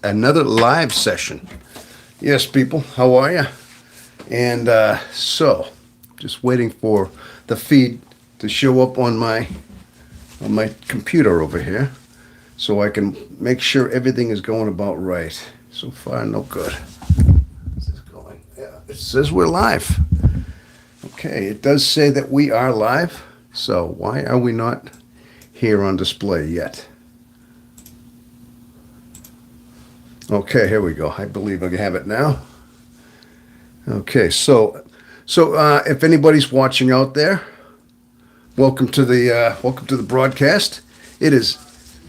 another live session. Yes, people, how are you? And just waiting for the feed to show up on my computer over here, so I can make sure everything is going about right. So far, no good. This is going. Yeah, it says we're live. Okay, it does say that we are live. So why are we not here on display yet? Okay, here we go. I believe I have it now. Okay, so if anybody's watching out there, welcome to the broadcast. It is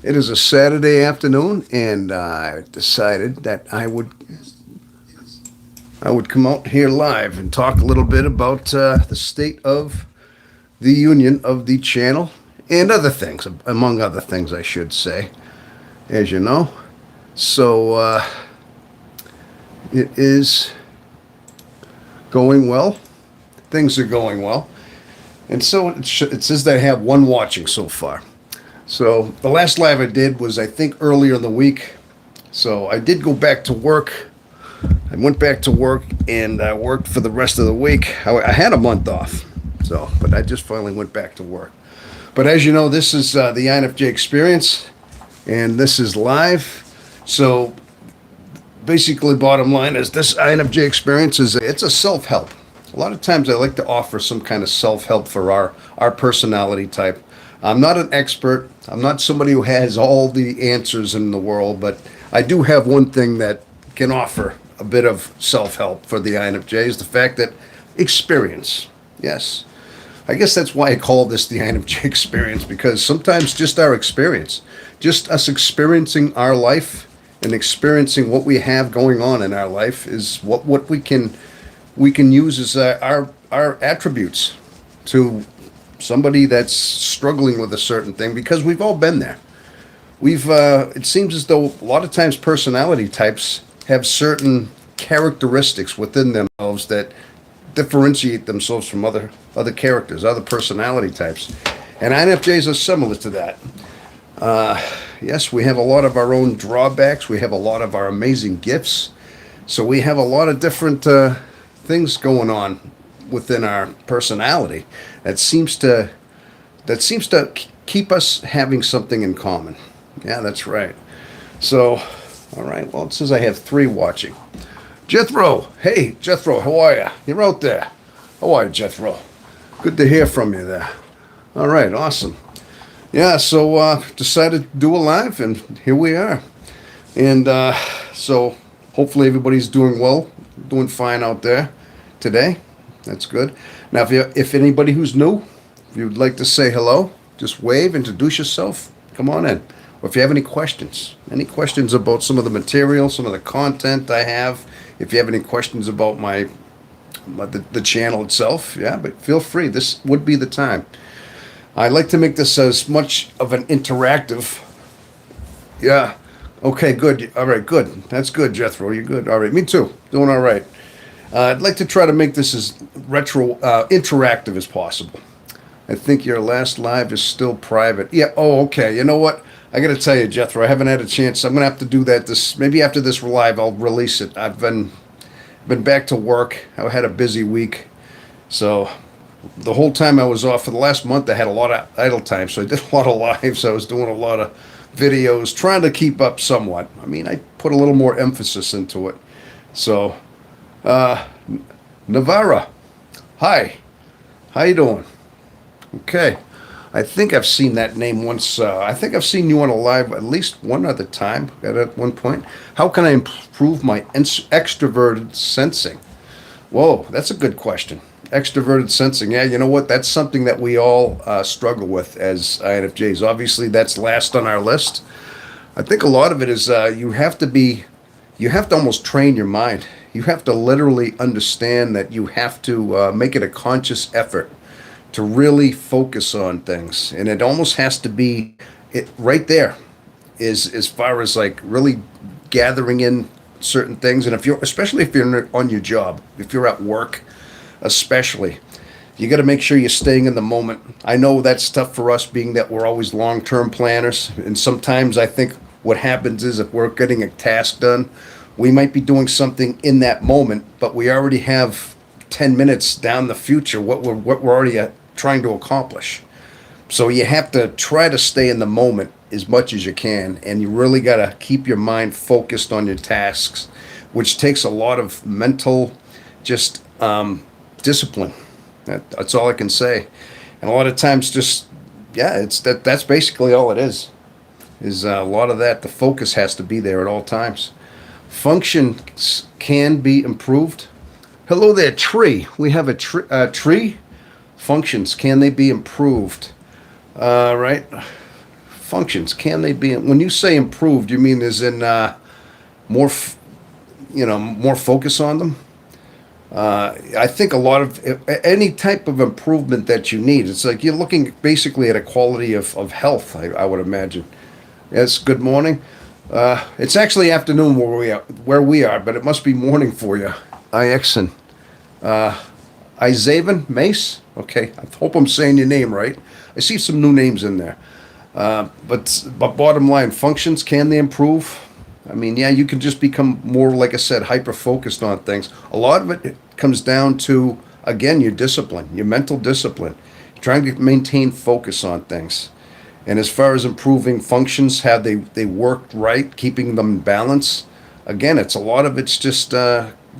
a Saturday afternoon, and I decided that I would come out here live and talk a little bit about the state of the union of the channel and other things, among other things, I should say, as you know. So it is going well. Things are going well. And so it says that I have one watching so far. So the last live I did was, I think, earlier in the week. So I did go back to work. I went back to work and I worked for the rest of the week. I had a month off, but I just finally went back to work. But as you know, this is the INFJ Experience, and this is live. So basically, bottom line is, this INFJ Experience it's a self-help. A lot of times I like to offer some kind of self-help for our personality type. I'm not an expert. I'm not somebody who has all the answers in the world, but I do have one thing that can offer a bit of self-help for the INFJ, is the fact that experience. Yes. I guess that's why I call this the INFJ Experience, because sometimes just our experience, just us experiencing our life and experiencing what we have going on in our life, is what we can use as our attributes to somebody that's struggling with a certain thing, because we've all been there. It seems as though a lot of times personality types have certain characteristics within themselves that differentiate themselves from other characters, other personality types. And INFJs are similar to that. Yes, we have a lot of our own drawbacks. We have a lot of our amazing gifts. So we have a lot of different things going on within our personality that seems to keep us having something in common. Yeah, that's right. So, all right. Well, it says I have 3 watching. Jethro, hey Jethro, how are you? You're out there. How are you, Jethro? Good to hear from you there. All right, awesome. Yeah, so decided to do a live, and here we are. And so hopefully everybody's doing well, doing fine out there today. That's good. Now, if anybody who's new, if you'd like to say hello, just wave, introduce yourself, come on in. Or if you have any questions about some of the material, some of the content I have, if you have any questions about the channel itself, yeah, but feel free. This would be the time. I like to make this as much of an interactive. Yeah. Okay, good. All right, good. That's good, Jethro. You're good. All right, me too. Doing all right. I'd like to try to make this as interactive as possible. I think your last live is still private. Yeah. Oh, okay. You know what? I got to tell you, Jethro, I haven't had a chance. I'm going to have to do that. Maybe after this live, I'll release it. I've been back to work. I had a busy week. So the whole time I was off for the last month, I had a lot of idle time. So I did a lot of lives. I was doing a lot of videos, trying to keep up somewhat. I mean, I put a little more emphasis into it. So, Navarra, hi. How you doing? Okay. I think I've seen that name once. I think I've seen you on a live at least one other time at one point. How can I improve my extroverted sensing? Whoa, that's a good question. Extroverted sensing. Yeah, you know what? That's something that we all struggle with as INFJs. Obviously, that's last on our list. I think a lot of it is you have to almost train your mind. You have to literally understand that you have to make it a conscious effort to really focus on things, and it almost has to be it right there, is as far as like really gathering in certain things. And especially if you're on your job, if you're at work, especially, you got to make sure you're staying in the moment. I know that's tough for us, being that we're always long-term planners, and sometimes I think what happens is if we're getting a task done, we might be doing something in that moment, but we already have 10 minutes down the future what we're already trying to accomplish. So you have to try to stay in the moment as much as you can, and you really got to keep your mind focused on your tasks, which takes a lot of mental, just discipline. That's all I can say. And a lot of times, just yeah, it's that's basically all it is. Is a lot of that. The focus has to be there at all times. Functions can be improved. Hello there, tree. We have a tree. Functions, can they be improved? Right. Functions, can they be? When you say improved, you mean as in more, more focus on them? I think a lot of any type of improvement that you need, it's like you're looking basically at a quality of health, I would imagine. Yes, good morning. It's actually afternoon where we are, but it must be morning for you. Ixon. Izaven Mace? Okay, I hope I'm saying your name right. I see some new names in there. But bottom line, functions, can they improve? I mean, yeah, you can just become more, like I said, hyper-focused on things. A lot of it comes down to, again, your discipline, your mental discipline, trying to maintain focus on things. And as far as improving functions, have they worked right, keeping them in balance? Again, it's a lot of it's just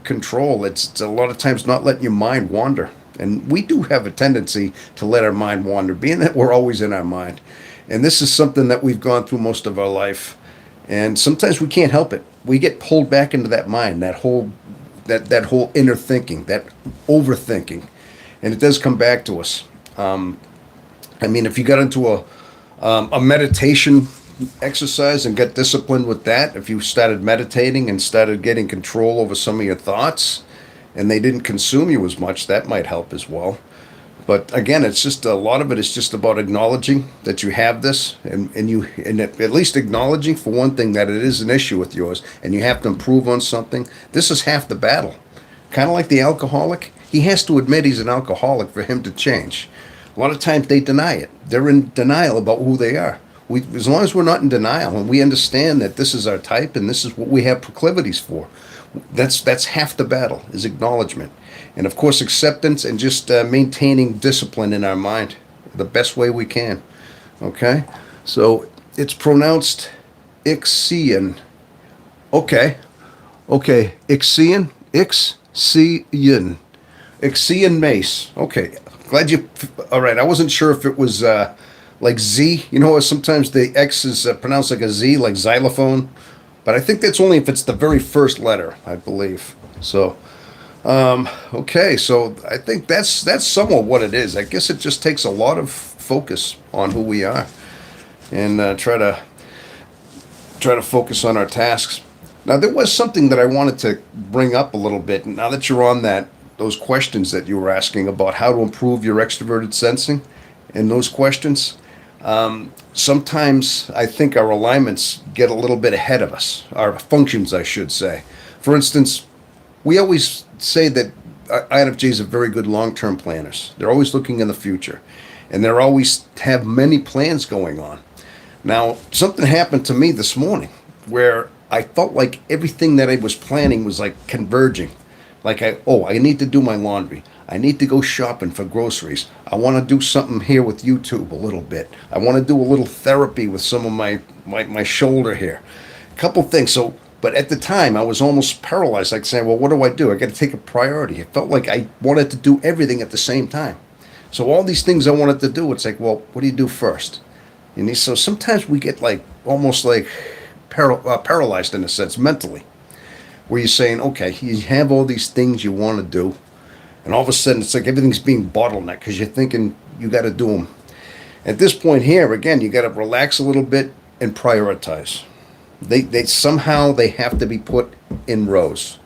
control. It's a lot of times not letting your mind wander. And we do have a tendency to let our mind wander, being that we're always in our mind. And this is something that we've gone through most of our life. And sometimes we can't help it. We get pulled back into that mind, that whole inner thinking, that overthinking. And it does come back to us. I mean, if you got into a meditation exercise and got disciplined with that, if you started meditating and started getting control over some of your thoughts and they didn't consume you as much, that might help as well. But again, it's just a lot of it is just about acknowledging that you have this, and at least acknowledging, for one thing, that it is an issue with yours and you have to improve on something. This is half the battle. Kind of like the alcoholic. He has to admit he's an alcoholic for him to change. A lot of times they deny it. They're in denial about who they are. As long as we're not in denial and we understand that this is our type and this is what we have proclivities for, that's half the battle, is acknowledgement. And of course, acceptance and just maintaining discipline in our mind the best way we can. Okay? So it's pronounced Ixian. Okay. Ixian. Ixian Mace. Okay. Glad you. All right. I wasn't sure if it was like Z. You know, sometimes the X is pronounced like a Z, like xylophone. But I think that's only if it's the very first letter, I believe. So, okay. So I think that's somewhat what it is. I guess it just takes a lot of focus on who we are, and try to focus on our tasks. Now, there was something that I wanted to bring up a little bit. Now that you're on those questions that you were asking about how to improve your extroverted sensing, and those questions, sometimes I think our alignments get a little bit ahead of us, our functions, I should say. For instance, we always say that INFJs are very good long-term planners. They're always looking in the future, and they always have many plans going on. Now, something happened to me this morning where I felt like everything that I was planning was like converging. Like I need to do my laundry. I need to go shopping for groceries. I want to do something here with YouTube a little bit. I want to do a little therapy with some of my shoulder here. A couple things. So, but at the time I was almost paralyzed, like saying, well, what do? I got to take a priority. It felt like I wanted to do everything at the same time. So all these things I wanted to do, it's like, well, what do you do first? And so sometimes we get like almost like paralyzed in a sense mentally, where you're saying, okay, you have all these things you want to do, and all of a sudden it's like everything's being bottlenecked because you're thinking you got to do them. At this point here, again, you got to relax a little bit and prioritize. They somehow they have to be put in rows.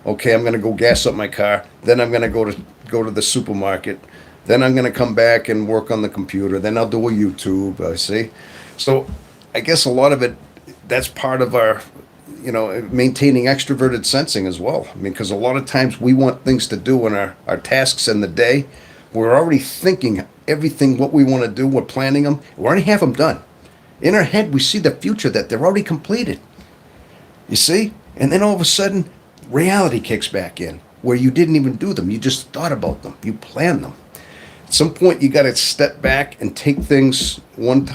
Okay, I'm going to go gas up my car, then I'm going to go to the supermarket, then I'm going to come back and work on the computer, then I'll do a YouTube. See, so I guess a lot of it, that's part of our, maintaining extroverted sensing as well. I mean, because a lot of times we want things to do in our tasks in the day. We're already thinking everything, what we want to do. We're planning them. We already have them done. In our head, we see the future that they're already completed. You see? And then all of a sudden, reality kicks back in where you didn't even do them. You just thought about them. You planned them. At some point, you got to step back and take things one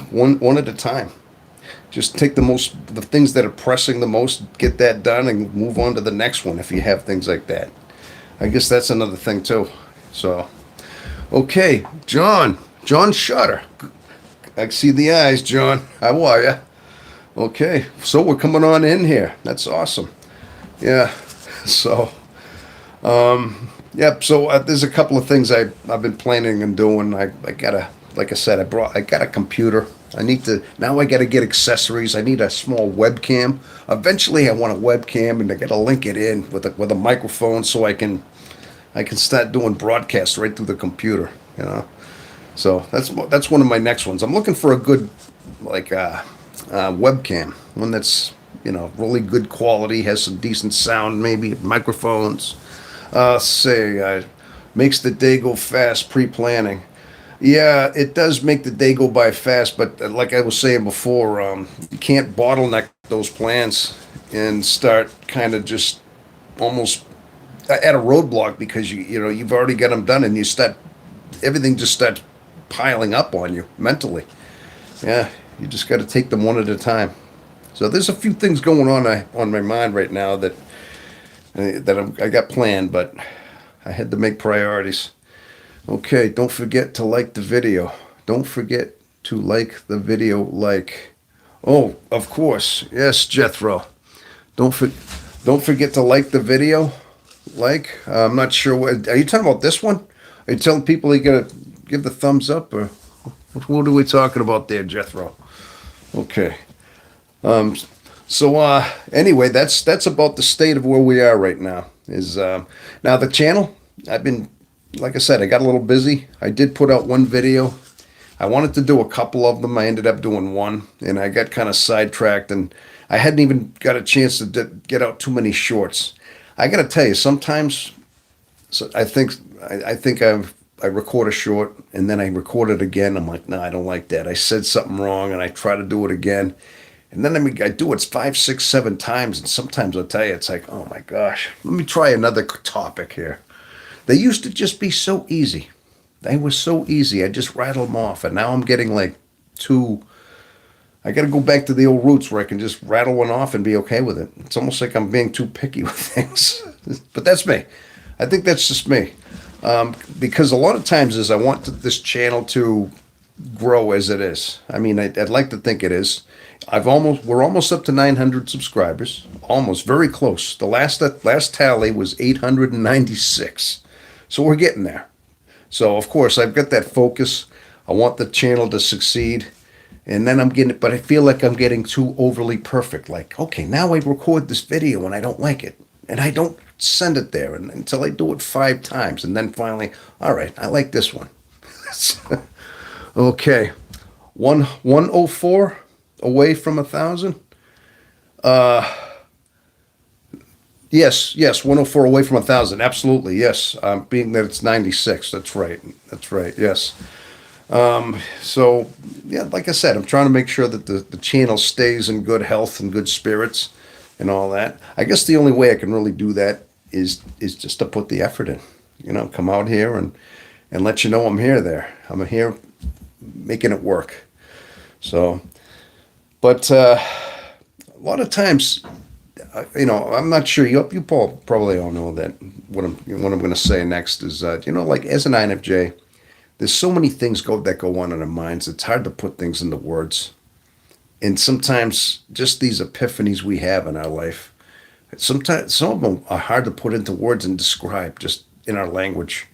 at a time. Just take the things that are pressing the most, get that done, and move on to the next one if you have things like that. I guess that's another thing too. So, okay, John Shutter. I see the eyes, John. How are you? Okay, so we're coming on in here. That's awesome. Yeah. So, yep. So there's a couple of things I've been planning and doing. I gotta, like I said, I got a computer. I got to get accessories. I need a small webcam. Eventually, I want a webcam, and I got to link it in with a microphone so I can start doing broadcasts right through the computer. You know. So that's one of my next ones. I'm looking for a good webcam, one that's really good quality, has some decent sound, maybe microphones. Makes the day go fast. Pre-planning. Yeah, it does make the day go by fast, but like I was saying before, you can't bottleneck those plans and start kind of just almost at a roadblock because you've already got them done and everything just starts piling up on you mentally. Yeah, you just got to take them one at a time. So there's a few things going on my mind right now that I got planned, but I had to make priorities. Okay, don't forget to like the video. Don't forget to like the video. Oh, of course, yes, Jethro. Don't forget to like the video. I'm not sure what. Are you talking about this one? Are you telling people you gotta give the thumbs up, or what are we talking about there, Jethro? Okay. Anyway, that's about the state of where we are right now. Now the channel. Like I said, I got a little busy. I did put out one video. I wanted to do a couple of them. I ended up doing one, and I got kind of sidetracked, and I hadn't even got a chance to get out too many shorts. I got to tell you, sometimes I think I record a short, and then I record it again. I'm like, no, I don't like that. I said something wrong, and I try to do it again. And then I do it 5, 6, 7 times, and sometimes I'll tell you, it's like, oh my gosh, let me try another topic here. They used to just be so easy. They were so easy. I just rattle them off, and now I'm getting I got to go back to the old roots where I can just rattle one off and be okay with it. It's almost like I'm being too picky with things, but that's me. I think that's just me, because a lot of times I want this channel to grow as it is. I mean, I'd like to think it is. We're almost up to 900 subscribers. Almost, very close. The last tally was 896. So we're getting there. So of course I've got that focus. I want the channel to succeed. And then but I feel like I'm getting too overly perfect. Like, okay, now I record this video and I don't like it. And I don't send it there until I do it 5 times. And then finally, all right, I like this one. Okay. 104 away from 1,000. Yes, 104 away from 1,000. Absolutely, yes. Being that it's 96, that's right. Yes. So yeah, like I said, I'm trying to make sure that the channel stays in good health and good spirits and all that. I guess the only way I can really do that is just to put the effort in. Come out here and let you know I'm here. I'm here making it work. So, but a lot of times. I'm not sure. You probably all know that what I'm going to say next is, like as an INFJ, there's so many things that go on in our minds. It's hard to put things into words, and sometimes just these epiphanies we have in our life. Sometimes some of them are hard to put into words and describe just in our language.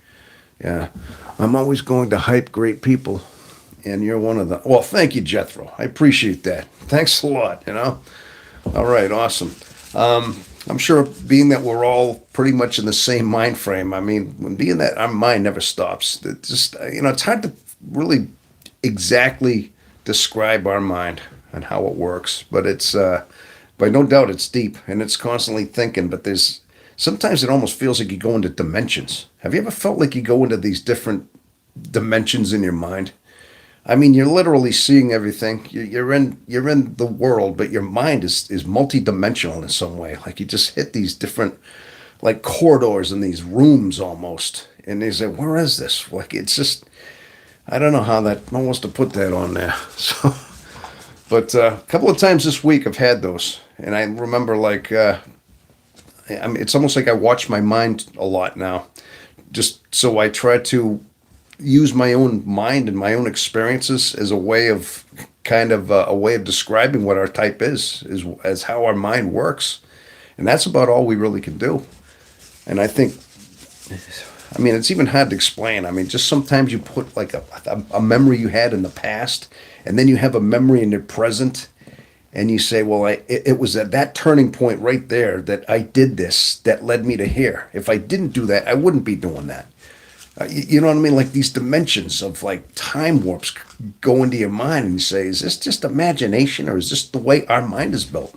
Yeah, I'm always going to hype great people, and you're one of them. Well, thank you, Jethro. I appreciate that. Thanks a lot. All right, awesome. I'm sure being that we're all pretty much in the same mind frame, I mean, being that our mind never stops, it's hard to really exactly describe our mind and how it works, but it's, by no doubt it's deep and it's constantly thinking, but sometimes it almost feels like you go into dimensions. Have you ever felt like you go into these different dimensions in your mind? I mean, you're literally seeing everything. You're in the world, but your mind is multidimensional in some way. Like you just hit these different like corridors and these rooms almost, and they say, "Where is this?" Like it's just I don't know how that no wants to put that on there. So, but a couple of times this week I've had those, and I remember like I mean, it's almost like I watch my mind a lot now, just so I try to use my own mind and my own experiences as a way of kind of a way of describing what our type is as how our mind works, and that's about all we really can do. And I think, I mean, it's even hard to explain. I mean, just sometimes you put like a memory you had in the past, and then you have a memory in the present, and you say, well, it was at that turning point right there that I did this that led me to here. If I didn't do that, I wouldn't be doing that. You know what I mean? Like these dimensions of like time warps go into your mind, and you say, is this just imagination, or is this the way our mind is built?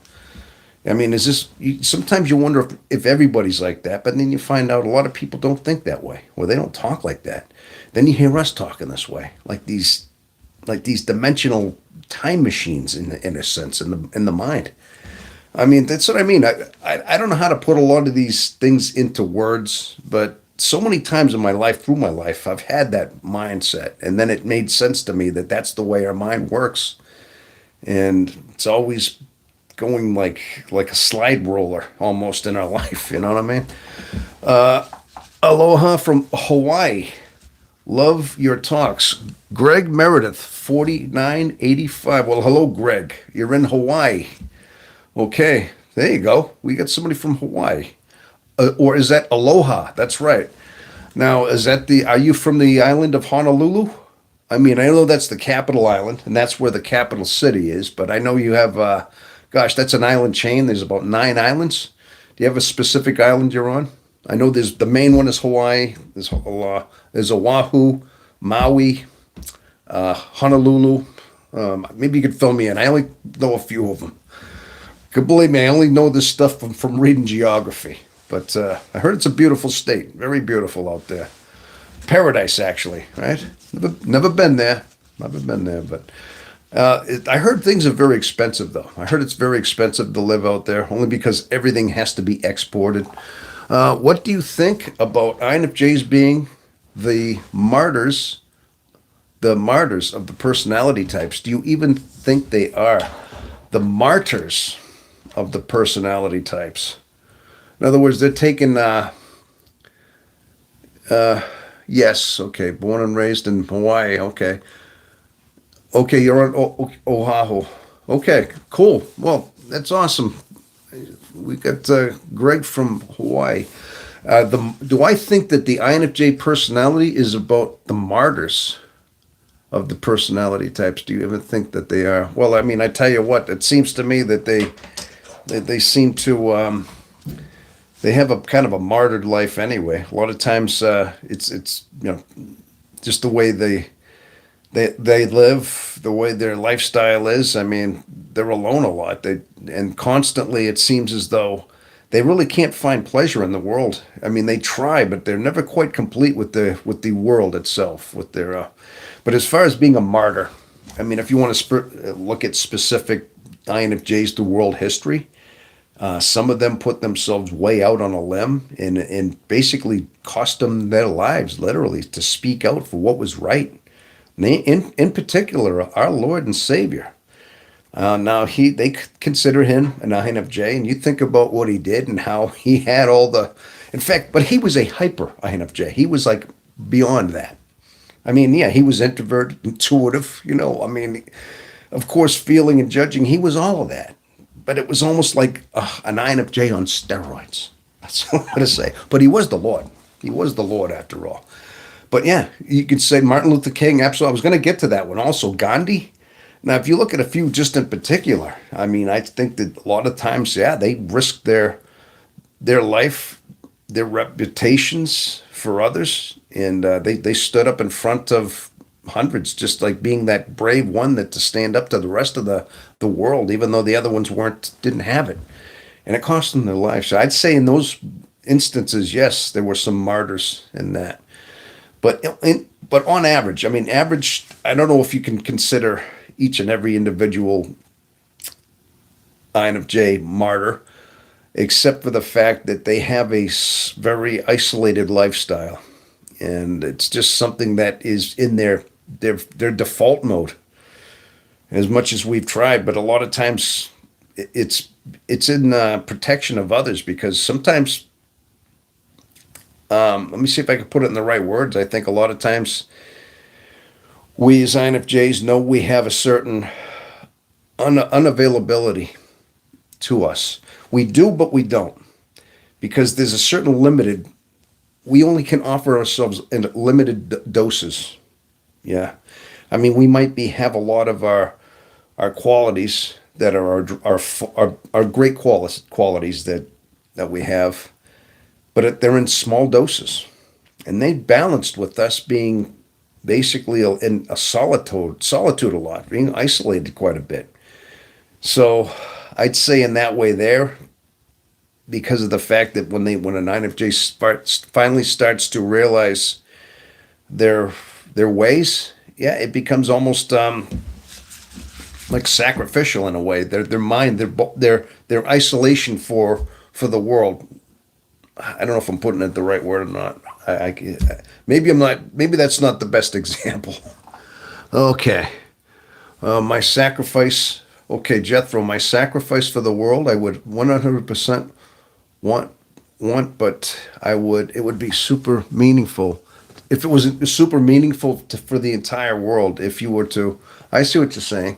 I mean, is this? Sometimes you wonder if everybody's like that, but then you find out a lot of people don't think that way, or they don't talk like that. Then you hear us talking this way, like these dimensional time machines in a sense in the mind. I mean, that's what I mean. I don't know how to put a lot of these things into words, but so many times in my life, through my life, I've had that mindset, and then it made sense to me that that's the way our mind works, and it's always going like a slide roller almost in our life. You know what I mean? Aloha from Hawaii. Love your talks. Greg Meredith, 4985. Well, hello, Greg. You're in Hawaii. Okay, there you go. We got somebody from Hawaii. Or is that Aloha? That's right. Now, are you from the island of Honolulu? I mean, I know that's the capital island, and that's where the capital city is, but I know you have, gosh, that's an island chain. There's about 9 islands. Do you have a specific island you're on? I know the main one is Hawaii. There's Oahu, Maui, Honolulu. Maybe you could fill me in. I only know a few of them. Could believe me, I only know this stuff from reading geography. But I heard it's a beautiful state, very beautiful out there. Paradise, actually, right? Never been there, never been there. But I heard things are very expensive, though. I heard it's very expensive to live out there, only because everything has to be exported. What do you think about INFJs being the martyrs, the martyrs of the personality types? Do you even think they are the martyrs of the personality types? In other words, they're taking, yes, okay, born and raised in Hawaii, okay. Okay, you're on Oahu. Okay, cool. Well, that's awesome. We got Greg from Hawaii. Do I think that the INFJ personality is about the martyrs of the personality types? Do you ever think that they are? Well, I mean, I tell you what, it seems to me that they seem to they have a kind of a martyred life anyway. A lot of times, it's just the way they live, the way their lifestyle is. I mean, they're alone a lot. And constantly it seems as though they really can't find pleasure in the world. I mean, they try, but they're never quite complete with the world itself. But as far as being a martyr, I mean, if you want to look at specific INFJs through world history. Some of them put themselves way out on a limb and basically cost them their lives, literally, to speak out for what was right. In particular, our Lord and Savior. Now they consider him an INFJ, and you think about what he did and how he had in fact, but he was a hyper INFJ. He was like beyond that. I mean, yeah, he was introverted, intuitive, I mean, of course, feeling and judging, he was all of that. But it was almost like an INFJ on steroids. That's what I'm going to say. But he was the Lord. He was the Lord after all. But yeah, you could say Martin Luther King, absolutely. I was going to get to that one. Also, Gandhi. Now, if you look at a few just in particular, I mean, I think that a lot of times, yeah, they risked their life, their reputations for others. And they stood up in front of hundreds, just like being that brave one that to stand up to the rest of the world, even though the other ones didn't have it. And it cost them their life. So I'd say in those instances, yes, there were some martyrs in that. But on average, I mean, average. I don't know if you can consider each and every individual INFJ martyr, except for the fact that they have a very isolated lifestyle, and it's just something that is in their default mode. As much as we've tried, but a lot of times it's it's in protection of others because sometimes let me see if I can put it in the right words. I think a lot of times we as INFJs know we have a certain unavailability to us. We do, but we don't because there's a certain limited. We only can offer ourselves in limited doses. Yeah, I mean we might be have a lot of our qualities that are our great qualities that we have, but they're in small doses, and they balanced with us being basically in a solitude a lot, being isolated quite a bit. So I'd say in that way there, because of the fact that when an INFJ finally starts to realize their their ways, yeah, it becomes almost like sacrificial in a way. Their mind, their isolation for the world. I don't know if I'm putting it the right word or not. Maybe I'm not. Maybe that's not the best example. Okay, my sacrifice. Okay, Jethro, my sacrifice for the world. I would 100% want but I would. It would be super meaningful if it was super meaningful for the entire world. If you were to, I see what you're saying.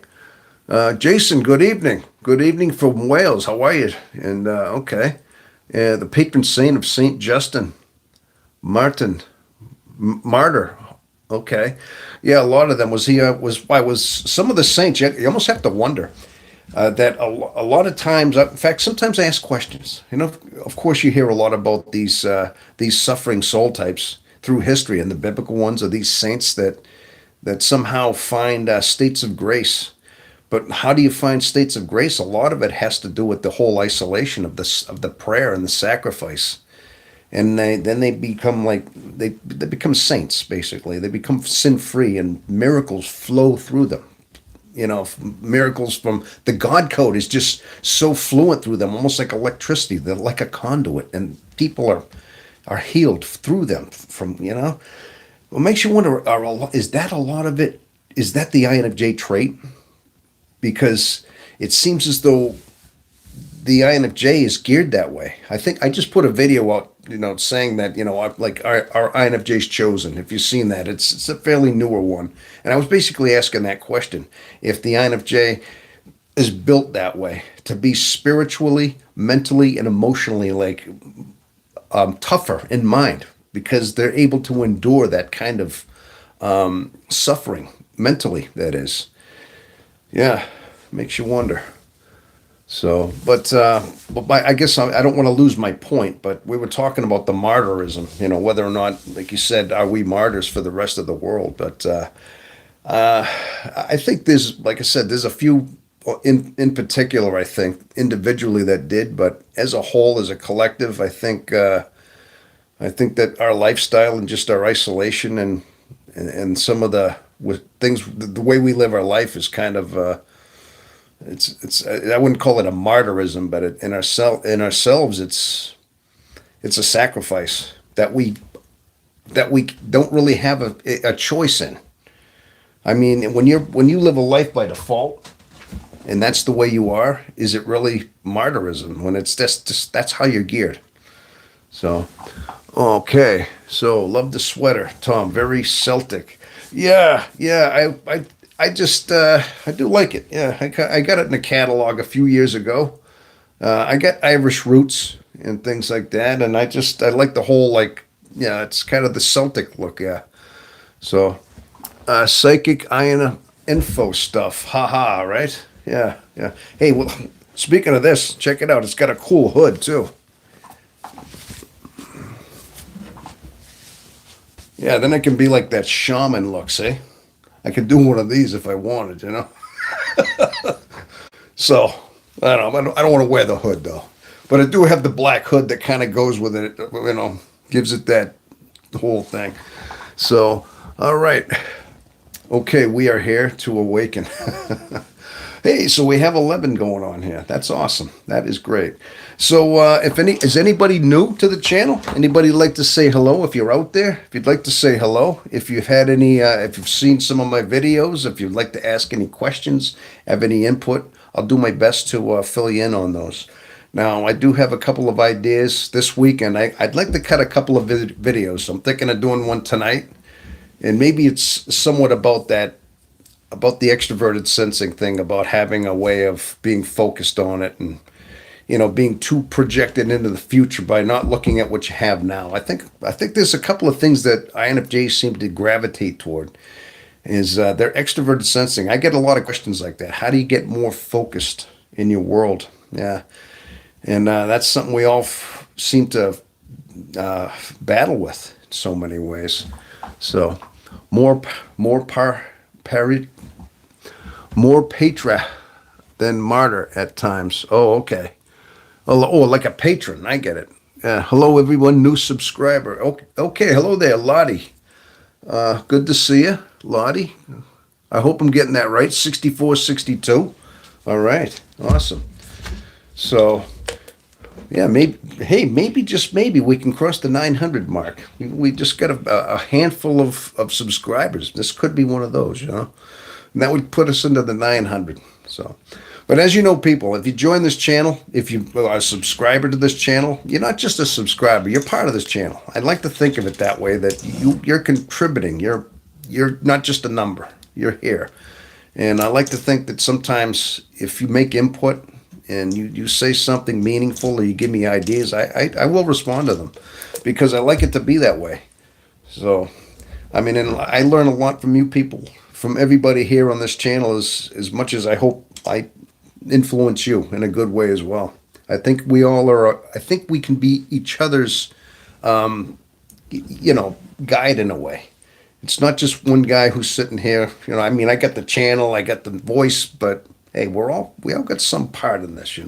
Jason, good evening. Good evening from Wales. How are you? And okay, the patron saint of Saint Justin, Martin, martyr. Okay, yeah, a lot of them was some of the saints. You almost have to wonder that a lot of times. In fact, sometimes I ask questions. You know, of course, you hear a lot about these suffering soul types through history, and the biblical ones are these saints that somehow find states of grace. But how do you find states of grace? A lot of it has to do with the whole isolation of the prayer and the sacrifice, and they become like they become saints basically. They become sin free, and miracles flow through them. You know, miracles from the God code is just so fluent through them, almost like electricity. They're like a conduit, and people are healed through them. From what makes you wonder: is that a lot of it? Is that the INFJ trait? Because it seems as though the INFJ is geared that way. I think I just put a video out, saying that, like our INFJ's chosen. If you've seen that, it's a fairly newer one. And I was basically asking that question. If the INFJ is built that way, to be spiritually, mentally, and emotionally like tougher in mind, because they're able to endure that kind of suffering mentally, that is. Yeah, makes you wonder. So, but I guess I don't want to lose my point. But we were talking about the martyrism, whether or not, like you said, are we martyrs for the rest of the world? But I think like I said, there's a few in particular. I think individually that did, but as a whole, as a collective, I think that our lifestyle and just our isolation and some of the with things, the way we live our life is kind of it's I wouldn't call it a martyrism, but in ourselves it's a sacrifice that we don't really have a choice in. I mean, when you live a life by default and that's the way you are, is it really martyrism when it's just that's how you're geared? So, okay. So, love the sweater, Tom. Very Celtic. Yeah, yeah. I just I do like it. Yeah, I got it in a catalog a few years ago. I got Irish roots and things like that, and I like the whole yeah, it's kind of the Celtic look. Yeah. So, psychic iron info stuff. Haha. Right. Yeah, yeah. Hey, well, speaking of this, check it out. It's got a cool hood too. Yeah, then I can be like that shaman look, see? I could do one of these if I wanted. So, I don't want to wear the hood, though. But I do have the black hood that kind of goes with it, gives it that whole thing. So, all right. Okay, we are here to awaken. Hey, so we have 11 going on here. That's awesome. That is great. So, if any is anybody new to the channel? Anybody like to say hello? If you're out there, if you'd like to say hello, if you've had any, if you've seen some of my videos, if you'd like to ask any questions, have any input, I'll do my best to fill you in on those. Now, I do have a couple of ideas this week, and I'd like to cut a couple of videos. I'm thinking of doing one tonight, and maybe it's somewhat about that, about the extroverted sensing thing, about having a way of being focused on it, and being too projected into the future by not looking at what you have now. I think there's a couple of things that INFJs seem to gravitate toward. Is their extroverted sensing. I get a lot of questions like that. How do you get more focused in your world? Yeah, and that's something we all seem to battle with in so many ways. So more pari, more patra than martyr at times. Oh, okay. Oh, like a patron. I get it. Hello, everyone. New subscriber. Okay, okay. Hello there, Lottie. Good to see you, Lottie. I hope I'm getting that right. 6462. All right. Awesome. So, yeah, maybe, hey, maybe, just maybe we can cross the 900 mark. We just got a handful of subscribers. This could be one of those, And that would put us into the 900. So, but as you know, people, if you join this channel, if you are a subscriber to this channel, you're not just a subscriber, you're part of this channel. I'd like to think of it that way, that you're contributing. You're not just a number. You're here. And I like to think that sometimes if you make input and you say something meaningful or you give me ideas, I will respond to them because I like it to be that way. So, I mean, and I learn a lot from you people, from everybody here on this channel, as much as I hope I influence you in a good way as well. I think we all are. I think we can be each other's, guide in a way. It's not just one guy who's sitting here. I mean, I got the channel, I got the voice, but hey, we all got some part in this.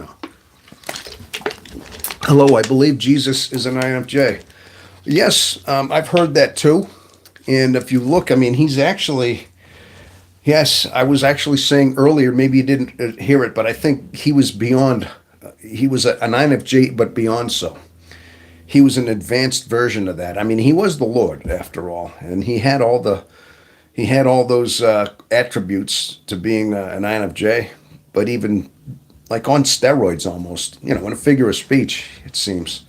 Hello, I believe Jesus is an INFJ. Yes, I've heard that too. And if you look, I mean, he's actually. Yes, I was actually saying earlier, maybe you didn't hear it, but I think he was beyond, he was an INFJ, but beyond so. He was an advanced version of that. I mean, he was the Lord after all, and he had all those attributes to being an INFJ, but even like on steroids almost, in a figure of speech, it seems.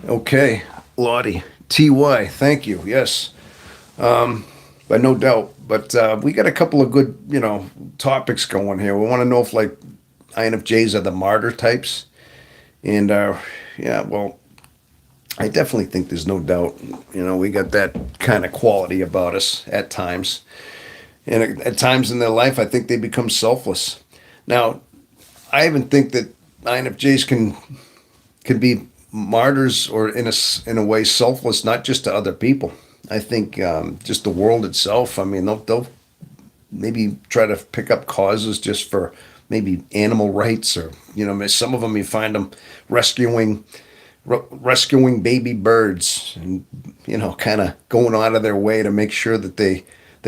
Okay, Lottie, TY, thank you, yes. But no doubt. But we got a couple of good, topics going here. We want to know if like INFJs are the martyr types, and yeah, well, I definitely think there's no doubt. We got that kind of quality about us at times, and at times in their life, I think they become selfless. Now, I even think that INFJs can be martyrs, or in a way selfless, not just to other people. I think just the world itself. I mean, they'll maybe try to pick up causes just for maybe animal rights, or some of them you find them rescuing baby birds, and kind of going out of their way to make sure that they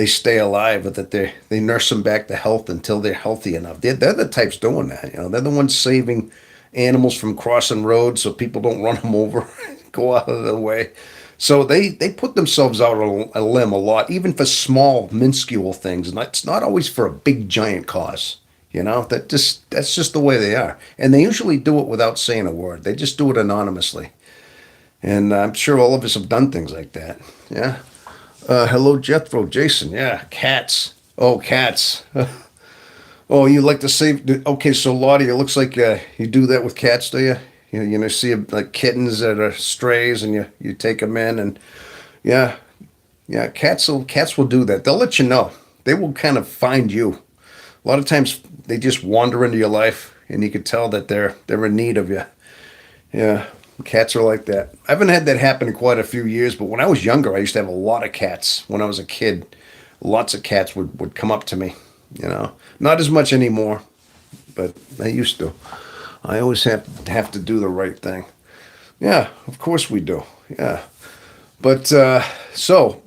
stay alive, but that they nurse them back to health until they're healthy enough. They're the types doing that. They're the ones saving animals from crossing roads so people don't run them over, go out of the way. So they put themselves out on a limb a lot, even for small, minuscule things. And it's not always for a big, giant cause. That's just the way they are. And they usually do it without saying a word. They just do it anonymously. And I'm sure all of us have done things like that. Yeah. Hello, Jethro, Jason. Yeah, cats. Oh, cats. Oh, you like to save? Okay, so Lottie, it looks like you do that with cats, do you? See like kittens that are strays, and you take them in, and yeah, cats will do that. They'll let you know. They will kind of find you. A lot of times they just wander into your life, and you can tell that they're in need of you. Yeah, cats are like that. I haven't had that happen in quite a few years, but when I was younger, I used to have a lot of cats. When I was a kid, lots of cats would come up to me. Not as much anymore, but I used to. I always have to do the right thing. Yeah, of course we do. Yeah. But so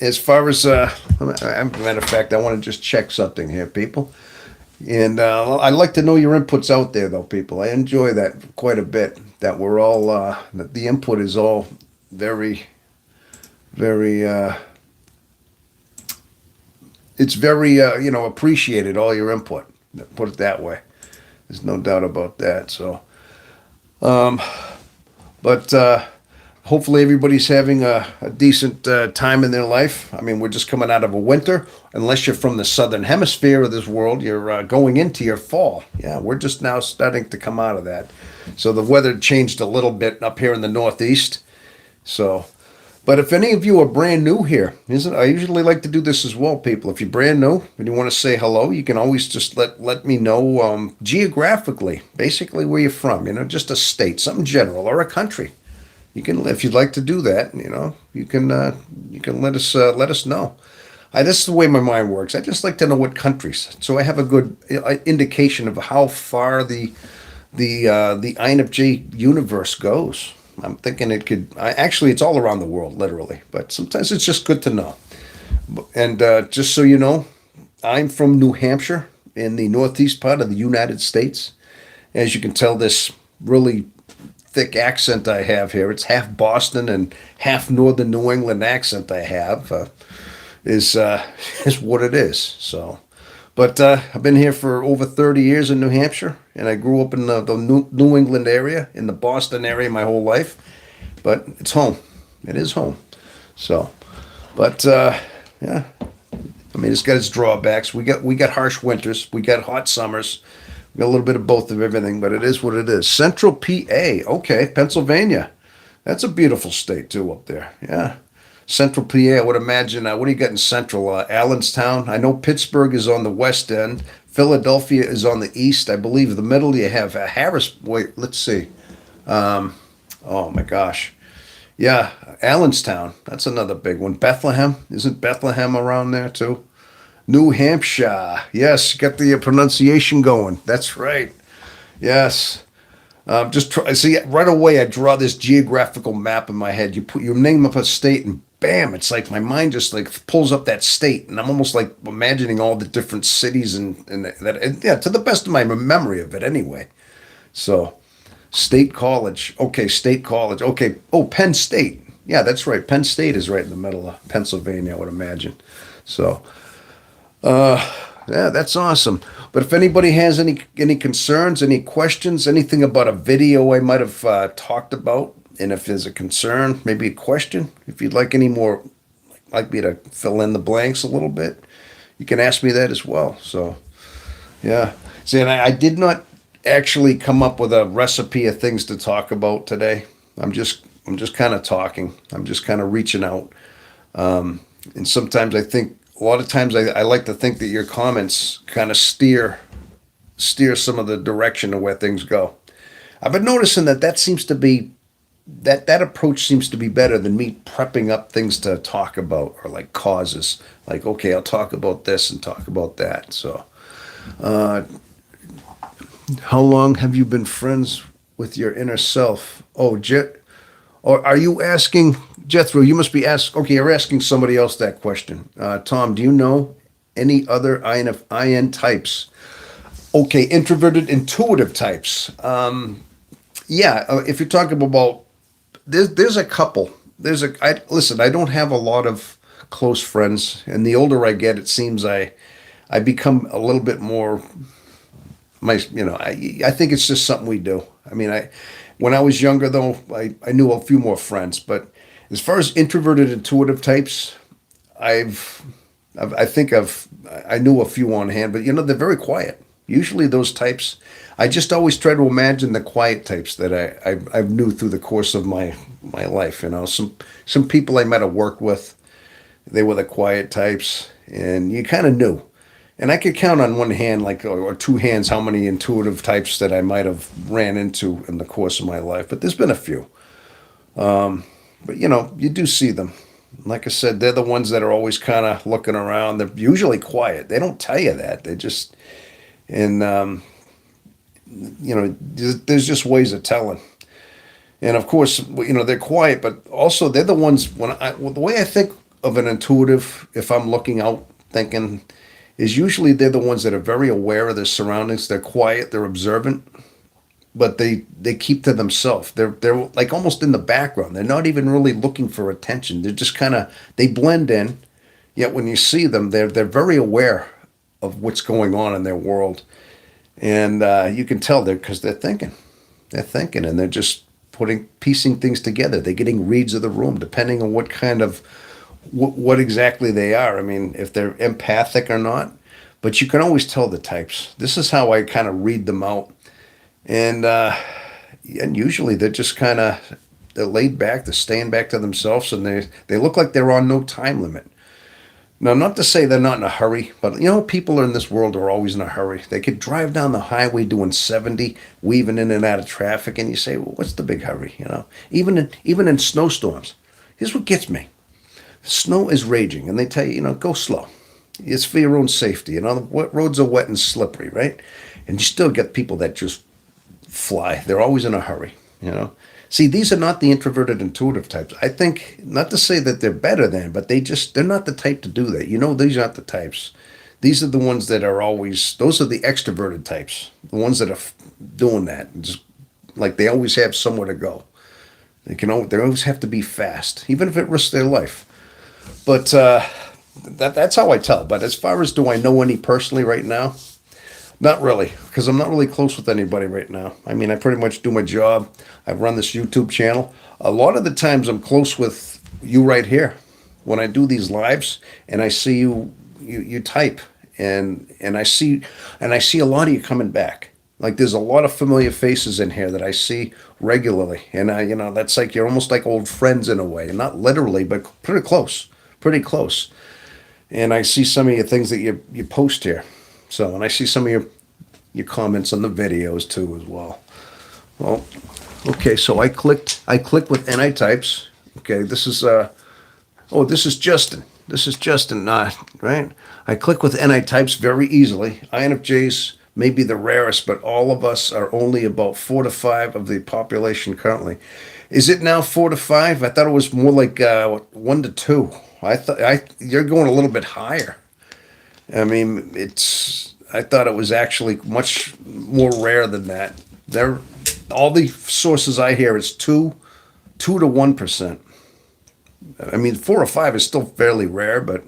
as far as matter of fact, I want to just check something here, people. And I'd like to know your inputs out there, though, people. I enjoy that quite a bit. That we're all that the input is all very, very. It's very appreciated. All your input. Put it that way. There's no doubt about that. So, but hopefully everybody's having a decent time in their life. I mean, we're just coming out of a winter. Unless you're from the southern hemisphere of this world, you're going into your fall. Yeah, we're just now starting to come out of that. So the weather changed a little bit up here in the Northeast. So, but if any of you are brand new here, isn't I usually like to do this as well, people. If you're brand new and you want to say hello, you can always just let me know geographically, basically where you're from. Just a state, something general, or a country. You can, if you'd like to do that, you can let us know. This is the way my mind works. I just like to know what countries, so I have a good indication of how far the INFJ universe goes. I'm thinking it could. Actually, it's all around the world, literally. But sometimes it's just good to know. And just so you know, I'm from New Hampshire in the northeast part of the United States. As you can tell, this really thick accent I have here. It's half Boston and half northern New England accent I have is what it is. So, but I've been here for over 30 years in New Hampshire, and I grew up in the New England area, in the Boston area my whole life. But it's home. It is home. So, but yeah. I mean, it's got its drawbacks. We got harsh winters. We got hot summers. We got a little bit of both of everything, but it is what it is. Central PA, okay, Pennsylvania. That's a beautiful state too up there. Yeah, Central PA. I would imagine. What do you got in Central? Allenstown. I know Pittsburgh is on the west end. Philadelphia is on the east. I believe the middle. You have Harris. Wait, let's see. Oh my gosh. Yeah, Allenstown. That's another big one. Bethlehem. Isn't Bethlehem around there too? New Hampshire. Yes, get the pronunciation going. That's right. Yes. Just try, see right away. I draw this geographical map in my head. You put your name of a state, and bam! It's like my mind just like pulls up that state, and I'm almost like imagining all the different cities and that. And yeah, to the best of my memory of it, anyway. So, State College. Okay, State College. Okay. Oh, Penn State. Yeah, that's right. Penn State is right in the middle of Pennsylvania, I would imagine. So. Yeah, that's awesome. But if anybody has any concerns, any questions, anything about a video I might have talked about, and if there's a concern, maybe a question, if you'd like any more, like me to fill in the blanks a little bit, you can ask me that as well. So, yeah. See, and I did not actually come up with a recipe of things to talk about today. I'm just kind of talking. I'm just kind of reaching out. And sometimes I think. A lot of times I like to think that your comments kind of steer some of the direction of where things go. I've been noticing that seems to be that approach seems to be better than me prepping up things to talk about, or like causes. Like, okay, I'll talk about this and talk about that. So, how long have you been friends with your inner self? Oh, or are you asking Jethro? You must be asking. Okay, you're asking somebody else that question. Tom, do you know any other IN types? Okay, introverted, intuitive types. Yeah, if you're talking about, there's a couple. Listen. I don't have a lot of close friends, and the older I get, it seems I become a little bit more. I think it's just something we do. I mean, when I was younger, though, I knew a few more friends. But as far as introverted, intuitive types, I knew a few on hand. But they're very quiet. Usually, those types, I just always try to imagine the quiet types that I knew through the course of my life. Some people I might have worked with, they were the quiet types, and you kind of knew. And I could count on one hand, or two hands, how many intuitive types that I might have ran into in the course of my life. But there's been a few. But you do see them. Like I said, they're the ones that are always kind of looking around. They're usually quiet. They don't tell you that. They just, and there's just ways of telling. And of course, they're quiet, but also they're the ones the way I think of an intuitive, if I'm looking out thinking, is usually they're the ones that are very aware of their surroundings. They're quiet, they're observant, but they keep to themselves. They're like almost in the background. They're not even really looking for attention. They're just kind of they blend in. Yet when you see them, they're very aware of what's going on in their world, and you can tell because they're thinking. They're thinking, and they're just piecing things together. They're getting reads of the room, depending on what kind of what exactly they are. I mean, if they're empathic or not. But you can always tell the types. This is how I kind of read them out, and usually they're just kind of they're laid back. They're staying back to themselves, and they look like they're on no time limit. Now, not to say they're not in a hurry, but people in this world are always in a hurry. They could drive down the highway doing 70, weaving in and out of traffic, and you say, well, what's the big hurry? Even in snowstorms. Here's what gets me. Snow is raging, and they tell you, go slow. It's for your own safety. What roads are wet and slippery, right? And you still get people that just fly. They're always in a hurry. See, these are not the introverted intuitive types. I think, not to say that they're better than, but they're not the type to do that. These aren't the types. These are the ones that are always, those are the extroverted types. The ones that are doing that. Just like they always have somewhere to go. They always have to be fast, even if it risks their life. But that's how I tell. But as far as do I know any personally right now? Not really, because I'm not really close with anybody right now. I mean, I pretty much do my job. I run this YouTube channel. A lot of the times I'm close with you right here when I do these lives, and I see you type, and I see a lot of you coming back. Like there's a lot of familiar faces in here that I see regularly, and that's like you're almost like old friends in a way, not literally, but pretty close, pretty close. And I see some of your things that you post here. So, and I see some of your comments on the videos too as well. Well, okay, so I clicked with NI types. Okay, this is Justin. This is Justin, right? I click with NI types very easily. INFJs may be the rarest, but all of us are only about 4 to 5 of the population currently. Is it now 4 to 5? I thought it was more like 1 to 2. You're going a little bit higher. I mean, I thought it was actually much more rare than that. All the sources I hear is 2 to 1%. I mean, 4 or 5 is still fairly rare, but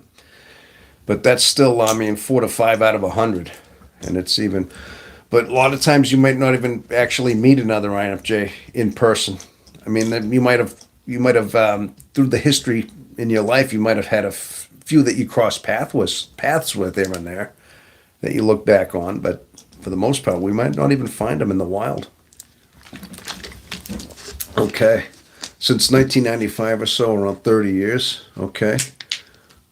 that's still, 4 to 5 out of 100. And it's even, but a lot of times you might not even actually meet another INFJ in person. I mean, you might have through the history in your life, you might have had a few that you crossed paths with here and there that you look back on, but for the most part, we might not even find them in the wild. Okay. Since 1995 or so, around 30 years. Okay.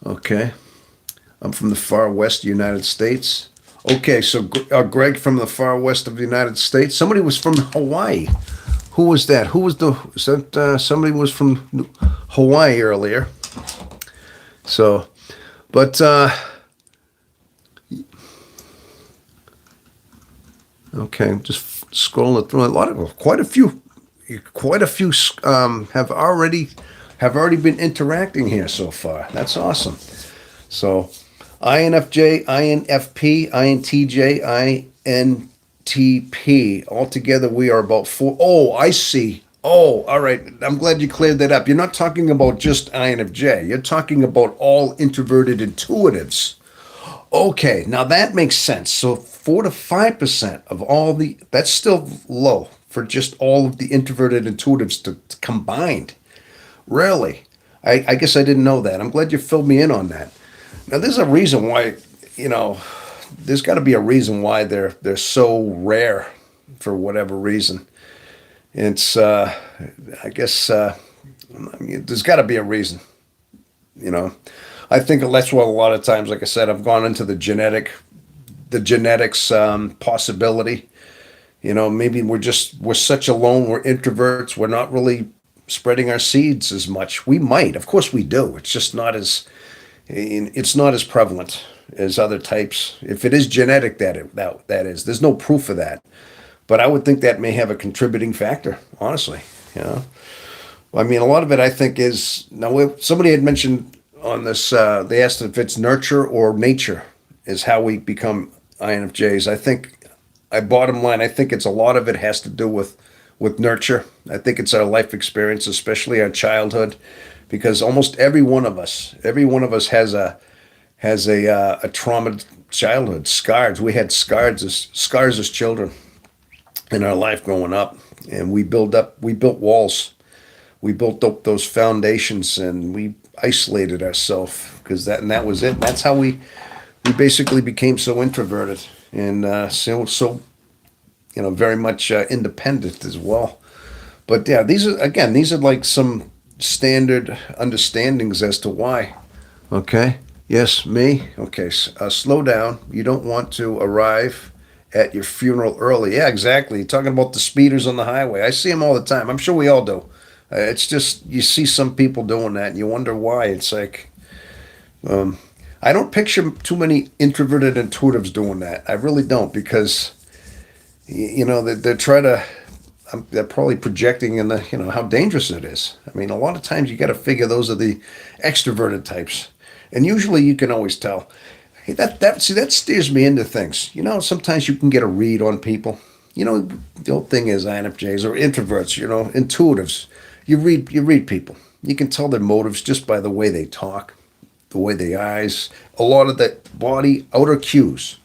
I'm from the far west United States. Okay, so Greg from the far west of the United States. Somebody was from Hawaii. Who was that? Somebody was from Hawaii earlier. So, but okay, just scrolling through quite a few have already been interacting here so far. That's awesome. So, INFJ, INFP, INTJ, INTP. Altogether, we are about 4. Oh, I see. Oh, all right. I'm glad you cleared that up. You're not talking about just INFJ. You're talking about all introverted intuitives. Okay, now that makes sense. So 4 to 5% of that's still low for just all of the introverted intuitives to combined. Really? I guess I didn't know that. I'm glad you filled me in on that. Now, there's a reason why, there's got to be a reason why they're so rare for whatever reason. It's, I guess, there's got to be a reason, I think that's why a lot of times, like I said, I've gone into the genetics possibility. Maybe we're such alone, we're introverts, we're not really spreading our seeds as much. We might, of course we do. It's just not as prevalent as other types. If it is genetic, that is. There's no proof of that. But I would think that may have a contributing factor, honestly. I mean, a lot of it, I think, is... Now, somebody had mentioned on this. They asked if it's nurture or nature is how we become INFJs. I think, bottom line, I think it's a lot of it has to do with nurture. I think it's our life experience, especially our childhood, because almost every one of us has a trauma childhood, scars. We had scars as children in our life growing up, and we built walls, we built up those foundations, and we isolated ourselves because that was it. And that's how we basically became so introverted and so very much independent as well. But yeah, these are like some standard understandings as to why. Okay. Yes, me. Okay. Slow down. You don't want to arrive at your funeral early. Yeah, exactly. You're talking about the speeders on the highway. I see them all the time. I'm sure we all do. It's just you see some people doing that, and you wonder why. It's like I don't picture too many introverted intuitives doing that. I really don't, because they're trying to. They're probably projecting in the how dangerous it is. I mean, a lot of times you got to figure those are the extroverted types, and usually you can always tell. Hey, that steers me into things. Sometimes you can get a read on people. The old thing is INFJs or introverts. Intuitives. You read people. You can tell their motives just by the way they talk, the way they eyes, a lot of the body outer cues.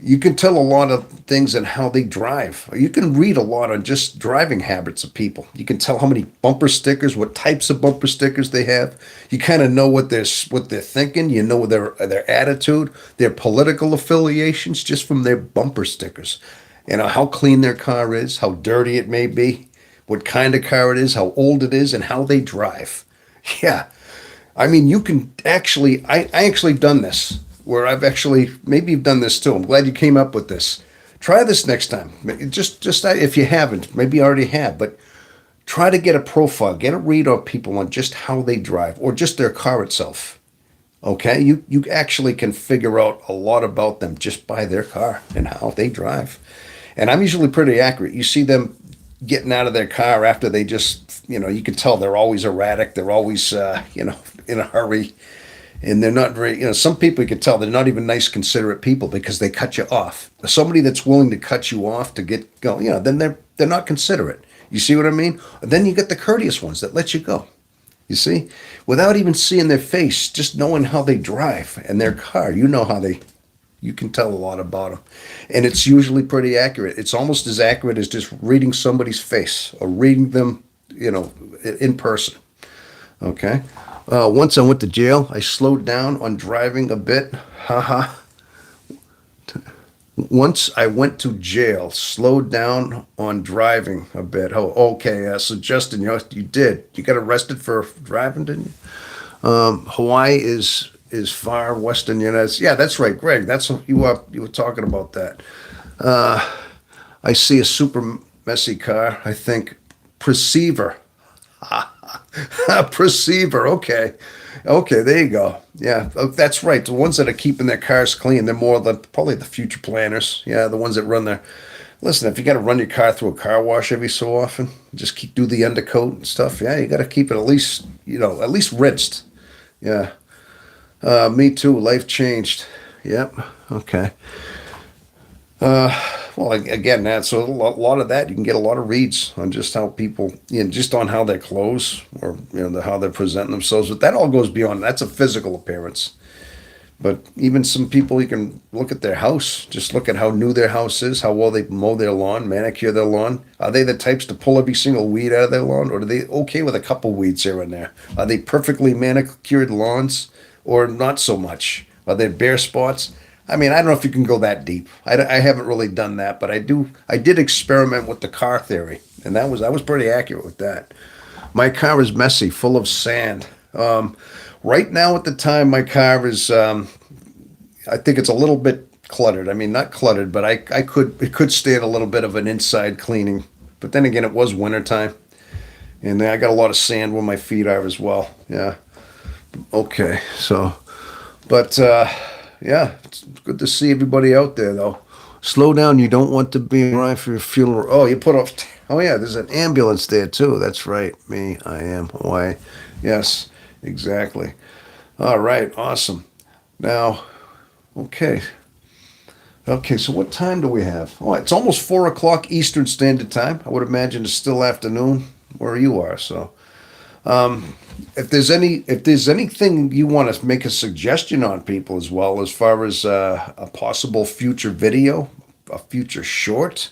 You can tell a lot of things on how they drive. You can read a lot on just driving habits of people. You can tell how many bumper stickers, what types of bumper stickers they have. You kind of know what they're thinking. You know their attitude, their political affiliations just from their bumper stickers. How clean their car is, how dirty it may be, what kind of car it is, how old it is, and how they drive. Yeah, I mean, you can actually. I actually done this where I've actually, maybe you've done this too. I'm glad you came up with this. Try this next time. Just if you haven't, maybe you already have, but try to get a profile, get a read on people on just how they drive or just their car itself. Okay, you actually can figure out a lot about them just by their car and how they drive. And I'm usually pretty accurate. You see them getting out of their car after they just, you can tell they're always erratic. They're always, in a hurry. And they're not very, some people you can tell they're not even nice, considerate people because they cut you off. Somebody that's willing to cut you off to get going, then they're not considerate. You see what I mean? Then you get the courteous ones that let you go. You see? Without even seeing their face, just knowing how they drive and their car, you can tell a lot about them. And it's usually pretty accurate. It's almost as accurate as just reading somebody's face or reading them, in person. Okay? Once I went to jail, I slowed down on driving a bit. Haha. Once I went to jail, slowed down on driving a bit. Oh, okay. So Justin, you did. You got arrested for driving, didn't you? Hawaii is far western United States. Yeah, that's right, Greg. That's what you were talking about that. I see a super messy car. I think perceiver. Perceiver. Okay, there you go. Yeah, that's right. The ones that are keeping their cars clean, they're probably the future planners. Yeah, the ones that run their. Listen, if you got to run your car through a car wash every so often, just do the undercoat and stuff. Yeah, you got to keep it at least rinsed. Yeah. Me too. Life changed. Yep. Okay. Well, again, so a lot of that you can get a lot of reads on just how people, just on how their clothes or how they're presenting themselves. But that all goes beyond. That's a physical appearance. But even some people, you can look at their house. Just look at how new their house is, how well they mow their lawn, manicure their lawn. Are they the types to pull every single weed out of their lawn, or are they okay with a couple weeds here and there? Are they perfectly manicured lawns, or not so much? Are there bare spots? I mean, I don't know if you can go that deep. I haven't really done that, but I did experiment with the car theory, and I was pretty accurate with that. My car is messy, full of sand. Right now, at the time, my car is. I think it's a little bit cluttered. I mean, not cluttered, but it could stand a little bit of an inside cleaning. But then again, it was wintertime, and I got a lot of sand where my feet are as well. Yeah. Okay. So, but yeah, it's good to see everybody out there though. Slow down. You don't want to be right for your funeral. Oh, you put off. Oh yeah, there's an ambulance there too. That's right. I am Hawaii. Yes, exactly. All right, awesome. Now, okay. Okay, so what time do we have? Oh, it's almost 4 o'clock Eastern Standard Time. I would imagine it's still afternoon where you are. So, if there's anything you want to make a suggestion on people as well, as far as a possible future video, a future short,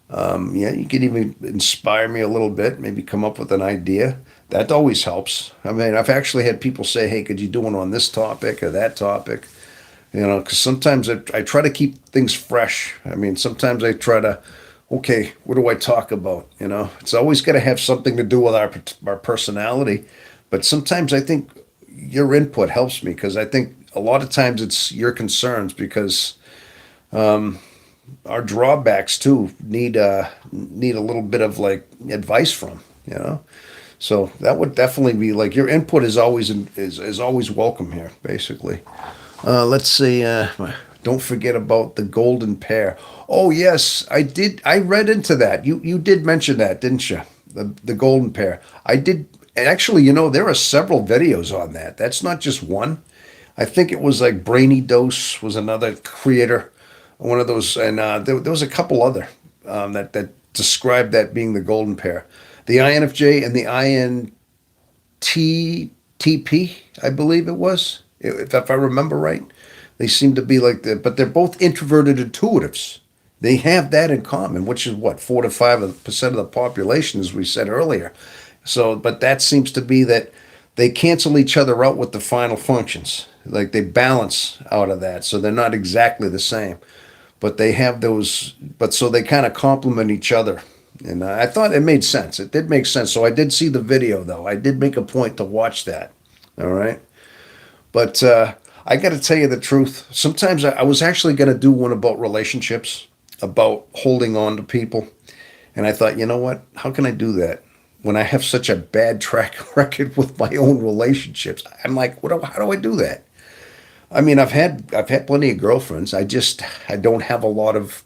yeah, you can even inspire me a little bit. Maybe come up with an idea. That always helps. I mean, I've actually had people say, "Hey, could you do one on this topic or that topic?" Because sometimes I try to keep things fresh. I mean, sometimes I try to, okay, what do I talk about? It's always got to have something to do with our personality. But sometimes I think your input helps me because I think a lot of times it's your concerns because our drawbacks too need a little bit of like advice from. So that would definitely be like your input is always welcome here, basically. Let's see. Don't forget about the golden pair. Oh yes, I did. I read into that. You did mention that, didn't you? The golden pair. I did. And actually, there are several videos on that. That's not just one. I think it was like Brainy Dose was another creator, one of those, and there was a couple other that described that being the golden pair. The INFJ and the INTTP, I believe it was, if I remember right. They seem to be like but they're both introverted intuitives. They have that in common, which is what, 4 to 5% of the population, as we said earlier. So, but that seems to be that they cancel each other out with the final functions. Like they balance out of that. So they're not exactly the same, but they have those, but so they kind of complement each other. And I thought it made sense. It did make sense. So I did see the video, though. I did make a point to watch that. All right. But I got to tell you the truth. Sometimes I was actually going to do one about relationships, about holding on to people. And I thought, you know what? How can I do that when I have such a bad track record with my own relationships? I'm like, how do I do that? I mean, I've had plenty of girlfriends. I don't have a lot of.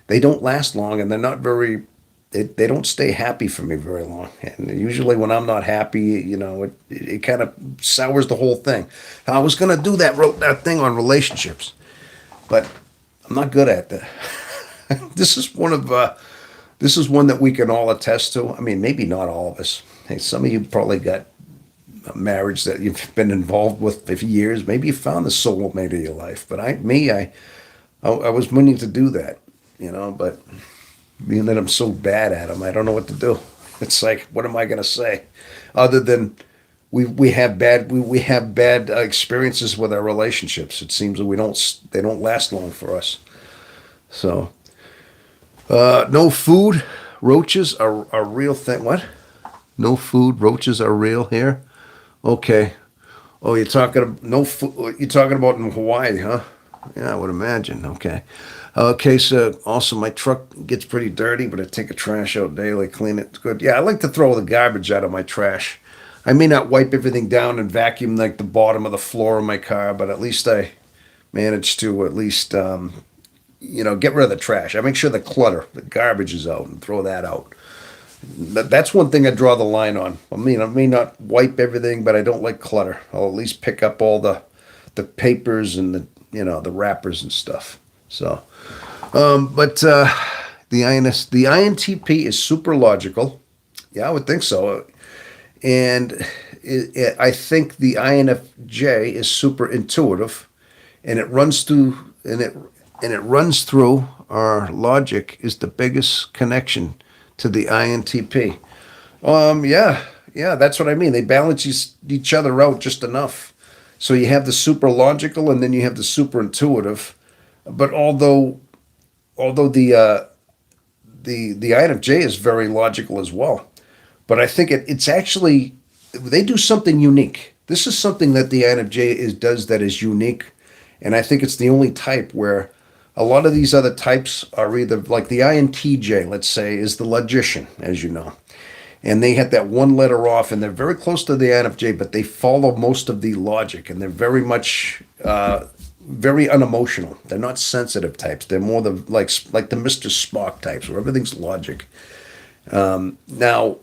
They don't last long, and they're not very. They don't stay happy for me very long. And usually, when I'm not happy, it kind of sours the whole thing. I was gonna do that wrote that thing on relationships, but I'm not good at that. This is one that we can all attest to. I mean, maybe not all of us. Hey, some of you probably got a marriage that you've been involved with for years. Maybe you found the soulmate of your life. But I was meaning to do that, but being that I'm so bad at them, I don't know what to do. It's like, what am I going to say, other than we have bad experiences with our relationships. It seems that they don't last long for us. So no food, roaches are a real thing. What? No food, roaches are real here. Okay. Oh, you're talking no food. You're talking about in Hawaii, huh? Yeah, I would imagine. Okay. Okay. So also, my truck gets pretty dirty, but I take a trash out daily, clean it. It's good. Yeah, I like to throw the garbage out of my trash. I may not wipe everything down and vacuum like the bottom of the floor of my car, but at least I manage to at least get rid of the trash. I make sure the garbage is out, and throw that out. That's one thing I draw the line on. I mean, I may not wipe everything, but I don't like clutter. I'll at least pick up all the papers and the wrappers and stuff. So, but the INTP is super logical. Yeah, I would think so. And I think the INFJ is super intuitive, and it runs through our logic is the biggest connection to the INTP. Yeah, that's what I mean. They balance each other out just enough. So you have the super logical, and then you have the super intuitive. But although the INFJ is very logical as well, but I think it's actually they do something unique. This is something that the INFJ does that is unique, and I think it's the only type where a lot of these other types are either like the INTJ, let's say, is the logician, as you know. And they had that one letter off, and they're very close to the INFJ, but they follow most of the logic, and they're very much very unemotional. They're not sensitive types. They're more like the Mr. Spock types, where everything's logic. Now,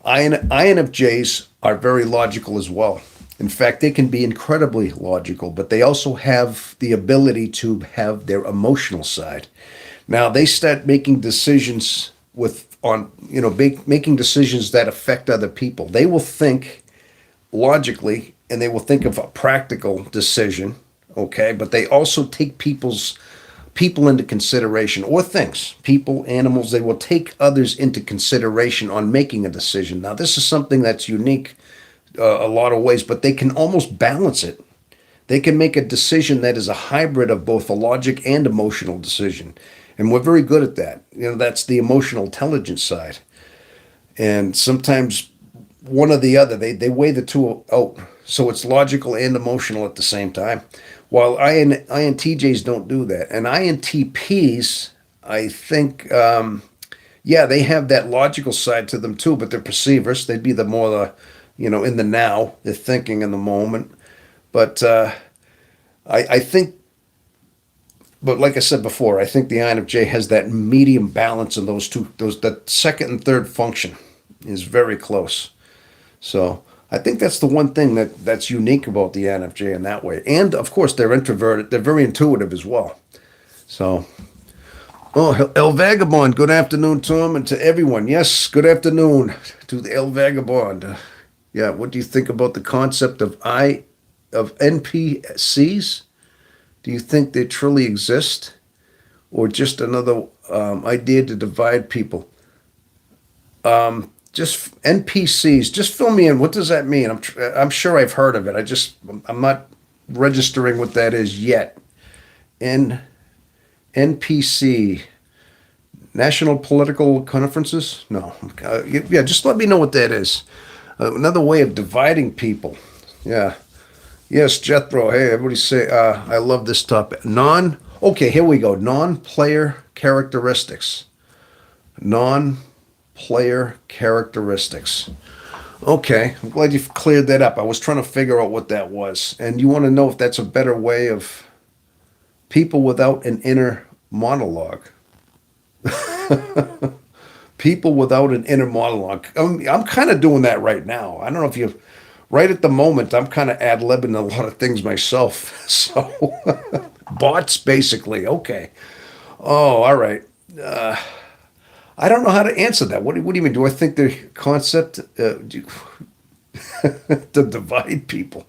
INFJs are very logical as well. In fact, they can be incredibly logical, but they also have the ability to have their emotional side. Now they start making decisions making decisions that affect other people. They will think logically and they will think of a practical decision, okay? But they also take people into consideration, or things, people, animals, they will take others into consideration on making a decision. Now this is something that's unique a lot of ways, but they can almost balance it. They can make a decision that is a hybrid of both a logic and emotional decision. And we're very good at that. That's the emotional intelligence side. And sometimes one or the other, they weigh the two out. So it's logical and emotional at the same time. While INTJs don't do that. And INTPs, I think, yeah, they have that logical side to them too, but they're perceivers. They'd be in the now, they're thinking in the moment. But I think, but like I said before, I think the INFJ has that medium balance in those two. That second and third function is very close. So I think that's the one thing that's unique about the INFJ in that way. And of course, they're introverted. They're very intuitive as well. So, oh, El Vagabond. Good afternoon to him and to everyone. Yes, good afternoon to the El Vagabond. Yeah, what do you think about the concept of NPCs? Do you think they truly exist, or just another idea to divide people? Just NPCs. Just fill me in. What does that mean? I'm sure I've heard of it. I'm not registering what that is yet. NPC. National Political Conferences? No. Yeah, just let me know what that is. Another way of dividing people. Yeah. Yes, Jethro. Hey, everybody say, I love this topic. Okay, here we go. Non-player characteristics. Non-player characteristics. Okay, I'm glad you've cleared that up. I was trying to figure out what that was. And you want to know if that's a better way of people without an inner monologue. People without an inner monologue. I'm kind of doing that right now. I don't know if you, right at the moment, I'm kind of ad-libbing a lot of things myself. So, bots, basically. Okay. Oh, all right. I don't know how to answer that. What do you mean? Do I think the concept to divide people?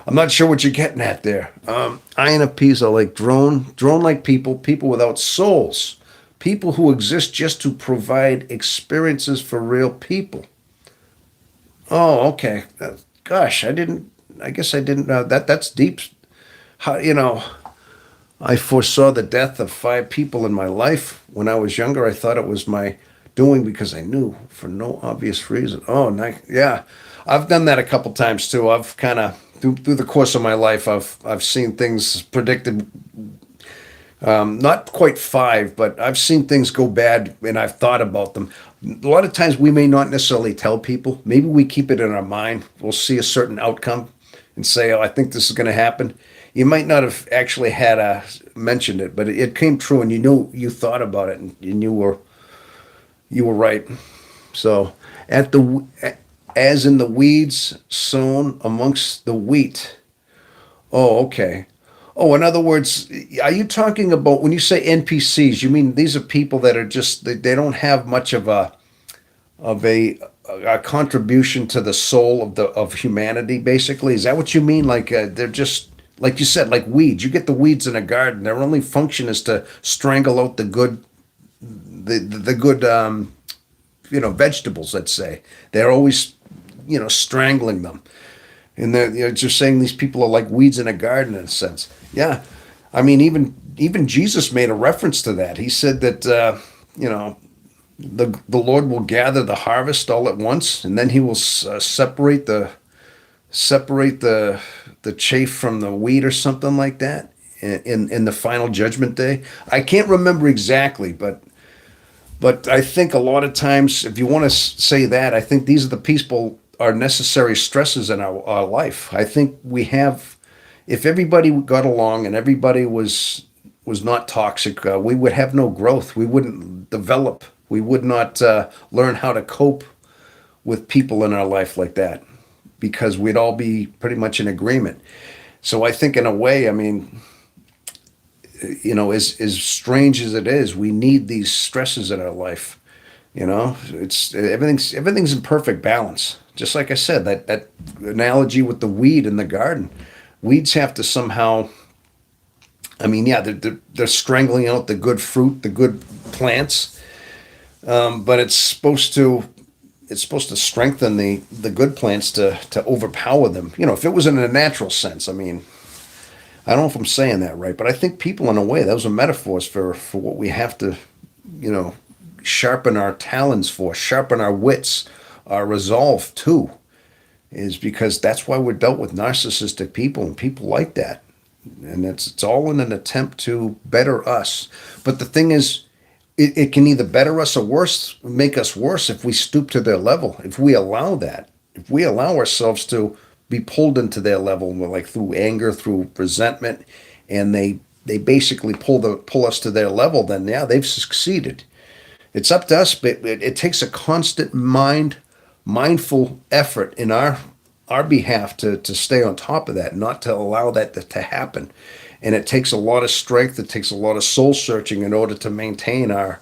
I'm not sure what you're getting at there. INFPs are like drone-like people without souls. People who exist just to provide experiences for real people. Oh, okay. Gosh, I guess I didn't know that's deep. How, I foresaw the death of 5 people in my life. When I was younger, I thought it was my doing because I knew for no obvious reason. Oh, nice. Yeah. I've done that a couple times too. I've kind of, through the course of my life, I've seen things predicted. Not quite 5, but I've seen things go bad and I've thought about them. A lot of times we may not necessarily tell people. Maybe we keep it in our mind. We'll see a certain outcome and say, oh, I think this is going to happen. You might not have actually had mentioned it, but it came true and you thought about it and you were right. So as in the weeds sown amongst the wheat. Oh, okay. Oh, in other words, are you talking about when you say NPCs? You mean these are people that are just they don't have much of a contribution to the soul of humanity? Basically, is that what you mean? Like they're just like you said, like weeds. You get the weeds in a garden. Their only function is to strangle out the good vegetables. Let's say they're always strangling them. And they're just saying these people are like weeds in a garden in a sense. Yeah, I mean even Jesus made a reference to that. He said that the Lord will gather the harvest all at once, and then He will separate the chaff from the wheat or something like that in the final judgment day. I can't remember exactly, but I think a lot of times, if you want to say that, I think these are the people are necessary stresses in our life. I think if everybody got along and everybody was not toxic, we would have no growth. We wouldn't develop. We would not learn how to cope with people in our life like that. because we'd all be pretty much in agreement. So I think in a way, I mean, as strange as it is, we need these stresses in our life. It's everything's in perfect balance. Just like I said, that analogy with the weed in the garden. Weeds have to somehow, I mean, yeah, they're strangling out the good fruit, the good plants, but it's supposed to strengthen the good plants to overpower them. If it was in a natural sense, I mean, I don't know if I'm saying that right, but I think people, in a way, those are metaphors for what we have to, you know, sharpen our talons for, sharpen our wits, our resolve too, is because that's why we're dealt with narcissistic people and people like that. And it's all in an attempt to better us. But the thing is, it can either better us or make us worse if we stoop to their level. If we allow that, if we allow ourselves to be pulled into their level, like through anger, through resentment, and they basically pull us to their level, then yeah, they've succeeded. It's up to us, but it takes a constant mindful effort in our behalf to stay on top of that, not to allow that to happen. And it takes a lot of strength. It takes a lot of soul searching in order to maintain our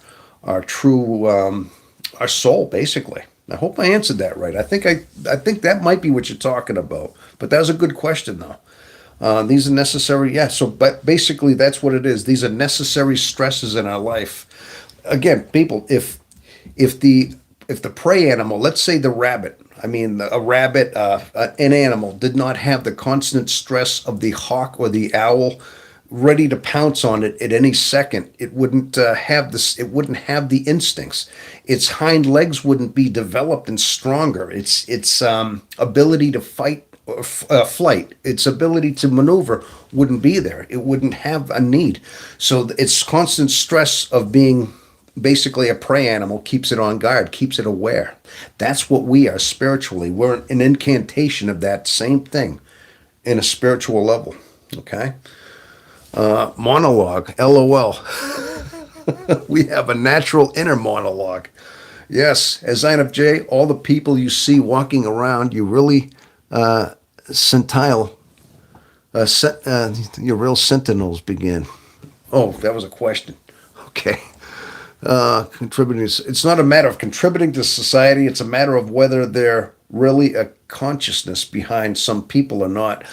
true our soul, basically. I hope I answered that right. I think that might be what you're talking about. But that was a good question, though. These are necessary, yeah. So, but basically, that's what it is. These are necessary stresses in our life. Again, people, if the prey animal, let's say the rabbit, I mean, a rabbit, an animal, did not have the constant stress of the hawk or the owl ready to pounce on it at any second, it wouldn't have this. It wouldn't have the instincts. Its hind legs wouldn't be developed and stronger. Its ability to fight or flight, its ability to maneuver wouldn't be there. It wouldn't have a need. So its constant stress of being basically a prey animal keeps it on guard, keeps it aware. That's what we are spiritually. We're an incantation of that same thing in a spiritual level. Okay? Monologue, LOL. We have a natural inner monologue. Yes, as INFJ, all the people you see walking around, you really centile, your real sentinels begin. Oh, that was a question. Okay. Contributing. It's not a matter of contributing to society. It's a matter of whether they're really a consciousness behind some people or not.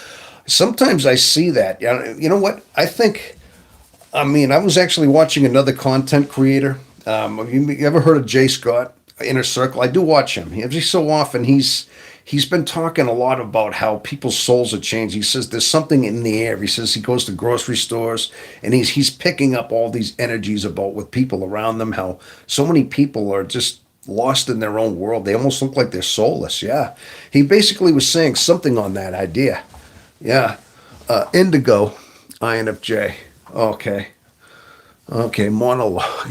Sometimes I see that. You know what? I mean, I was actually watching another content creator. Have you ever heard of Jay Scott, Inner Circle? I do watch him. Every so often, he's been talking a lot about how people's souls are changed. He says there's something in the air. He says he goes to grocery stores and he's picking up all these energies about with people around them, how so many people are just lost in their own world. They almost look like they're soulless. Yeah. He basically was saying something on that idea. Yeah. Indigo, INFJ. Okay. Okay, monologue.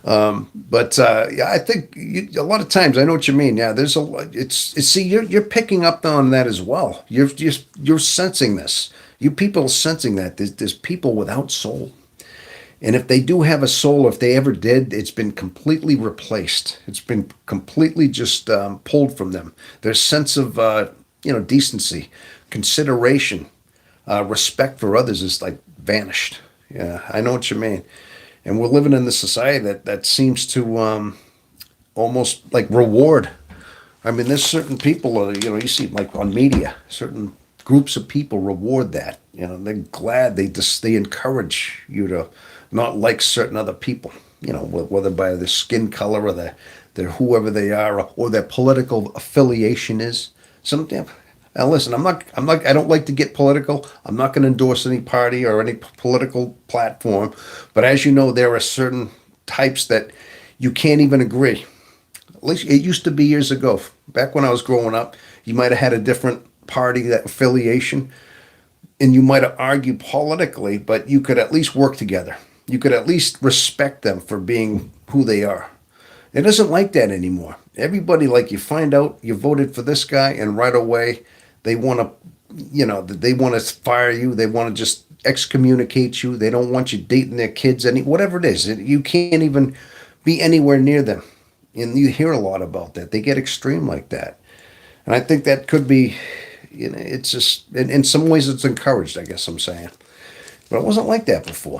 But yeah, I think a lot of times I know what you mean. Yeah, there's a lot. See, you're picking up on that as well. You're sensing this. You people are sensing that there's people without soul, and if they do have a soul, if they ever did, it's been completely replaced. It's been completely just pulled from them. Their sense of decency, consideration, respect for others is like vanished. Yeah, I know what you mean. And we're living in this society that seems to almost like reward. I mean, there's certain people, you see like on media, certain groups of people reward that. They're glad they encourage you to not like certain other people. Whether by their skin color or their whoever they are or their political affiliation is. Now listen, I don't like to get political. I'm not going to endorse any party or any political platform. But as you know, there are certain types that you can't even agree. At least it used to be years ago. Back when I was growing up, you might have had a different party, that affiliation, and you might have argued politically, but you could at least work together. You could at least respect them for being who they are. It isn't like that anymore. Everybody, like, you find out you voted for this guy, and right away, they want to fire you. They want to just excommunicate you. They don't want you dating their kids, whatever it is. You can't even be anywhere near them. And you hear a lot about that. They get extreme like that. And I think that could be, it's just, in some ways it's encouraged, I guess I'm saying. But it wasn't like that before.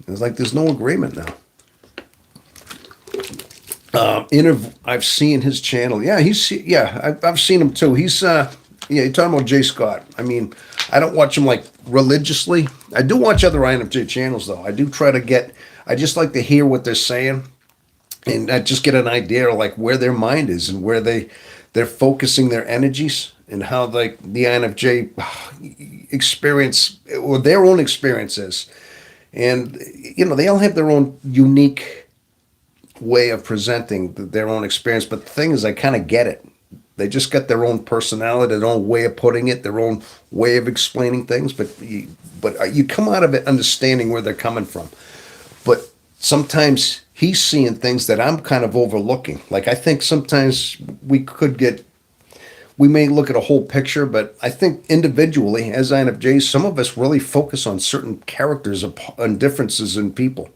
It was like there's no agreement now. I've seen his channel. Yeah, I've seen him too. Yeah, you're talking about Jay Scott. I mean, I don't watch him like religiously. I do watch other INFJ channels though. I just like to hear what they're saying, and I just get an idea of like where their mind is and where they're focusing their energies and how like the INFJ experience or their own experiences. And they all have their own unique way of presenting their own experience. But the thing is, I kind of get it. They just got their own personality, their own way of putting it, their own way of explaining things. But you come out of it understanding where they're coming from. But sometimes he's seeing things that I'm kind of overlooking. Like I think sometimes we may look at a whole picture, but I think individually, as INFJs, some of us really focus on certain characters and differences in people.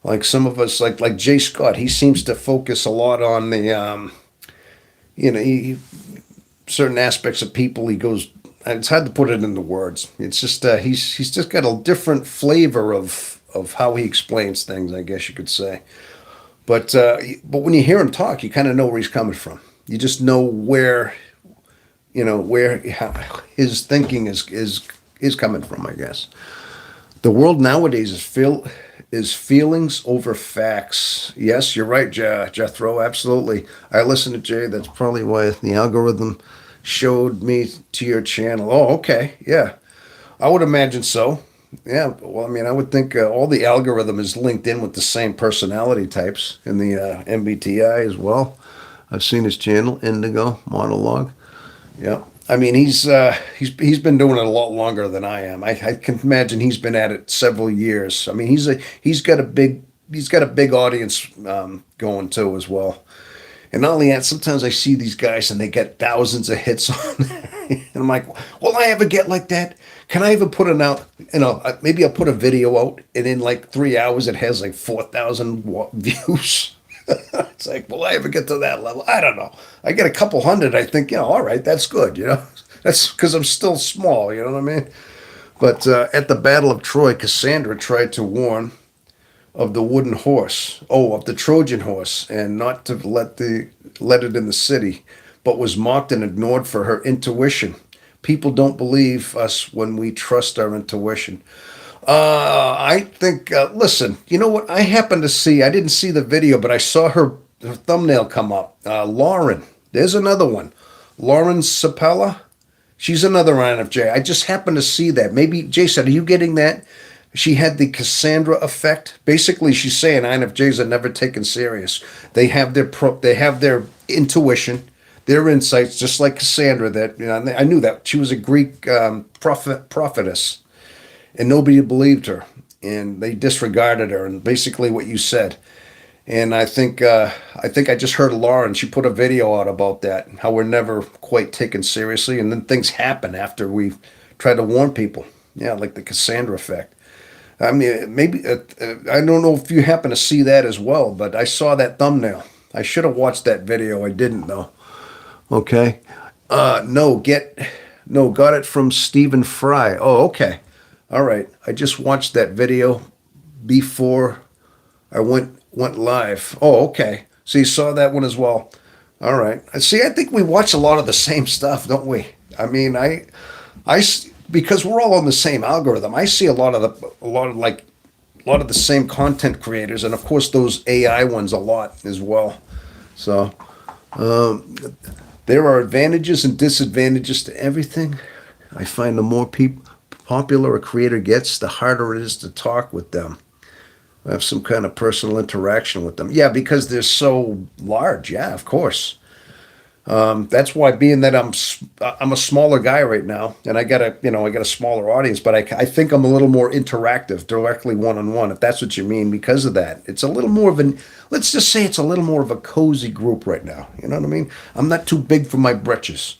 Like some of us, like Jay Scott, he seems to focus a lot on the, certain aspects of people. He goes, it's hard to put it into words. It's just he's just got a different flavor of how he explains things, I guess you could say. But when you hear him talk, you kind of know where he's coming from. You just know where his thinking is coming from, I guess. The world nowadays is feelings over facts. Yes, you're right, Jethro. Absolutely. I listened to Jay. That's probably why the algorithm showed me to your channel. Oh, okay. Yeah. I would imagine so. Yeah. Well, I mean, I would think all the algorithm is linked in with the same personality types in the MBTI as well. I've seen his channel, Indigo Monologue. Yeah. I mean, he's been doing it a lot longer than I am. I can imagine he's been at it several years. I mean, he's got a big audience going too as well. And not only that, sometimes I see these guys and they get thousands of hits on there. And I'm like, will I ever get like that? Can I ever put maybe I'll put a video out and in like 3 hours it has like 4,000 views. It's like, will I ever get to that level? I don't know. I get a couple hundred. I think, all right, that's good. That's because I'm still small. You know what I mean? But at the Battle of Troy, Cassandra tried to warn of the wooden horse. Oh, of the Trojan horse, and not to let it in the city, but was mocked and ignored for her intuition. People don't believe us when we trust our intuition. I think, listen, you know what? I didn't see the video, but I saw her thumbnail come up. Lauren, there's another one. Lauren Sapella. She's another INFJ. I just happened to see that. Maybe, Jason, are you getting that? She had the Cassandra effect. Basically, she's saying INFJs are never taken serious. They have their intuition, their insights, just like Cassandra. I knew that. She was a Greek prophetess. And nobody believed her, and they disregarded her, and basically what you said. And I think I just heard Lauren. She put a video out about that, how we're never quite taken seriously, and then things happen after we try to warn people. Yeah, like the Cassandra effect. I mean, maybe I don't know if you happen to see that as well, but I saw that thumbnail. I should have watched that video. I didn't though. Okay. Got it from Stephen Fry. Oh, okay. All right. I just watched that video before I went live. Oh, okay. So you saw that one as well. All right. See, I think we watch a lot of the same stuff, don't we? I mean, because we're all on the same algorithm. I see a lot of the same content creators, and of course those AI ones a lot as well. So there are advantages and disadvantages to everything. I find the more popular a creator gets, the harder it is to talk with them. Have some kind of personal interaction with them. Yeah, because they're so large. Yeah, of course. That's why, being that I'm a smaller guy right now, and I got a smaller audience, but I think I'm a little more interactive, directly one-on-one, if that's what you mean. Because of that, it's a little more of let's just say it's a little more of a cozy group right now. You know what I mean? I'm not too big for my britches.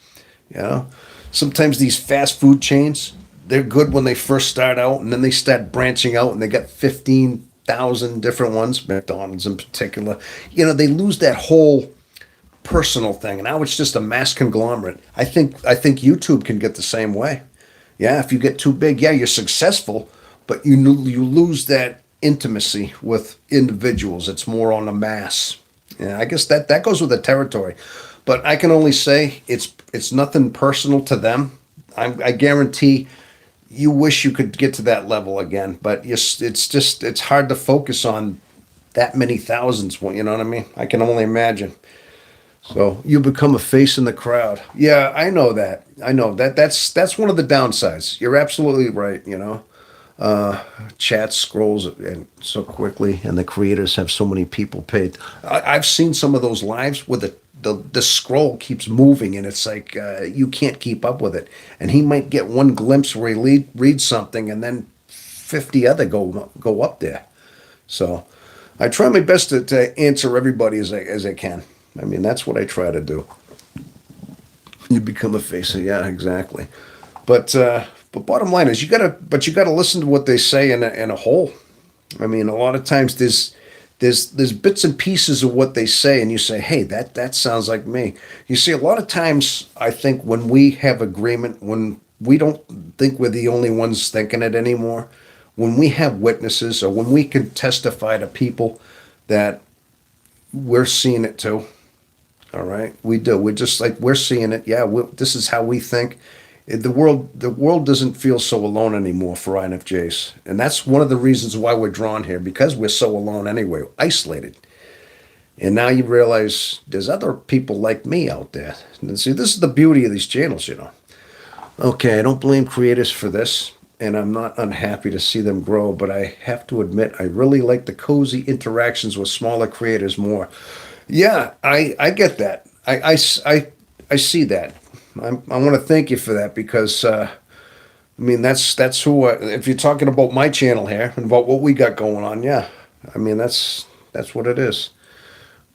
Sometimes these fast food chains, they're good when they first start out, and then they start branching out, and they got 15 thousand different ones, McDonald's in particular. They lose that whole personal thing, and now it's just a mass conglomerate. I think YouTube can get the same way. Yeah, if you get too big, yeah, you're successful, but you lose that intimacy with individuals. It's more on a mass. Yeah, I guess that goes with the territory. But I can only say it's nothing personal to them. I guarantee you wish you could get to that level again, but it's hard to focus on that many thousands. You know what I mean? I can only imagine. So you become a face in the crowd. Yeah, I know that. I know that. That's one of the downsides. You're absolutely right. Chat scrolls and so quickly, and the creators have so many people paid. I've seen some of those lives where the scroll keeps moving, and it's like you can't keep up with it. And he might get one glimpse where he reads something, and then 50 other go up there. So I try my best to answer everybody as I can. I mean, that's what I try to do. You become a face. Yeah, exactly. But bottom line is you gotta listen to what they say in a whole. I mean, a lot of times there's bits and pieces of what they say, and you say, hey, that sounds like me. You see, a lot of times I think when we have agreement, when we don't think we're the only ones thinking it anymore, when we have witnesses or when we can testify to people that we're seeing it too. All right, we do. We're just like we're seeing it. Yeah, this is how we think. The world doesn't feel so alone anymore for INFJs, and that's one of the reasons why we're drawn here because we're so alone anyway, isolated. And now you realize there's other people like me out there. And see, this is the beauty of these channels. Okay, I don't blame creators for this, and I'm not unhappy to see them grow, but I have to admit I really like the cozy interactions with smaller creators more. Yeah, I get that. I see that. I want to thank you for that because I mean that's who. If you're talking about my channel here and about what we got going on, yeah, I mean that's what it is.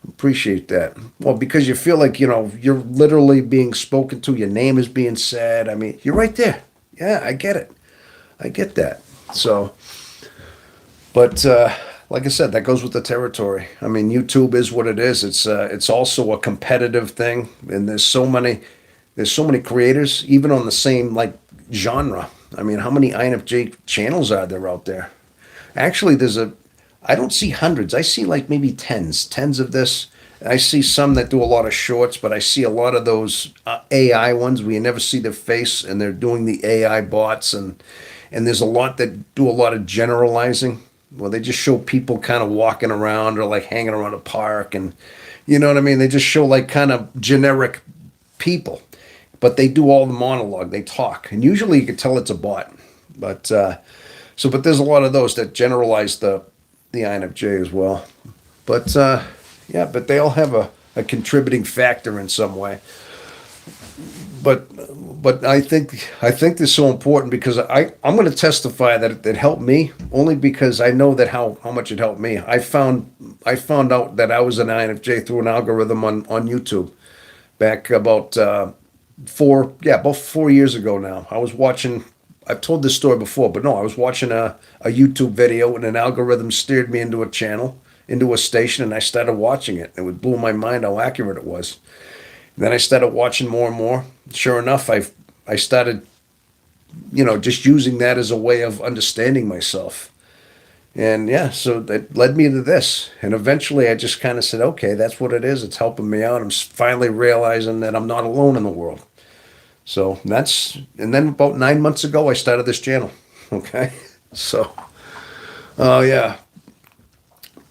Appreciate that. Well, because you feel like you're literally being spoken to. Your name is being said. I mean, you're right there. Yeah, I get it. I get that. So, but like I said, that goes with the territory. I mean, YouTube is what it is. It's also a competitive thing, and there's so many creators, even on the same like genre. I mean, how many INFJ channels are there out there? Actually, I don't see hundreds. I see like maybe tens of this. I see some that do a lot of shorts, but I see a lot of those AI ones where you never see their face, and they're doing the AI bots, and there's a lot that do a lot of generalizing. Well, they just show people kind of walking around or like hanging around a park, and you know what I mean. They just show like kind of generic people, but they do all the monologue. They talk, and usually you can tell it's a bot. But there's a lot of those that generalize the INFJ as well. But yeah, but they all have a contributing factor in some way. But I think this is so important because I'm going to testify that it helped me only because I know that how much it helped me. I found out that I was an INFJ through an algorithm on YouTube back about 4 years ago now. I was watching. I've told this story before, but no, I was watching a YouTube video and an algorithm steered me into a channel, into a station, and I started watching it. It blew my mind how accurate it was. Then I started watching more and more. Sure enough, I started, just using that as a way of understanding myself. And yeah, so that led me to this. And eventually I just kind of said, okay, that's what it is. It's helping me out. I'm finally realizing that I'm not alone in the world. So and then about 9 months ago, I started this channel. Okay. So, oh yeah.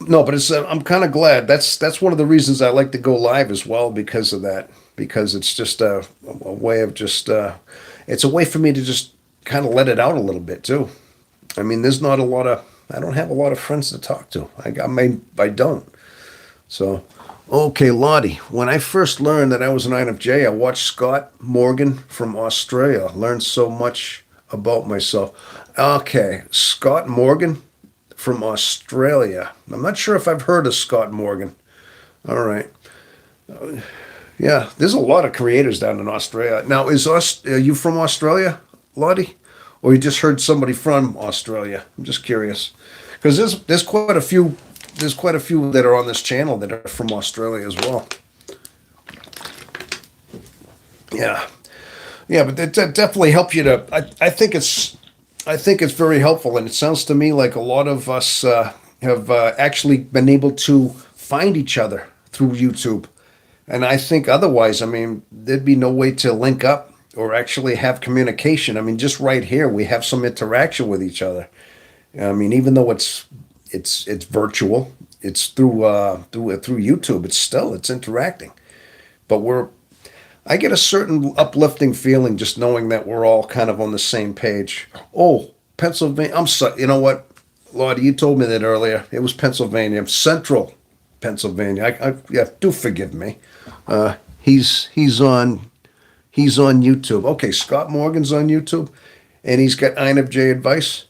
No, but I'm kind of glad. That's one of the reasons I like to go live as well because of that. Because it's just a way of it's a way for me to just kind of let it out a little bit too. I mean, I don't have a lot of friends to talk to. I don't. So, okay, Lottie. When I first learned that I was an INFJ, I watched Scott Morgan from Australia. Learned so much about myself. Okay, Scott Morgan from Australia. I'm not sure if I've heard of Scott Morgan. All right. Yeah, there's a lot of creators down in Australia. Now, are you from Australia, Lottie? Or you just heard somebody from Australia? I'm just curious. because there's quite a few that are on this channel that are from Australia as well. Yeah, yeah, but that definitely helps you to. I think it's very helpful, and it sounds to me like a lot of us have actually been able to find each other through YouTube. And I think otherwise, I mean, there'd be no way to link up or actually have communication. I mean, just right here, we have some interaction with each other. I mean, even though it's virtual, it's through YouTube. It's interacting, but I get a certain uplifting feeling just knowing that we're all kind of on the same page. Oh, Pennsylvania. I'm sorry. You know what, Lottie, you told me that earlier. It was Pennsylvania, Central Pennsylvania. Yeah, do forgive me. He's on YouTube. Okay, Scott Morgan's on YouTube, and he's got INFJ advice.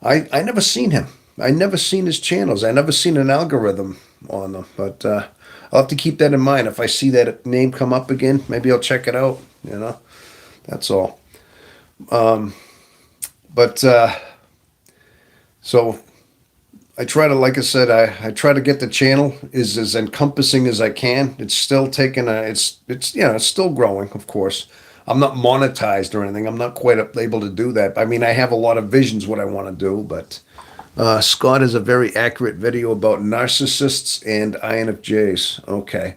I never seen him. I never seen his channels. I never seen an algorithm on them. But I'll have to keep that in mind. If I see that name come up again, maybe I'll check it out. You know, that's all. But so I try to, like I said, I try to get the channel is as encompassing as I can. It's still taking it's still growing, of course. I'm not monetized or anything. I'm not quite able to do that. I mean, I have a lot of visions what I want to do, but Scott is a very accurate video about narcissists and INFJs. Okay,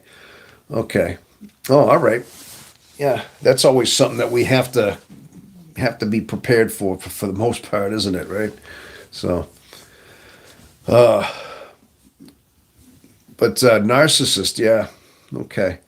okay. Oh, all right. Yeah, that's always something that we have to be prepared for the most part, isn't it? Right. So. But narcissist, yeah, okay.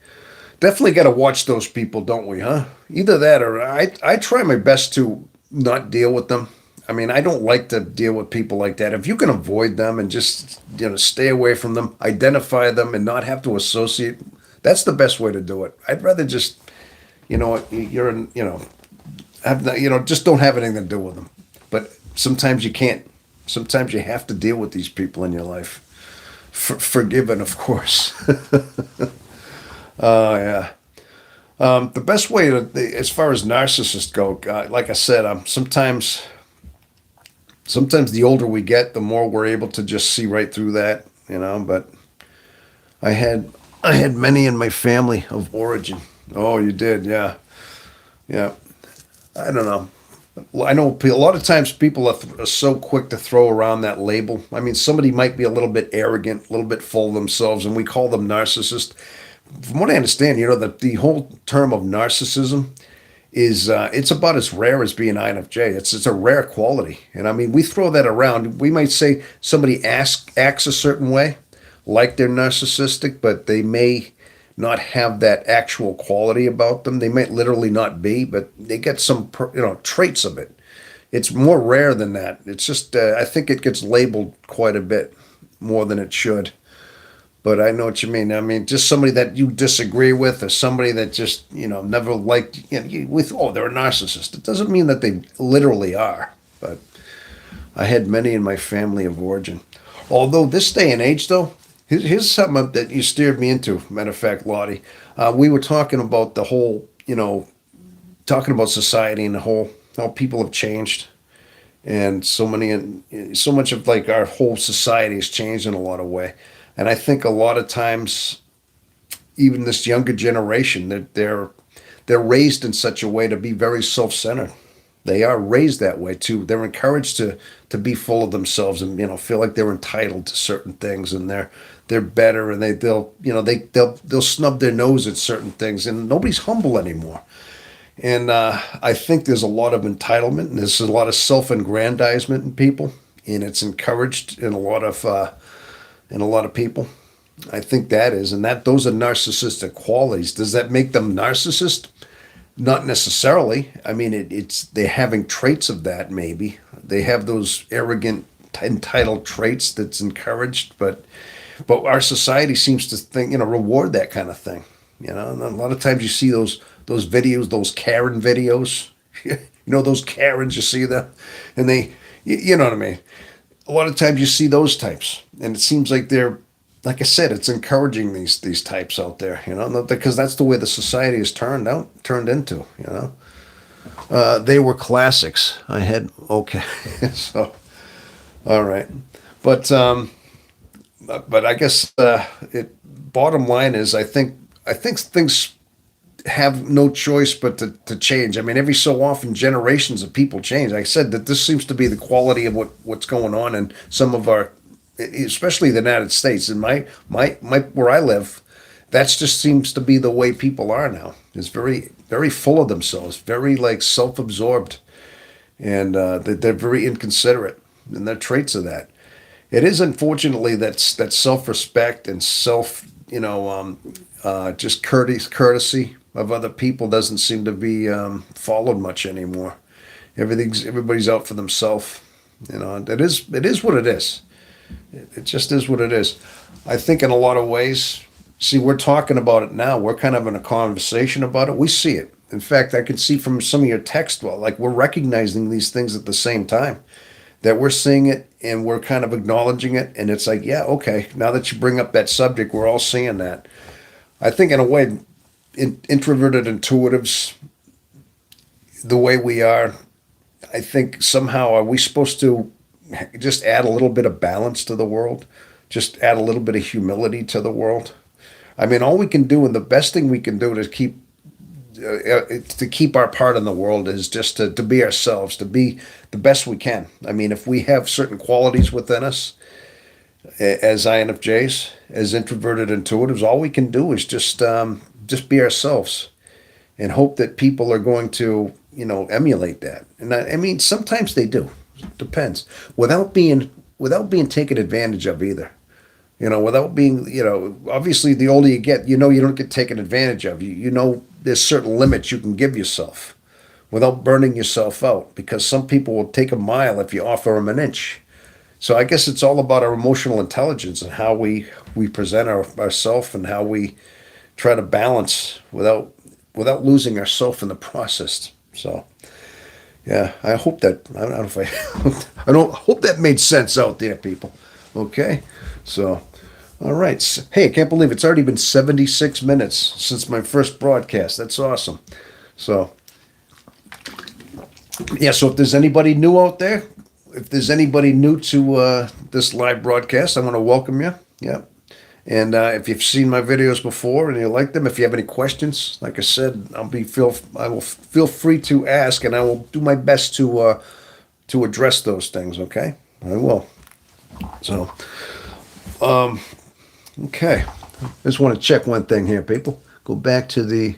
Definitely got to watch those people, don't we? Huh? Either that, or I try my best to not deal with them. I mean, I don't like to deal with people like that. If you can avoid them and just stay away from them, identify them, and not have to associate, that's the best way to do it. I'd rather just, you're in, just don't have anything to do with them. But sometimes you can't. Sometimes you have to deal with these people in your life. Forgiven, of course. Yeah. The best way as far as narcissists go, like I said, sometimes the older we get, the more we're able to just see right through that, But I had many in my family of origin. Oh, you did, yeah, yeah. I don't know. I know a lot of times people are so quick to throw around that label. I mean, somebody might be a little bit arrogant, a little bit full of themselves, and we call them narcissist. From what I understand, the whole term of narcissism is it's about as rare as being INFJ. It's a rare quality, and I mean we throw that around. We might say somebody acts a certain way, like they're narcissistic, but they may not have that actual quality about them. They might literally not be, but they get some traits of it. It's more rare than that. It's just I think it gets labeled quite a bit more than it should. But I know what you mean. I mean, just somebody that you disagree with, or somebody that just never liked they're a narcissist. It doesn't mean that they literally are. But I had many in my family of origin. Although this day and age, though, here's something that you steered me into. Matter of fact, Lottie, we were talking about the whole, talking about society and the whole how people have changed, and so much of like our whole society has changed in a lot of way. And I think a lot of times, even this younger generation, that they're raised in such a way to be very self-centered. They are raised that way too. They're encouraged to be full of themselves and feel like they're entitled to certain things, and they're better, and they'll snub their nose at certain things, and nobody's humble anymore. And I think there's a lot of entitlement, and there's a lot of self-aggrandizement in people, and it's encouraged in a lot of people. I think that is, and those are narcissistic qualities. Does that make them narcissist? Not necessarily. I mean, it's they're having traits of that. Maybe they have those arrogant, entitled traits that's encouraged, but our society seems to think reward that kind of thing. And a lot of times you see those videos, those Karen videos. Those Karens, you see them, and you know what I mean. A lot of times you see those types, and it seems like they're, like I said, it's encouraging these types out there, because that's the way the society is turned into. They were classics. Okay, so all right. But I guess it bottom line is I think things have no choice but to change. I mean, every so often generations of people change. Like I said, that this seems to be the quality of what's going on in some of our, especially the United States. And my where I live, that's just seems to be the way people are now. It's very full of themselves, very like self-absorbed, and they're very inconsiderate, and they're traits of that. It is unfortunately that self-respect and just courtesy of other people doesn't seem to be followed much anymore. Everybody's out for themselves. It is what it is. It just is what it is. I think in a lot of ways, see, we're talking about it now. We're kind of in a conversation about it. We see it. In fact, I can see from some of your text, well, like we're recognizing these things at the same time, that we're seeing it and we're kind of acknowledging it. And it's like, yeah, okay, now that you bring up that subject, we're all seeing that. I think in a way, introverted intuitives, the way we are, I think somehow are we supposed to just add a little bit of balance to the world, just add a little bit of humility to the world. I mean, all we can do and the best thing we can do to keep our part in the world is just to be ourselves, to be the best we can. I mean, if we have certain qualities within us as INFJs, as introverted intuitives, all we can do is just be ourselves and hope that people are going to emulate that. And I mean, sometimes they do. Depends. Without being taken advantage of either. Without being, obviously the older you get, you don't get taken advantage of. There's certain limits you can give yourself without burning yourself out, because some people will take a mile if you offer them an inch. So I guess it's all about our emotional intelligence and how we present ourselves and how we try to balance without losing ourselves in the process. So yeah, I hope that I don't know if I don't hope that made sense out there, people. Okay, so all right. Hey, I can't believe it's already been 76 minutes since my first broadcast. That's awesome. So yeah, so if there's anybody new out there, if there's anybody new to this live broadcast, I want to welcome you. Yeah. And if you've seen my videos before and you like them, if you have any questions, like I said, I will feel free to ask, and I will do my best to address those things. Okay, I will. So, okay, I just want to check one thing here, people. Go back to the.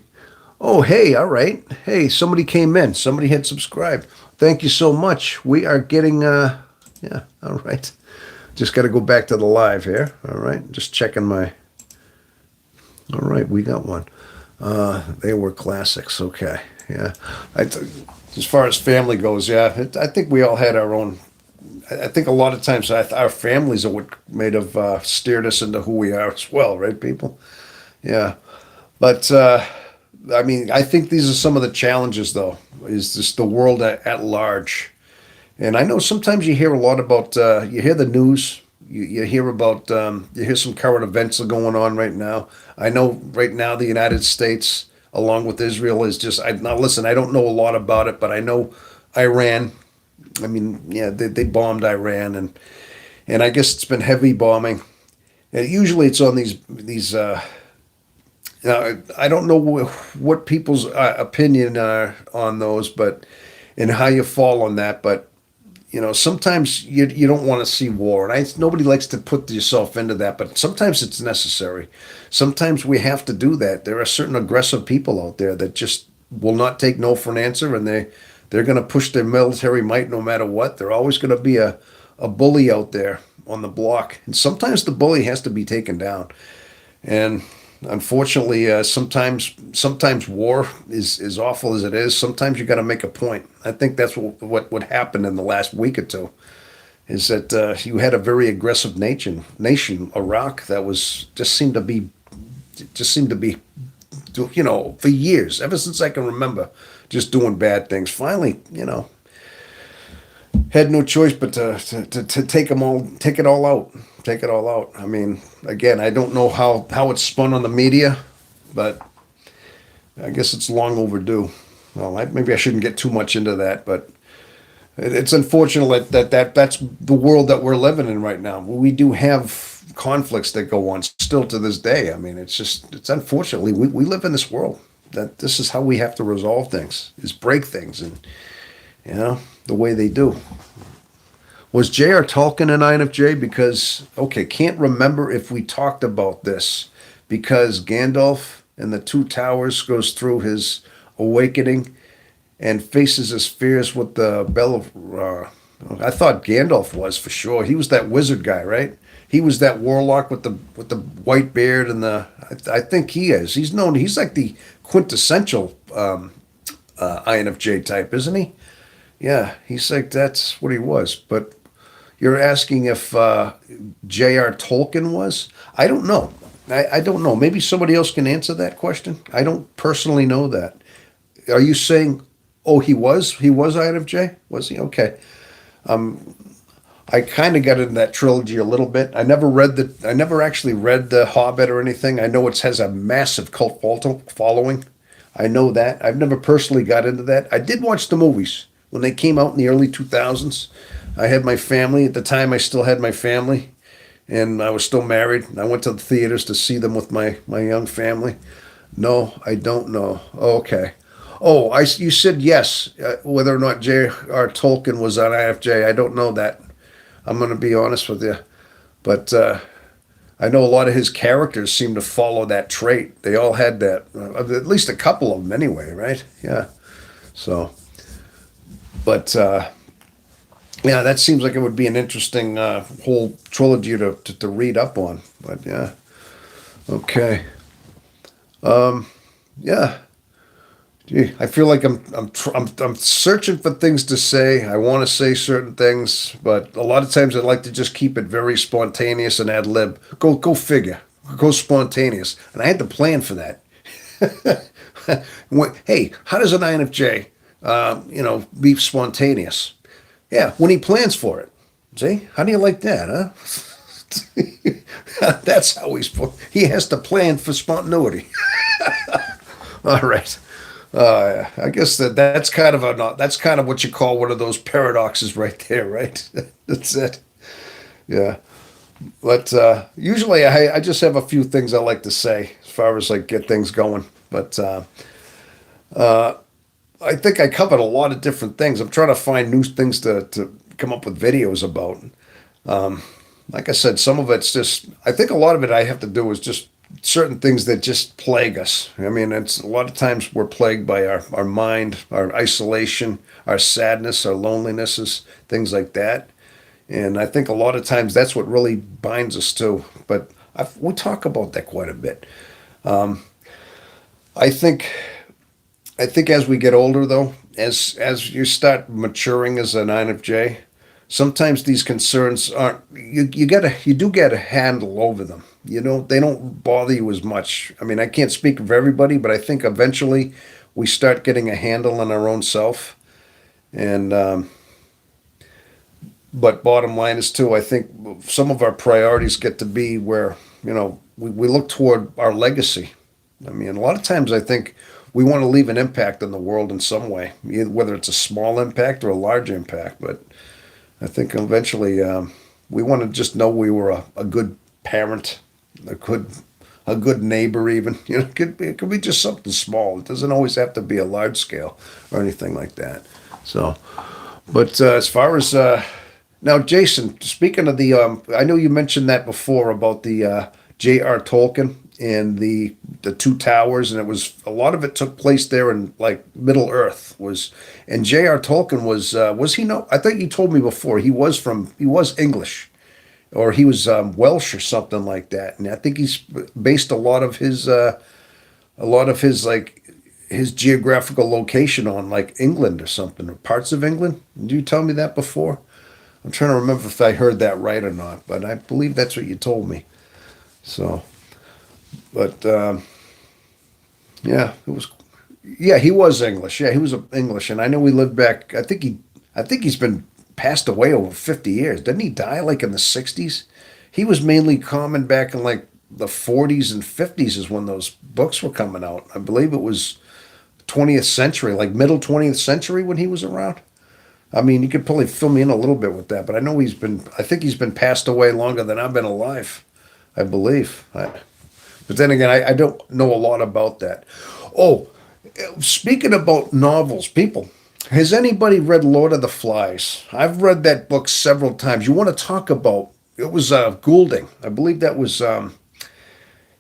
Oh, hey, all right. Hey, somebody came in. Somebody had subscribed. Thank you so much. We are getting. Yeah, all right. Just got to go back to the live here. All right. Just checking my. All right. We got one. They were classics. Okay. Yeah. As far as family goes, yeah, I think we all had our own. I think a lot of times our families are what made have steered us into who we are as well, right, people? Yeah. But, I mean, I think these are some of the challenges, though, is just the world at large. And I know sometimes you hear a lot about, you hear the news, you hear about, you hear some current events are going on right now. I know right now the United States, along with Israel, is just, now listen, I don't know a lot about it, but I know Iran, I mean, yeah, they bombed Iran, and I guess it's been heavy bombing. And usually it's on these, I don't know what people's opinion are on those, but, and how you fall on that, but sometimes you don't want to see war, and nobody likes to put yourself into that, but sometimes it's necessary. Sometimes we have to do that. There are certain aggressive people out there that just will not take no for an answer, and they're going to push their military might no matter what. They're always going to be a bully out there on the block, and sometimes the bully has to be taken down. And unfortunately, sometimes war is awful as it is. Sometimes you got to make a point. I think that's what happened in the last week or two, is that you had a very aggressive nation, Iraq, that was just seemed to be, for years, ever since I can remember, just doing bad things. Finally, had no choice but to take it all out. Take it all out. I mean, again, I don't know how it's spun on the media, but I guess it's long overdue. Well, maybe I shouldn't get too much into that, but It's unfortunate that's the world that we're living in right now. We do have conflicts that go on still to this day. I mean, it's unfortunately we live in this world that this is how we have to resolve things is break things and you know the way they do. Was J.R. Tolkien an INFJ? Because okay, can't remember if we talked about this because Gandalf and the Two Towers goes through his awakening and faces his fears with the Bell of. I thought Gandalf was for sure. He was that wizard guy, right? He was that warlock with the white beard and the. I think he is. He's known. He's like the quintessential INFJ type, isn't he? Yeah, he's like that's what he was. But you're asking if J.R. Tolkien was? I don't know. I don't know. Maybe somebody else can answer that question. I don't personally know that. Are you saying, oh, he was? He was INFJ? Was he? Okay. I kind of got into that trilogy a little bit. I never actually read The Hobbit or anything. I know it has a massive cult following. I know that. I've never personally got into that. I did watch the movies when they came out in the early 2000s. I had my family. At the time, I still had my family, and I was still married. I went to the theaters to see them with my young family. No, I don't know. Okay. Oh, you said yes. Whether or not J.R. Tolkien was on IFJ, I don't know that. I'm going to be honest with you. But I know a lot of his characters seem to follow that trait. They all had that, at least a couple of them anyway, right? Yeah. So, but yeah, that seems like it would be an interesting whole trilogy to read up on. But yeah. Okay. Yeah. Gee, I feel like I'm searching for things to say. I want to say certain things, but a lot of times I like to just keep it very spontaneous and ad lib. Go figure. Go spontaneous. And I had to plan for that. Hey, how does an INFJ, be spontaneous? Yeah, when he plans for it. See, how do you like that, huh? That's how he has to plan for spontaneity. All right. I guess that's kind of that's kind of what you call one of those paradoxes right there, right? That's it. Yeah. But usually I just have a few things I like to say as far as like get things going. But I think I covered a lot of different things. I'm trying to find new things to come up with videos about. Like I said, some of it's just, I think a lot of it I have to do is just certain things that just plague us. I mean, it's a lot of times we're plagued by our mind, our isolation, our sadness, our lonelinesses, things like that. And I think a lot of times that's what really binds us too. But we talk about that quite a bit. I think I think as we get older, though, as you start maturing as an INFJ, sometimes these concerns aren't you do get a handle over them. You know, they don't bother you as much. I mean, I can't speak for everybody, but I think eventually we start getting a handle on our own self. And but bottom line is too, I think some of our priorities get to be where we look toward our legacy. I mean, a lot of times I think we want to leave an impact on the world in some way, whether it's a small impact or a large impact. But I think eventually we want to just know we were a good parent, a good a good neighbor, even. It could be just something small. It doesn't always have to be a large scale or anything like that. So, but as far as now, Jason, speaking of the, I know you mentioned that before about the J.R. Tolkien and the two towers, and it was a lot of it took place there in like Middle Earth was, and J.R. Tolkien was he no? I think you told me before he was English, or he was Welsh or something like that, and I think he's based a lot of his like his geographical location on like England or something, or parts of England. Did you tell me that before? I'm trying to remember if I heard that right or not, but I believe that's what you told me. So, but yeah, it was. Yeah, he was English. Yeah, he was English, and I know he lived back. I think he's been passed away over 50 years. Didn't he die like in the 60s? He was mainly common back in like the 40s and 50s is when those books were coming out. I believe it was 20th century, like middle 20th century when he was around. I mean, you could probably fill me in a little bit with that, but I think he's been passed away longer than I've been alive, I believe. But then again, I don't know a lot about that. Oh, speaking about novels, people, has anybody read Lord of the Flies? I've read that book several times. You want to talk about, it was Goulding. I believe that was,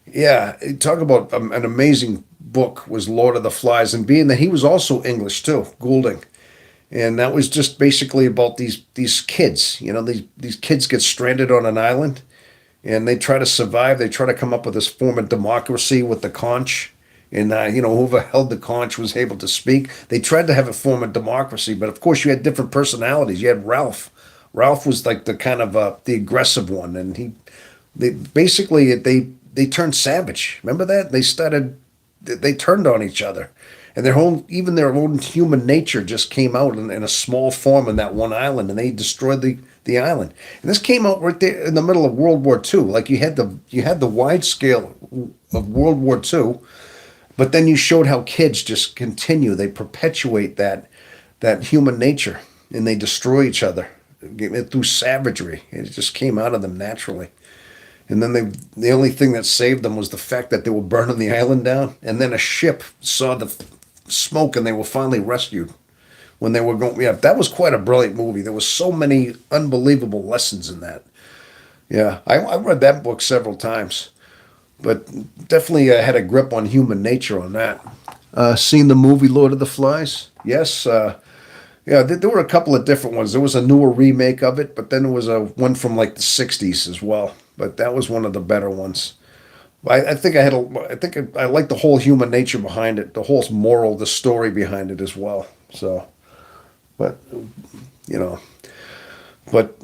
yeah, talk about an amazing book was Lord of the Flies. And being that he was also English too, Goulding. And that was just basically about these kids. You know, these kids get stranded on an island and they try to survive. They try to come up with this form of democracy with the conch. And, whoever held the conch was able to speak. They tried to have a form of democracy, but of course you had different personalities. You had Ralph. Ralph was like the kind of the aggressive one. And they turned savage. Remember that? They turned on each other. And even their own human nature just came out in a small form in that one island, and they destroyed the island. And this came out right there in the middle of World War II. Like you had the wide scale of World War II, but then you showed how kids just continue. They perpetuate that human nature, and they destroy each other through savagery. It just came out of them naturally. And then the only thing that saved them was the fact that they were burning the island down. And then a ship saw the smoke and they were finally rescued when they were going. Yeah, that was quite a brilliant movie. There was so many unbelievable lessons in that. Yeah, I read that book several times, but definitely had a grip on human nature on that. Seen the movie Lord of the Flies? Yes. Yeah, there were a couple of different ones. There was a newer remake of it, but then there was a one from like the '60s as well. But that was one of the better ones. I think I like the whole human nature behind it, the whole moral, the story behind it as well. So, but you know, but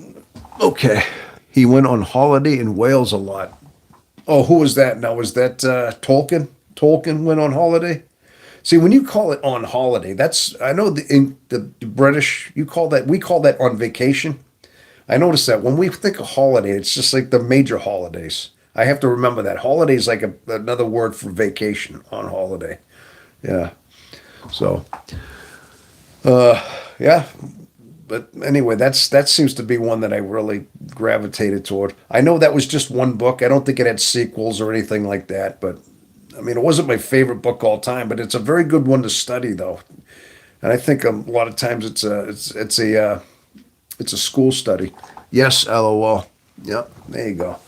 okay. He went on holiday in Wales a lot. Oh, who was that? Now was that Tolkien? Tolkien went on holiday. See, when you call it on holiday, that's I know the British we call that on vacation. I notice that when we think of holiday, it's just like the major holidays. I have to remember that holiday is like another word for vacation on holiday. Yeah. So, yeah. But anyway, that seems to be one that I really gravitated toward. I know that was just one book. I don't think it had sequels or anything like that. But I mean, it wasn't my favorite book all time. But it's a very good one to study, though. And I think a lot of times it's a school study. Yes, LOL. Yep, there you go.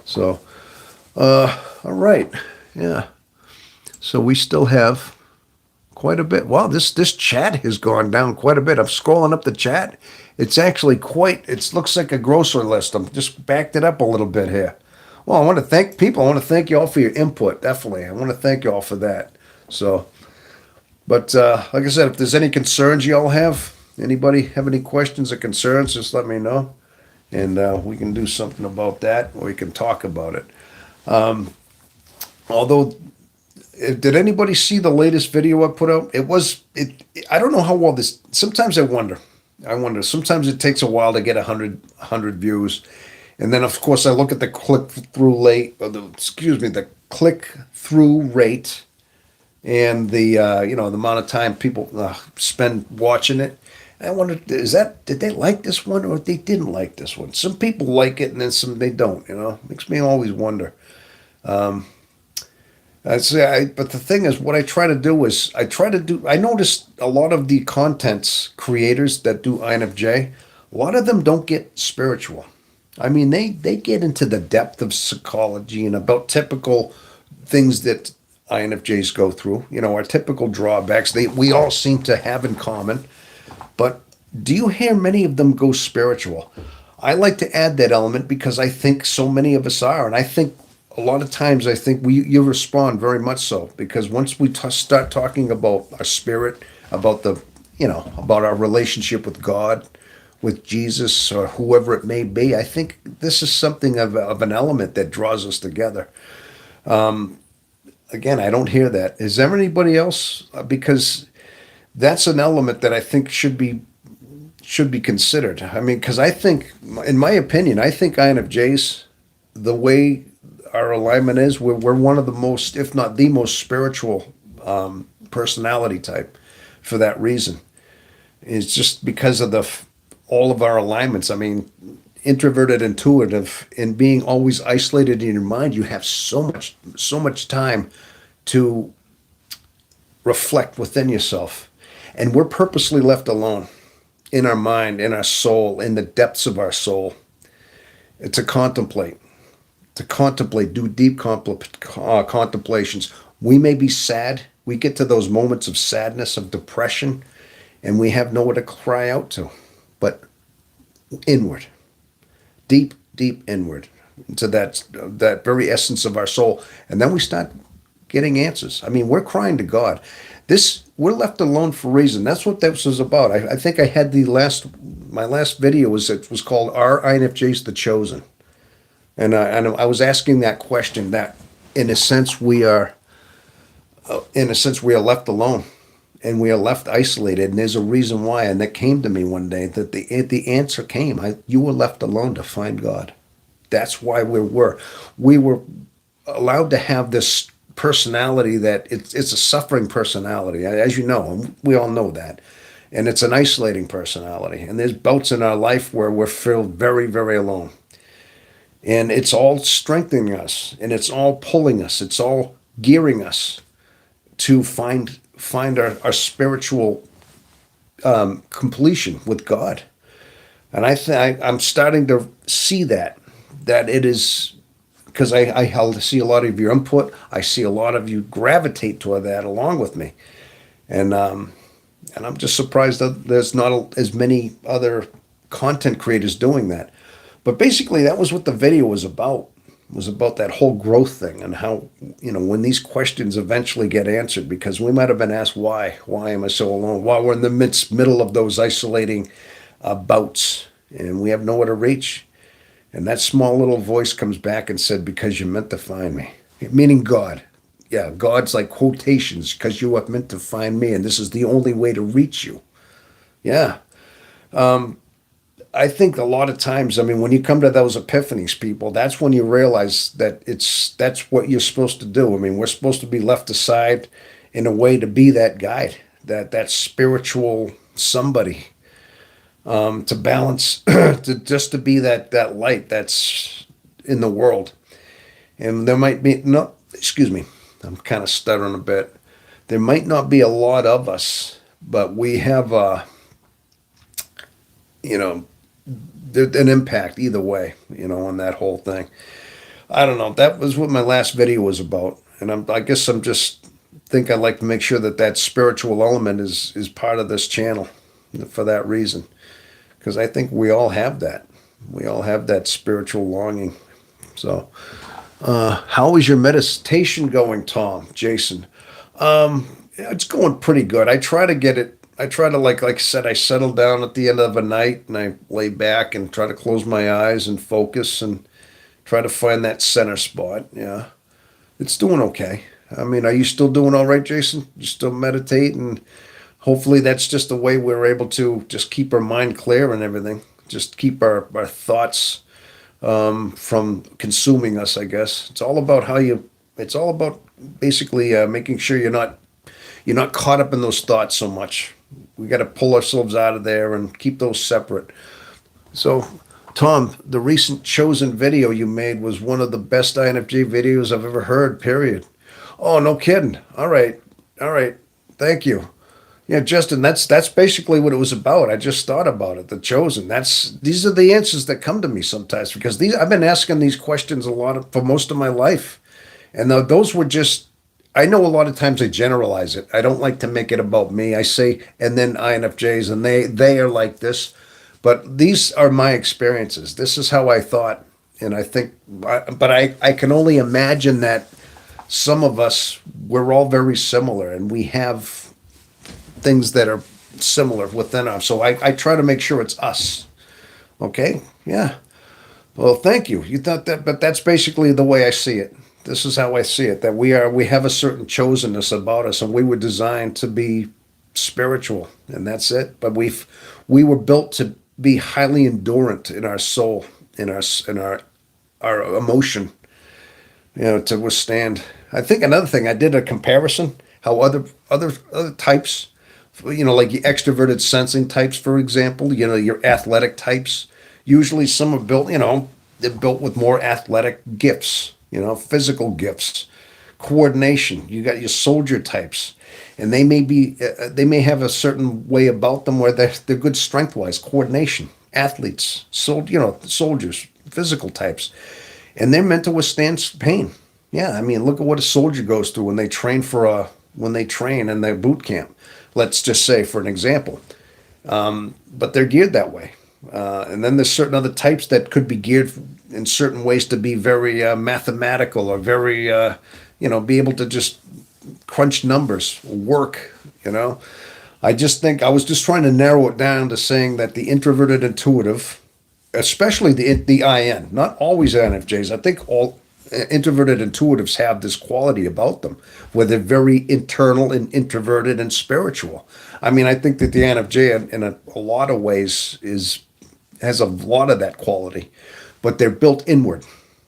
So, all right. Yeah. So we still have quite a bit. Wow, this chat has gone down quite a bit. I'm scrolling up the chat. It's actually it looks like a grocery list. I'm just backed it up a little bit here. Well, I want to thank people. I want to thank you all for your input. Definitely. I want to thank you all for that. So, but like I said, if there's any concerns you all have, anybody have any questions or concerns, just let me know. And we can do something about that, or we can talk about it. Although, did anybody see the latest video I put out? I don't know how well this. Sometimes I wonder. Sometimes it takes a while to get 100 views, and then of course I look at the click through rate, or the click through rate, and the the amount of time people spend watching it. I wonder, did they like this one or they didn't like this one? Some people like it and then some they don't, Makes me always wonder. But the thing is, what I try to do is, I notice a lot of the contents creators that do INFJ, a lot of them don't get spiritual. I mean, they get into the depth of psychology and about typical things that INFJs go through, our typical drawbacks we all seem to have in common. But do you hear many of them go spiritual? I like to add that element because I think so many of us are. And I think a lot of times you respond very much so. Because once we start talking about our spirit, about about our relationship with God, with Jesus, or whoever it may be, I think this is something of an element that draws us together. Again, I don't hear that. Is there anybody else? Because that's an element that I think should be considered. I mean, because I think, in my opinion, I think INFJs, the way our alignment is, we're one of the most, if not the most spiritual personality type for that reason. It's just because of all of our alignments. I mean, introverted, intuitive, and being always isolated in your mind, you have so much time to reflect within yourself. And we're purposely left alone in our mind, in our soul, in the depths of our soul, to contemplate, do deep contemplations. We may be sad. We get to those moments of sadness, of depression, and we have nowhere to cry out to, but inward, deep, deep inward, to that very essence of our soul. And then we start getting answers. I mean, we're crying to God. We're left alone for a reason. That's what this was about. I think I had my last video was called "Are INFJs the Chosen?" And I was asking that question. That in a sense we are left alone, and we are left isolated. And there's a reason why. And that came to me one day, that the answer came. You were left alone to find God. That's why we were allowed to have this personality that it's a suffering personality, as you know, and we all know that. And it's an isolating personality. And there's bouts in our life where we're feeling very, very alone. And it's all strengthening us, and it's all pulling us. It's all gearing us to find our spiritual completion with God. And I'm starting to see that it is, because I see a lot of your input. I see a lot of you gravitate toward that along with me. And I'm just surprised that there's not as many other content creators doing that. But basically, that was what the video was about. It was about that whole growth thing, and how, when these questions eventually get answered, because we might have been asked why am I so alone? While we're in the middle of those isolating bouts, and we have nowhere to reach. And that small little voice comes back and said, "Because you're meant to find me," meaning God. Yeah, God's like quotations, "Because you are meant to find me, and this is the only way to reach you." Yeah. I think a lot of times, I mean, when you come to those epiphanies, people, that's when you realize that that's what you're supposed to do. I mean, we're supposed to be left aside in a way to be that guide, that spiritual somebody, to balance, to be that light that's in the world. And there might be, no, excuse me, I'm kind of stuttering a bit. There might not be a lot of us, but we have an impact either way, on that whole thing. I don't know. That was what my last video was about. And I guess I'm just think I'd like to make sure that spiritual element is part of this channel for that reason. Because I think we all have that. We all have that spiritual longing. So, how is your meditation going, Tom? Jason? It's going pretty good. I try to get it. I try to, like I said, I settle down at the end of a night and I lay back and try to close my eyes and focus and try to find that center spot. Yeah, it's doing okay. I mean, are you still doing all right, Jason? You still meditate, and hopefully that's just the way we're able to just keep our mind clear and everything. Just keep our thoughts from consuming us, I guess. It's all about it's all about basically making sure you're not caught up in those thoughts so much. We got to pull ourselves out of there and keep those separate. So, Tom, the recent chosen video you made was one of the best INFJ videos I've ever heard, period. Oh, no kidding. All right. Thank you. Yeah, Justin, that's basically what it was about. I just thought about it. The chosen. These are the answers that come to me sometimes, because I've been asking these questions for most of my life. And those were just, I know a lot of times I generalize it. I don't like to make it about me. I say, and then INFJs, and they are like this. But these are my experiences. This is how I thought. And I think, but I can only imagine that some of us, we're all very similar, and we have things that are similar within us. So I try to make sure it's us. Okay? Yeah. Well, thank you. You thought that, but that's basically the way I see it. This is how I see it, that we have a certain chosenness about us, and we were designed to be spiritual, and that's it. But we were built to be highly endurant in our soul, in our emotion, to withstand. I think another thing, I did a comparison how other types like your extroverted sensing types, for example, your athletic types. Usually some are built, they're built with more athletic gifts, physical gifts, coordination. You got your soldier types, and they may have a certain way about them where they're good strength wise, coordination, athletes, soldiers, physical types, and they're meant to withstand pain. Yeah, I mean, look at what a soldier goes through when they train in their boot camp. Let's just say, for an example, but they're geared that way. And then there's certain other types that could be geared in certain ways to be very mathematical or very, be able to just crunch numbers, work. I just think I was just trying to narrow it down to saying that the introverted intuitive, especially the IN, not always INFJs. I think all introverted intuitives have this quality about them where they're very internal and introverted and spiritual. I mean, I think that the INFJ in a lot of ways has a lot of that quality, but they're built inward.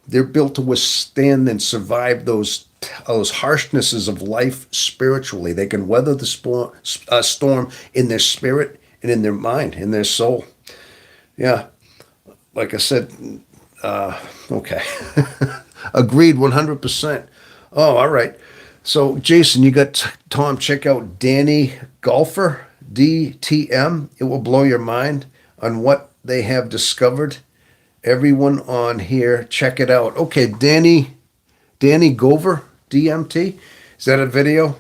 They're built to withstand and survive those harshnesses of life spiritually. They can weather the storm in their spirit and in their mind, in their soul. Yeah, like I said, okay. Agreed 100%. Oh, all right. So, Jason, you got Tom, check out Danny Golfer, DTM. It will blow your mind on what they have discovered. Everyone on here, check it out. Okay, Danny Gover, DMT. Is that a video?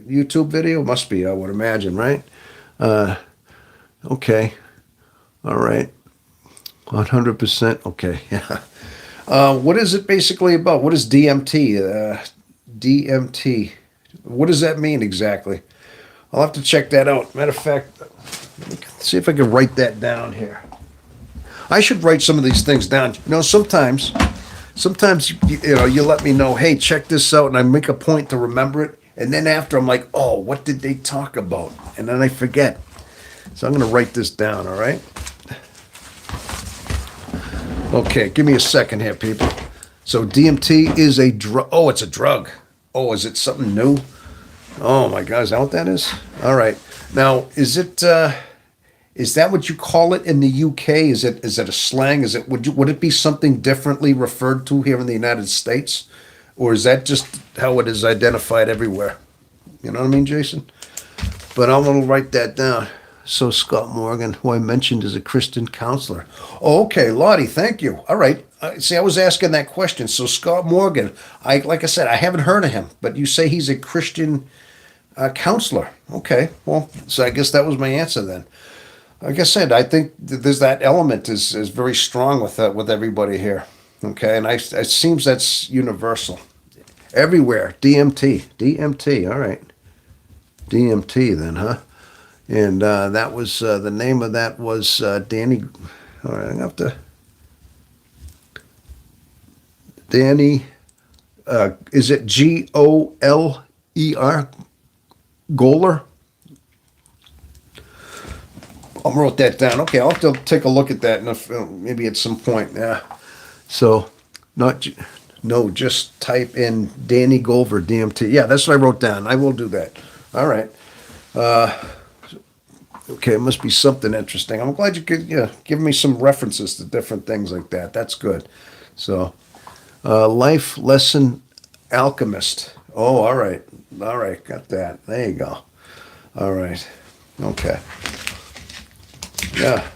YouTube video? Must be, I would imagine, right? Okay. All right. 100%. Okay. Yeah. What is it basically about? What is DMT? DMT. What does that mean exactly? I'll have to check that out. Matter of fact, let me see if I can write that down here. I should write some of these things down. Sometimes you let me know, hey, check this out, and I make a point to remember it, and then after I'm like, oh, what did they talk about? And then I forget. So I'm going to write this down, all right? Okay, give me a second here, people. So DMT is a drug. Oh, it's a drug. Oh, is it something new? Oh my God, is that what that is? All right. Now, is that what you call it in the UK? Is it a slang? Would it be something differently referred to here in the United States, or is that just how it is identified everywhere? You know what I mean, Jason? But I'm gonna write that down. So Scott Morgan, who I mentioned, is a Christian counselor. Oh, okay, Lottie, thank you. All right. See, I was asking that question. So Scott Morgan, like I said, I haven't heard of him, but you say he's a Christian counselor. Okay, well, so I guess that was my answer then. Like I said, I think there's that element is very strong with everybody here. Okay, and it seems that's universal, everywhere. DMT. All right, DMT then, huh? And that was the name of that was Danny. All right, I have to. Danny, is it Goler? Goler? I wrote that down. Okay, I'll have to take a look at that, and maybe at some point. Yeah. So, just type in Danny Golver DMT. Yeah, that's what I wrote down. I will do that. All right. Okay, it must be something interesting. I'm glad you could give me some references to different things like that. That's good. So, life lesson alchemist. Oh, all right. All right, got that. There you go. All right. Okay. Yeah.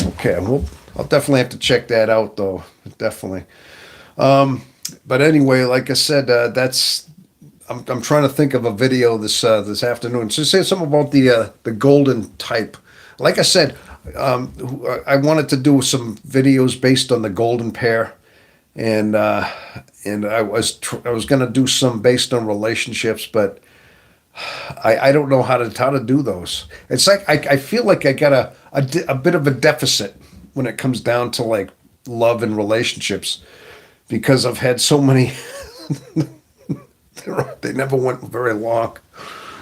Okay, well, I'll definitely have to check that out, though. Definitely. But anyway, like I said, I'm trying to think of a video this afternoon. So say something about the golden type. Like I said, I wanted to do some videos based on the golden pair, and I was going to do some based on relationships, but I don't know how to do those. It's like I feel like I got a bit of a deficit when it comes down to like love and relationships, because I've had so many. They never went very long.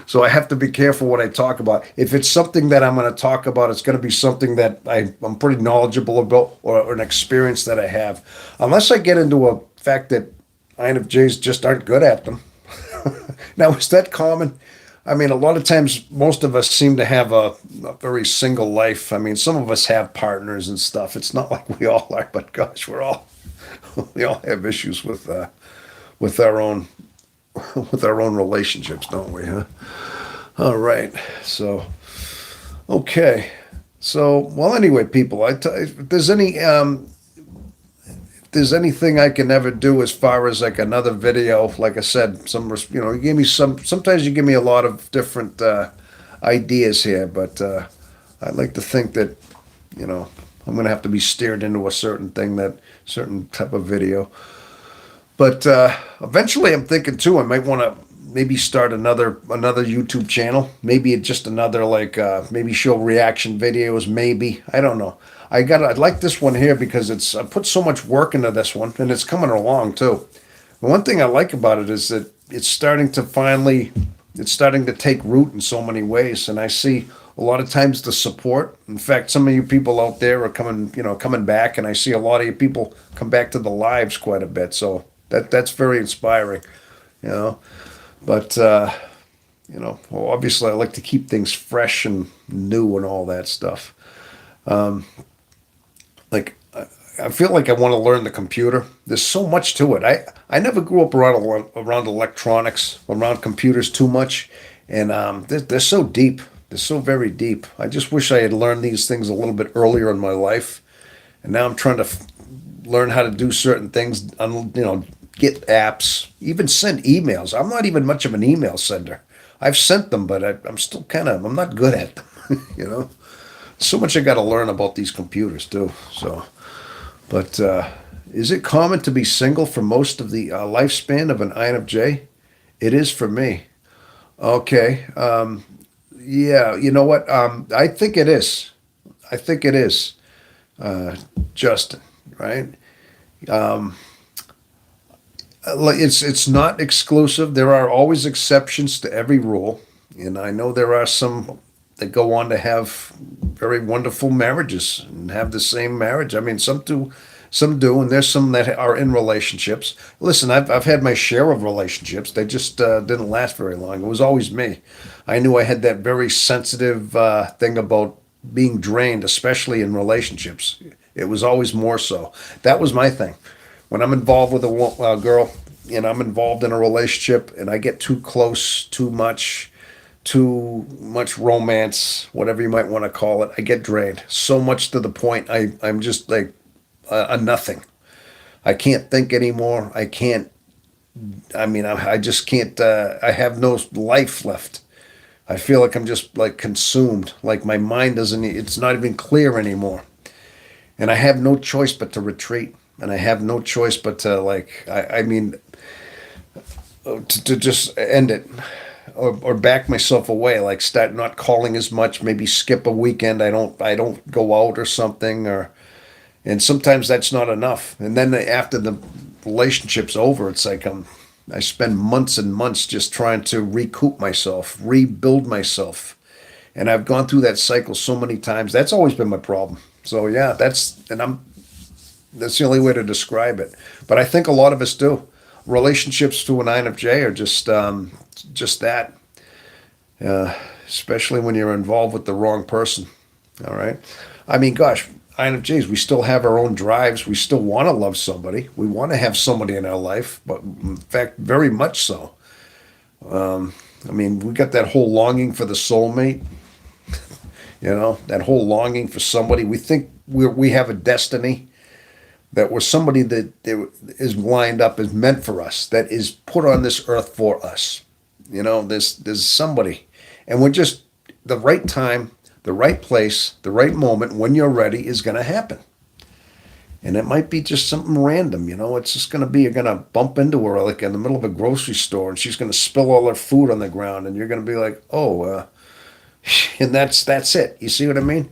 So I have to be careful what I talk about. If it's something that I'm going to talk about, it's going to be something that I'm pretty knowledgeable about, or an experience that I have. Unless I get into a fact that INFJs just aren't good at them. Now, is that common? I mean, a lot of times, most of us seem to have a very single life. I mean, some of us have partners and stuff. It's not like we all are, but gosh, we all have issues with our own with our own relationships, don't we? Huh? All right. So, okay. So, well, anyway, people, if there's anything I can ever do as far as like another video, like I said, you give me sometimes you give me a lot of different ideas here, but I'd like to think that, you know, I'm going to have to be steered into a certain type of video. But eventually I'm thinking too, I might want to maybe start another YouTube channel. Maybe just another like maybe show reaction videos, maybe. I don't know. I like this one here because I put so much work into this one and it's coming along too. The one thing I like about it is that it's starting to take root in so many ways, and I see a lot of times the support. In fact, some of you people out there are coming back, and I see a lot of you people come back to the lives quite a bit. So that's very inspiring, you know. But well, obviously, I like to keep things fresh and new and all that stuff. Like I feel like I want to learn the computer. There's so much to it. I never grew up around electronics, around computers too much, and they're so deep. They're so very deep. I just wish I had learned these things a little bit earlier in my life, and now I'm trying to learn how to do certain things. Get apps, even send emails. I'm not even much of an email sender. I've sent them, but I'm still I'm not good at them. you know, so much I got to learn about these computers too. So. But is it common to be single for most of the lifespan of an INFJ? It is for me. Okay. Yeah, you know what? I think it is. I think it is, Justin, right? It's not exclusive. There are always exceptions to every rule. And I know there are some that go on to have very wonderful marriages and have the same marriage. I mean, some do, and there's some that are in relationships. Listen, I've had my share of relationships. They just didn't last very long. It was always me. I knew I had that very sensitive thing about being drained, especially in relationships. It was always more so. That was my thing. When I'm involved with a girl, and I'm involved in a relationship, and I get too close, too much romance, whatever you might want to call it, I get drained. So much to the point I'm just like a nothing. I can't think anymore. I can't. I mean, I just can't. I have no life left. I feel like I'm just like consumed. Like my mind doesn't. It's not even clear anymore. And I have no choice but to retreat. And I have no choice but to like. I mean, to just end it. Or back myself away, like start not calling as much, maybe skip a weekend. I don't go out or something, and sometimes that's not enough. And then after the relationship's over, it's like I spend months and months just trying to recoup myself, rebuild myself, and I've gone through that cycle so many times. That's always been my problem. So yeah, that's the only way to describe it. But I think a lot of us do. Relationships to an INFJ are just that, especially when you're involved with the wrong person. All right. I mean, gosh, INFJs, we still have our own drives. We still want to love somebody. We want to have somebody in our life, but in fact, very much so. I mean, we got that whole longing for the soulmate, that whole longing for somebody. We think we have a destiny, that we're somebody that is lined up, is meant for us, that is put on this earth for us. There's somebody, and we're just the right time, the right place, the right moment when you're ready is going to happen. And it might be just something random, it's just going to be, you're going to bump into her like in the middle of a grocery store and she's going to spill all her food on the ground and you're going to be like, oh, and that's it. You see what I mean?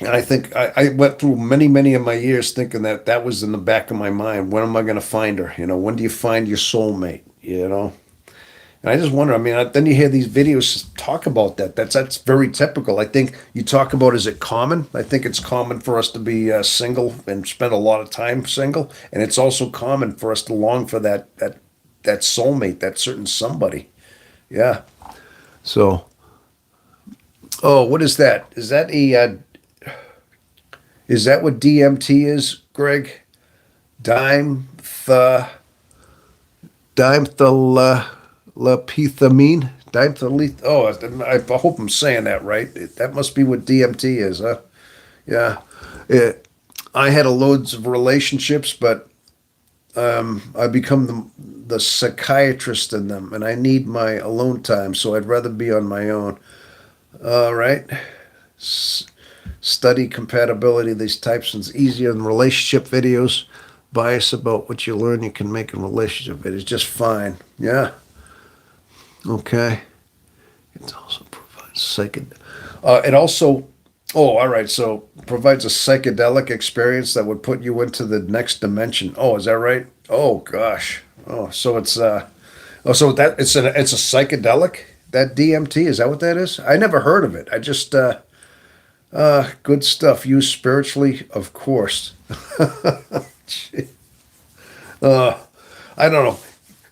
And I think I went through many, many of my years thinking that was in the back of my mind. When am I going to find her? When do you find your soulmate? And I just wonder, I mean, then you hear these videos talk about that. That's very typical. I think you talk about, is it common? I think it's common for us to be single and spend a lot of time single. And it's also common for us to long for that soulmate, that certain somebody. Yeah. So, oh, what is that? Is that what DMT is, Greg? Dime the dimethylpethamine? Dimethyleth. Oh, I hope I'm saying that right. That must be what DMT is, huh? Yeah. It, I had a loads of relationships, but I become the psychiatrist in them, and I need my alone time, so I'd rather be on my own. All right. S- Study compatibility of these types, and it's easier in relationship videos. Bias about what you learn you can make in relationship videos. Just fine. Yeah. Okay. It also provides it also, oh, all right. So provides a psychedelic experience that would put you into the next dimension. Oh, is that right? Oh gosh. Oh, so so that it's a psychedelic. That DMT, is that what that is? I never heard of it. I just good stuff. Used spiritually, of course. uh, I don't know.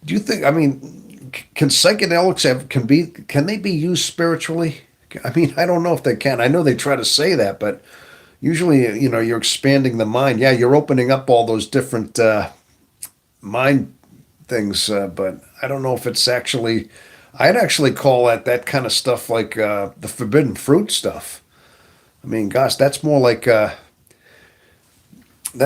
Do you think? I mean, can psychedelics can they be used spiritually? I mean, I don't know if they can. I know they try to say that, but usually, you're expanding the mind. Yeah, you're opening up all those different mind things, but I don't know if it's actually. I'd actually call that kind of stuff like the forbidden fruit stuff. I mean, gosh, that's more like that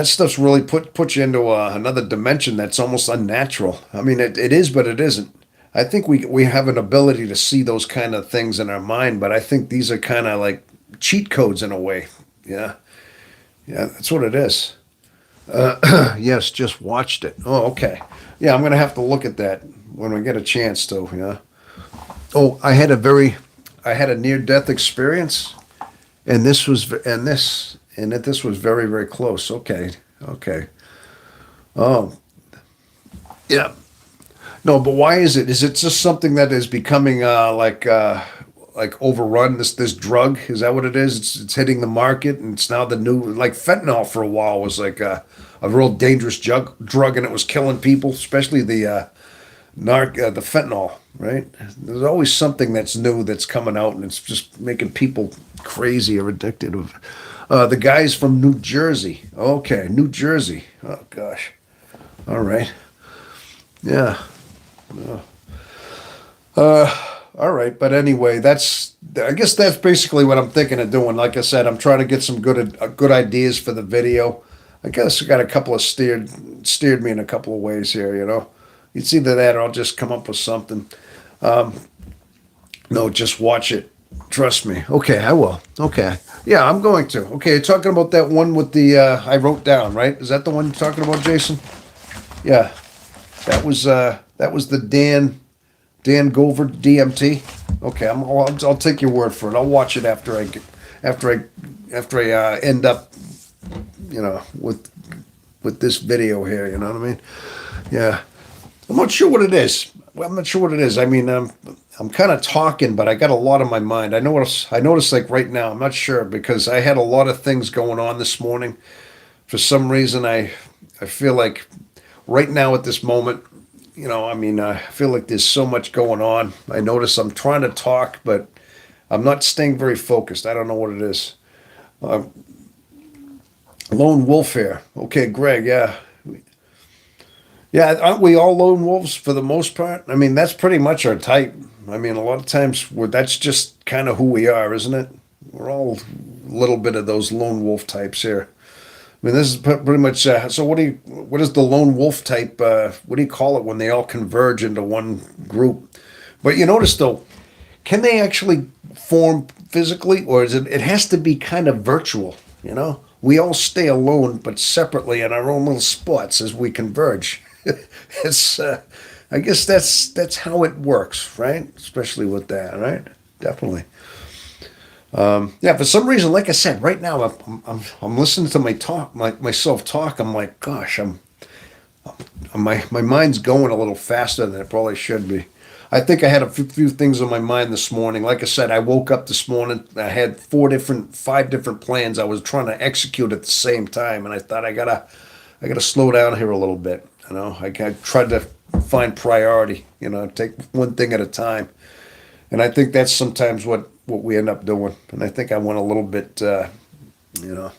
stuff's really put you into another dimension that's almost unnatural. I mean, it is, but it isn't. I think we have an ability to see those kind of things in our mind, but I think these are kind of like cheat codes in a way. Yeah, yeah, that's what it is. Yes, just watched it. Oh, okay. Yeah, I'm gonna have to look at that when we get a chance to. Yeah. Oh, I had a near death experience, and this was very very close. Okay, okay. Oh, yeah. No, but why is it? Is it just something that is becoming like overrun? This drug, is that what it is? It's hitting the market, and it's now the new, like fentanyl for a while was like a real dangerous drug, and it was killing people, especially the fentanyl. Right? There's always something that's new that's coming out, and it's just making people crazy or addicted. The guys from New Jersey. Okay, New Jersey. Oh gosh. All right. Yeah. All right, but anyway, I guess that's basically what I'm thinking of doing. Like I said, I'm trying to get some good ideas for the video. I guess I got a couple of steered me in a couple of ways here. It's either that or I'll just come up with something. No, just watch it. Trust me. Okay, I will. Okay, yeah, I'm going to. Okay, you're talking about that one with the I wrote down, right? Is that the one you're talking about, Jason? Yeah, that was the Dan Gover DMT. Okay, I'll take your word for it. I'll watch it after I end up with this video here. You know what I mean? Yeah, I'm not sure what it is. Well, I'm not sure what it is. I mean, I'm kind of talking, but I got a lot on my mind. I noticed like right now. I'm not sure because I had a lot of things going on this morning. For some reason, I feel like right now at this moment, I mean, I feel like there's so much going on. I notice I'm trying to talk, but I'm not staying very focused. I don't know what it is. Uh, Lone wolf here. Okay, Greg. Yeah, yeah. Aren't we all lone wolves for the most part? I mean, that's pretty much our type. I mean, a lot of times that's just kind of who we are, isn't it? We're all a little bit of those lone wolf types here. I mean, this is pretty much. So, what is the lone wolf type? What do you call it when they all converge into one group? But you notice though, can they actually form physically, or is it? It has to be kind of virtual. We all stay alone, but separately in our own little spots as we converge. it's. I guess that's how it works, right? Especially with that, right? Definitely. Yeah, for some reason, like I said, right now I'm listening to myself talk. I'm like, gosh, my mind's going a little faster than it probably should be. I think I had a few things on my mind this morning. Like I said, I woke up this morning. I had 5 different plans I was trying to execute at the same time, and I thought I gotta slow down here a little bit. I tried to find priority, take one thing at a time. And I think that's sometimes what we end up doing. And I think I went a little bit, you know,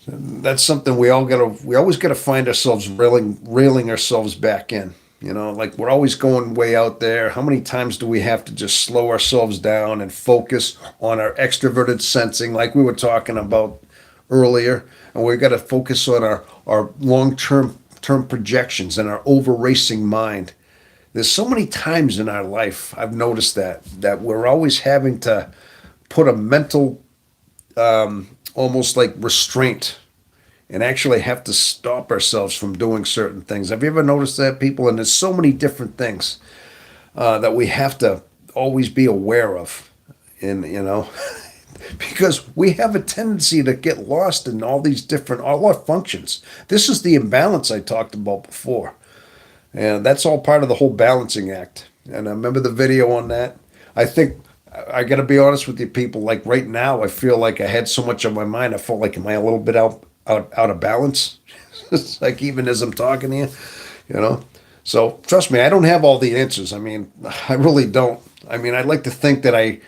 that's something we always gotta find ourselves reeling ourselves back in. Like we're always going way out there. How many times do we have to just slow ourselves down and focus on our extroverted sensing, like we were talking about earlier? And we got to focus on our long term projections and our over racing mind. There's so many times in our life I've noticed that we're always having to put a mental almost like restraint and actually have to stop ourselves from doing certain things. Have you ever noticed that, people? And there's so many different things that we have to always be aware of, and because we have a tendency to get lost in all our functions. This is the imbalance I talked about before, and that's all part of the whole balancing act. And I remember the video on that. I think I got to be honest with you, people. Like right now, I feel like I had so much on my mind. I felt like, am I a little bit out of balance? It's like even as I'm talking to you. So trust me, I don't have all the answers. I mean, I really don't. I mean, I'd like to think that I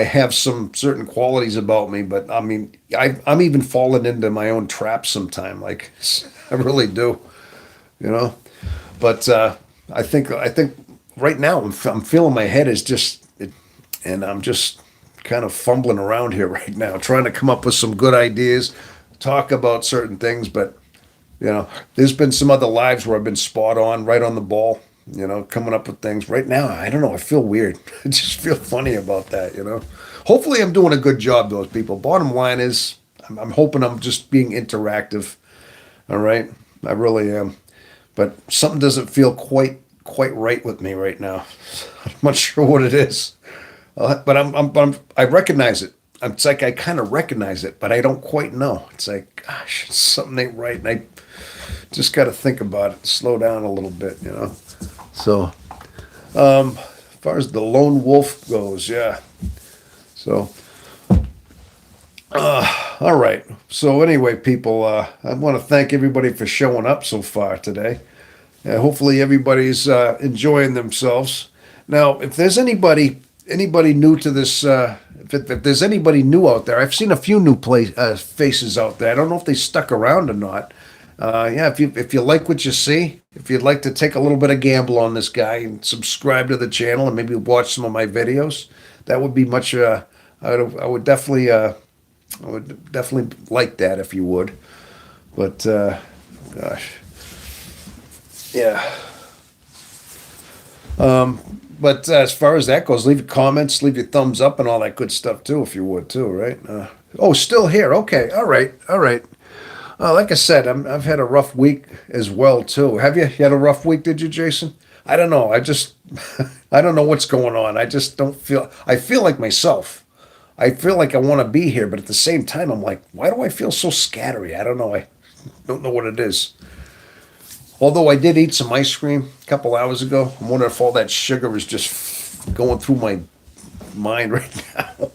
have some certain qualities about me, but I mean, I'm even falling into my own traps sometime. Like I really do, you know. But I think right now I'm feeling my head is just, and I'm just kind of fumbling around here right now, trying to come up with some good ideas, talk about certain things. But there's been some other lives where I've been spot on, right on the ball. Coming up with things. Right now, I don't know. I feel weird. I just feel funny about that. Hopefully, I'm doing a good job, those people. Bottom line is, I'm hoping I'm just being interactive. All right, I really am. But something doesn't feel quite right with me right now. I'm not sure what it is, but I recognize it. It's like I kind of recognize it, but I don't quite know. It's like, gosh, something ain't right, and I just got to think about it, slow down a little bit. So, as far as the lone wolf goes, yeah. So, all right. So anyway, people, I want to thank everybody for showing up so far today. Hopefully everybody's enjoying themselves. Now, if there's anybody new to this, if there's anybody new out there, I've seen a few new faces out there. I don't know if they stuck around or not. Yeah, if you like what you see, if you'd like to take a little bit of gamble on this guy and subscribe to the channel and maybe watch some of my videos, that would be much. I would definitely like that if you would. But gosh, yeah. But as far as that goes, leave your comments, leave your thumbs up, and all that good stuff too, if you would too, right? Oh, still here. Okay, all right. Like I said, I've had a rough week as well too. Have you had a rough week? Did you, Jason? I don't know. I don't know what's going on. I just don't feel. I feel like myself. I feel like I want to be here, but at the same time, I'm like, why do I feel so scattery? I don't know. I don't know what it is. Although I did eat some ice cream a couple hours ago. I'm wondering if all that sugar is just going through my mind right now.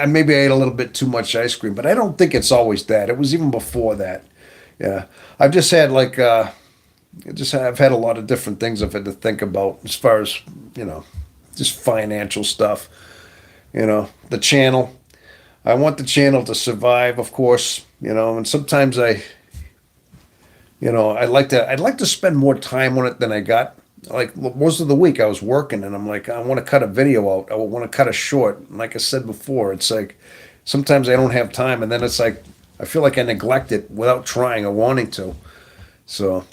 Maybe I ate a little bit too much ice cream, but I don't think it's always that. It was even before that. Yeah, I've just had I've had a lot of different things I've had to think about as far as just financial stuff. The channel. I want the channel to survive, of course. And sometimes I'd like to spend more time on it than I got. Like most of the week I was working and I'm like, I want to cut a video out. I want to cut a short. And like I said before, it's like sometimes I don't have time, and then it's like I feel like I neglect it without trying or wanting to. So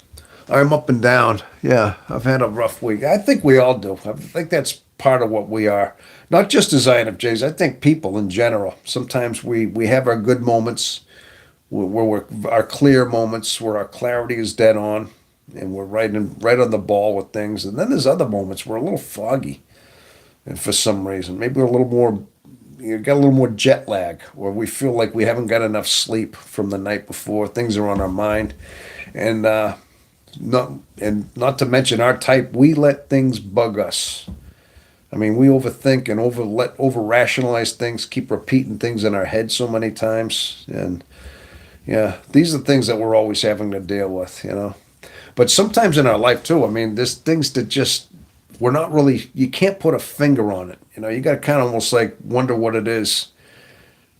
I'm up and down. Yeah, I've had a rough week. I think we all do. I think that's part of what we are. Not just as INFJs, I think people in general. Sometimes we have our good moments, where our clear moments, where our clarity is dead on, and we're right on the ball with things. And then there's other moments where we're a little foggy, and for some reason, maybe we're a little more, got a little more jet lag, or we feel like we haven't got enough sleep from the night before. Things are on our mind, and not to mention our type, we let things bug us. I mean, we overthink and over rationalize things, keep repeating things in our head so many times, and yeah, these are things that we're always having to deal with. But sometimes in our life too, I mean, there's things that just we're not really. You can't put a finger on it. You know, you got to kind of almost like wonder what it is.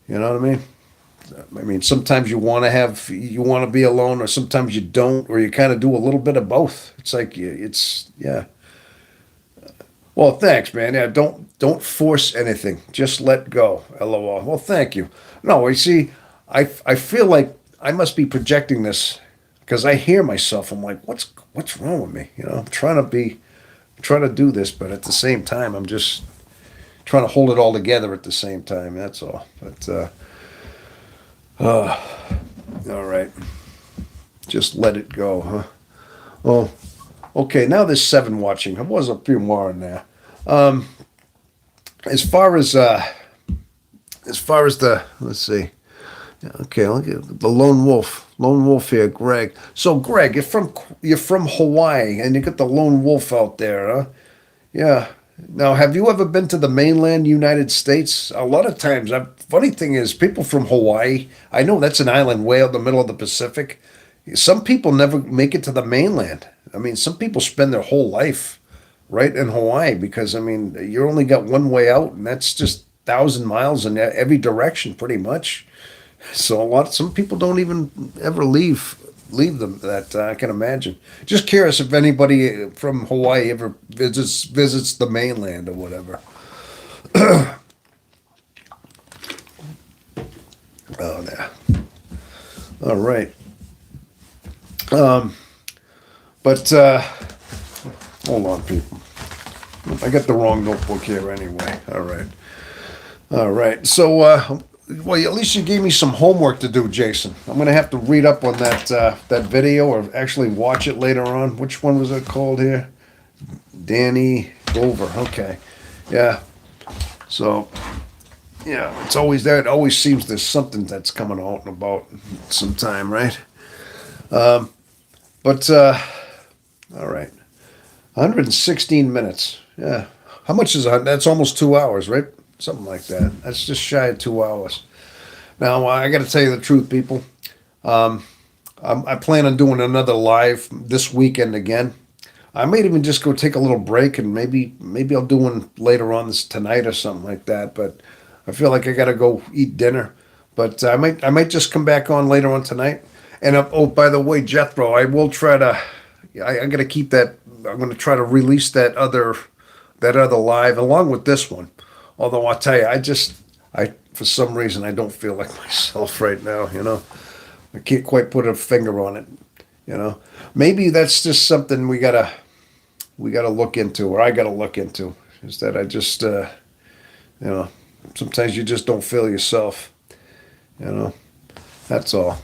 You know what I mean? I mean, sometimes you want to be alone, or sometimes you don't, or you kind of do a little bit of both. It's like it's yeah. Well, thanks, man. Yeah, don't force anything. Just let go. LOL. Well, thank you. No, you see, I feel like I must be projecting this because I hear myself. I'm like, what's wrong with me? You know, I'm trying to do this, but at the same time, I'm just trying to hold it all together at the same time. That's all. But all right, just let it go, huh? Well, okay. Now there's seven watching. There was a few more in there. Um, as far as the let's see. Yeah, okay, look at the lone wolf here, Greg. So, Greg, you're from Hawaii, and you got the lone wolf out there, huh? Yeah. Now, have you ever been to the mainland United States? A lot of times, funny thing is, people from Hawaii. I know that's an island way out in the middle of the Pacific. Some people never make it to the mainland. I mean, some people spend their whole life right in Hawaii because I mean, you only got one way out, and that's just 1,000 miles in every direction, pretty much. So some people don't even ever leave them. That I can imagine. Just curious if anybody from Hawaii ever visits the mainland or whatever. Oh, yeah. All right. But hold on, people. I got the wrong notebook here anyway. All right. All right. So, well, at least you gave me some homework to do, Jason. I'm going to have to read up on that video or actually watch it later on. Which one was it called here? Danny Gover. Okay. Yeah. So, yeah, it's always there. It always seems there's something that's coming out and about sometime, right? But, all right. 116 minutes. Yeah. How much is that? That's almost 2 hours, right? Something like that. That's just shy of 2 hours. Now, I got to tell you the truth, people. I plan on doing another live this weekend again. I might even just go take a little break and maybe I'll do one later on this tonight or something like that. But I feel like I got to go eat dinner. But I might just come back on later on tonight. And oh, by the way, Jethro, I will try to. I'm going to keep that. I'm going to try to release that other live along with this one. Although I'll tell you, I for some reason I don't feel like myself right now. You know, I can't quite put a finger on it. You know, maybe that's just something we gotta look into, or I gotta look into. Is that I just sometimes you just don't feel yourself. You know, that's all.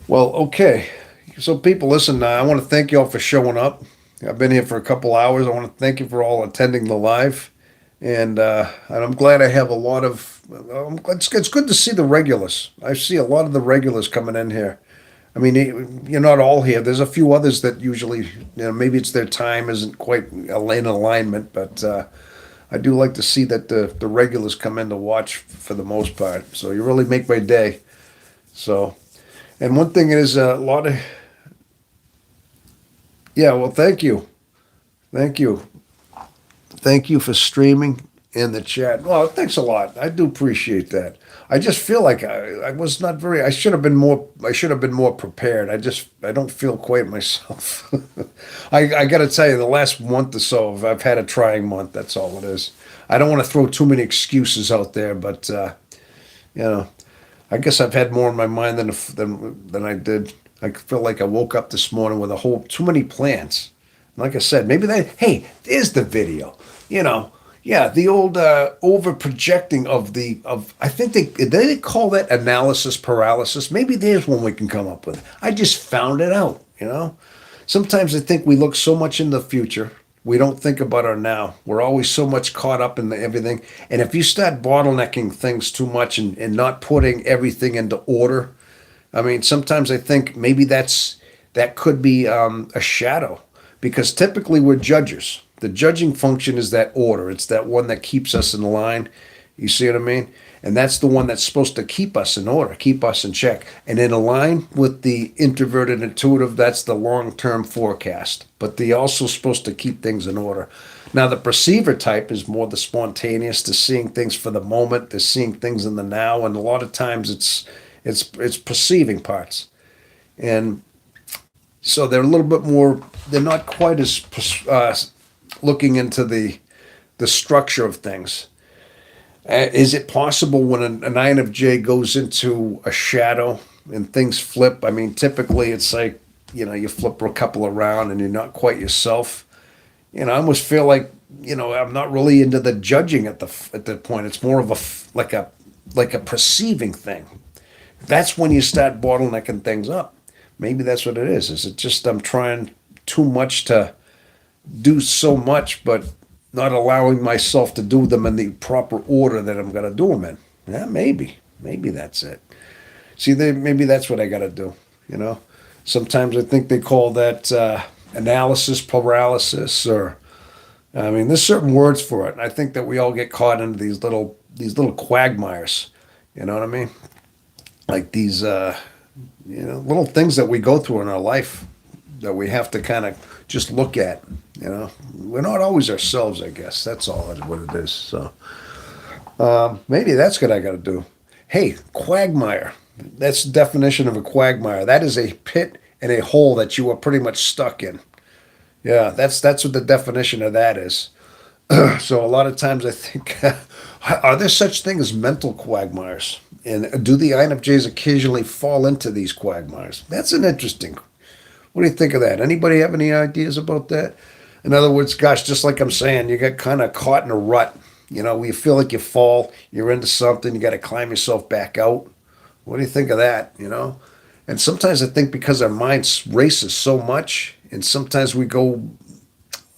Well, okay. So people, listen. I want to thank you all for showing up. I've been here for a couple hours. I want to thank you for all attending the live. And I'm glad I have a lot of. It's good to see the regulars. I see a lot of the regulars coming in here. I mean, you're not all here. There's a few others that usually, maybe it's their time isn't quite in alignment, but I do like to see that the regulars come in to watch for the most part. So you really make my day. So, and one thing is a lot of. Yeah, well, thank you. Thank you. Thank you for streaming in the chat. Well, thanks a lot. I do appreciate that. I just feel like I was not very. I should have been more. I should have been more prepared. I don't feel quite myself. I got to tell you, the last month or so, I've had a trying month. That's all it is. I don't want to throw too many excuses out there, but you know, I guess I've had more in my mind than I did. I feel like I woke up this morning with too many plans. Like I said, maybe hey, there's the video. Yeah, the old over projecting of I think they call that analysis paralysis. Maybe there's one we can come up with. I just found it out. Sometimes I think we look so much in the future, we don't think about our now. We're always so much caught up in everything. And if you start bottlenecking things too much and not putting everything into order, I mean, sometimes I think maybe that could be a shadow. Because typically we're judges. The judging function is that order. It's that one that keeps us in line. You see what I mean? And that's the one that's supposed to keep us in order, keep us in check. And in line with the introverted intuitive, that's the long-term forecast. But they're also supposed to keep things in order. Now, the perceiver type is more the spontaneous, to seeing things for the moment, to seeing things in the now, and a lot of times it's perceiving parts. And so they're a little bit more. They're not quite as looking into the structure of things. Is it possible when an INFJ goes into a shadow and things flip? I mean, typically it's like, you flip a couple around and you're not quite yourself. I almost feel like, I'm not really into the judging at the point. It's more of like a perceiving thing. That's when you start bottlenecking things up. Maybe that's what it is. Is it just I'm trying too much to do so much, but not allowing myself to do them in the proper order that I'm going to do them in? Yeah, maybe that's it. See, maybe that's what I got to do. Sometimes I think they call that analysis paralysis, or I mean, there's certain words for it. I think that we all get caught into these little quagmires. You know what I mean? Like these little things that we go through in our life that we have to kind of just look at. We're not always ourselves, I guess. That's all what it is. So maybe that's what I got to do. Hey, quagmire. That's the definition of a quagmire. That is a pit and a hole that you are pretty much stuck in. Yeah, that's what the definition of that is. So a lot of times I think, are there such things as mental quagmires? And do the INFJs occasionally fall into these quagmires? That's an interesting. What do you think of that? Anybody have any ideas about that? In other words, gosh, just like I'm saying, you get kind of caught in a rut. Where you feel like you fall, you're into something, you got to climb yourself back out. What do you think of that? And sometimes I think because our mind races so much, and sometimes we go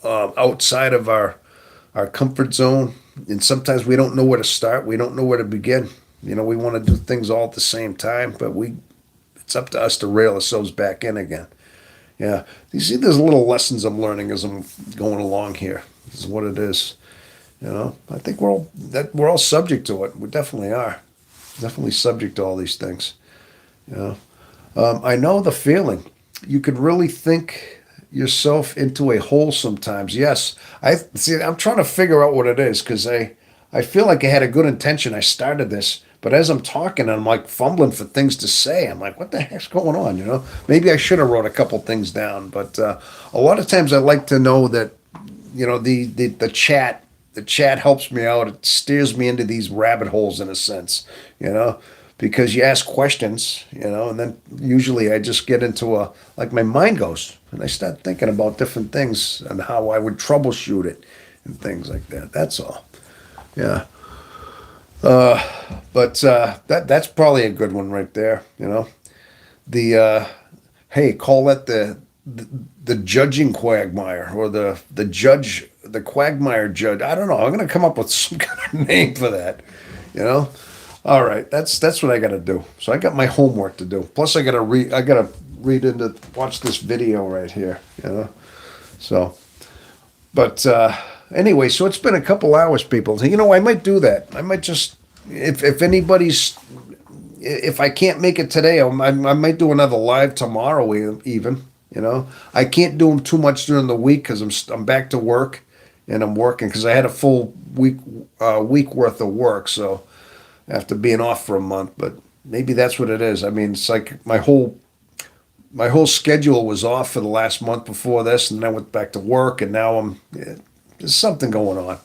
outside of our comfort zone, and sometimes we don't know where to start. We don't know where to begin. We want to do things all at the same time, but it's up to us to rail ourselves back in again. Yeah. You see, there's little lessons I'm learning as I'm going along here. This is what it is. I think we're all subject to it. We definitely are. Definitely subject to all these things. I know the feeling. You could really think yourself into a hole sometimes. Yes. I'm trying to figure out what it is, because I feel like I had a good intention. I started this, but as I'm talking, I'm like fumbling for things to say. I'm like, what the heck's going on? Maybe I should have wrote a couple things down, but a lot of times I like to know that, the chat helps me out. It steers me into these rabbit holes in a sense, because you ask questions, and then usually I just get into my mind goes and I start thinking about different things and how I would troubleshoot it and things like that. That's all. Yeah. But that's probably a good one right there. The hey, call that the judging quagmire, or the quagmire judge. I don't know. I'm gonna come up with some kind of name for that. All right, that's what I got to do. So I got my homework to do. Plus, I got to watch this video right here. So, but anyway, so it's been a couple hours, people. I might do that. I might just, if anybody's, if I can't make it today, I might do another live tomorrow even. I can't do them too much during the week because I'm back to work and I'm working, because I had a full week worth of work. So after being off for a month, but maybe that's what it is. I mean, it's like my whole schedule was off for the last month before this, and then I went back to work, and now there's something going on.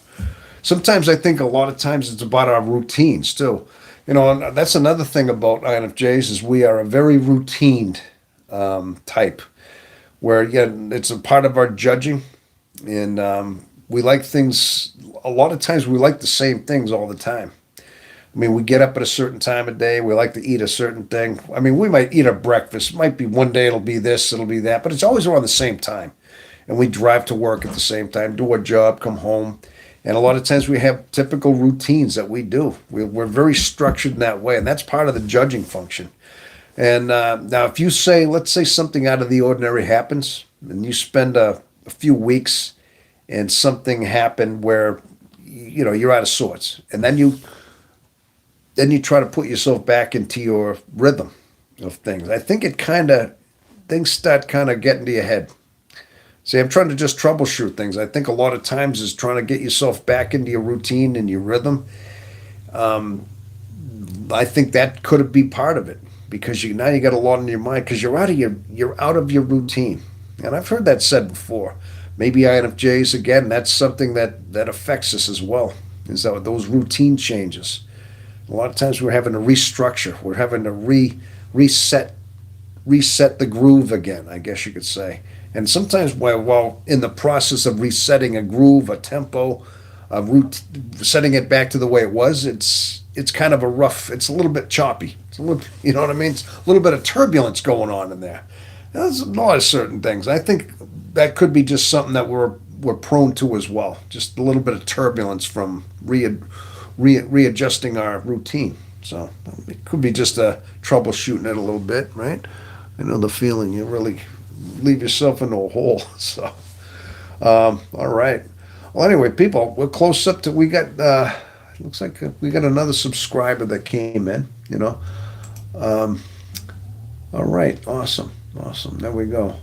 Sometimes I think a lot of times it's about our routines too. And that's another thing about INFJs is we are a very routine type, where it's a part of our judging, and we like things. A lot of times we like the same things all the time. I mean, we get up at a certain time of day. We like to eat a certain thing. I mean, we might eat a breakfast. It might be one day it'll be this, it'll be that, but it's always around the same time. And we drive to work at the same time, do our job, come home. And a lot of times we have typical routines that we do. We're very structured in that way, and that's part of the judging function. And now if you say, let's say something out of the ordinary happens, and you spend a few weeks and something happened where, you're out of sorts. And then you then you try to put yourself back into your rhythm of things. I think it kind of things start kind of getting to your head. See, I'm trying to just troubleshoot things. I think a lot of times is trying to get yourself back into your routine and your rhythm. I think that could be part of it because you now you got a lot in your mind because you're out of your routine. And I've heard that said before. Maybe INFJs again. That's something that affects us as well. Is that those routine changes? A lot of times we're having to restructure. We're having to reset the groove again. I guess you could say. And sometimes while in the process of resetting a groove, a tempo, setting it back to the way it was, it's kind of a rough. It's a little bit choppy. It's a little, you know what I mean? It's a little bit of turbulence going on in there. There's a lot of certain things. I think that could be just something that we're prone to as well. Just a little bit of turbulence from readjusting our routine. So it could be just troubleshooting it a little bit, right? I know the feeling. You really leave yourself into a hole. So, all right. Well, anyway, people, we're close up to. We got. Looks like we got another subscriber that came in. You know. All right. Awesome. Awesome. There we go.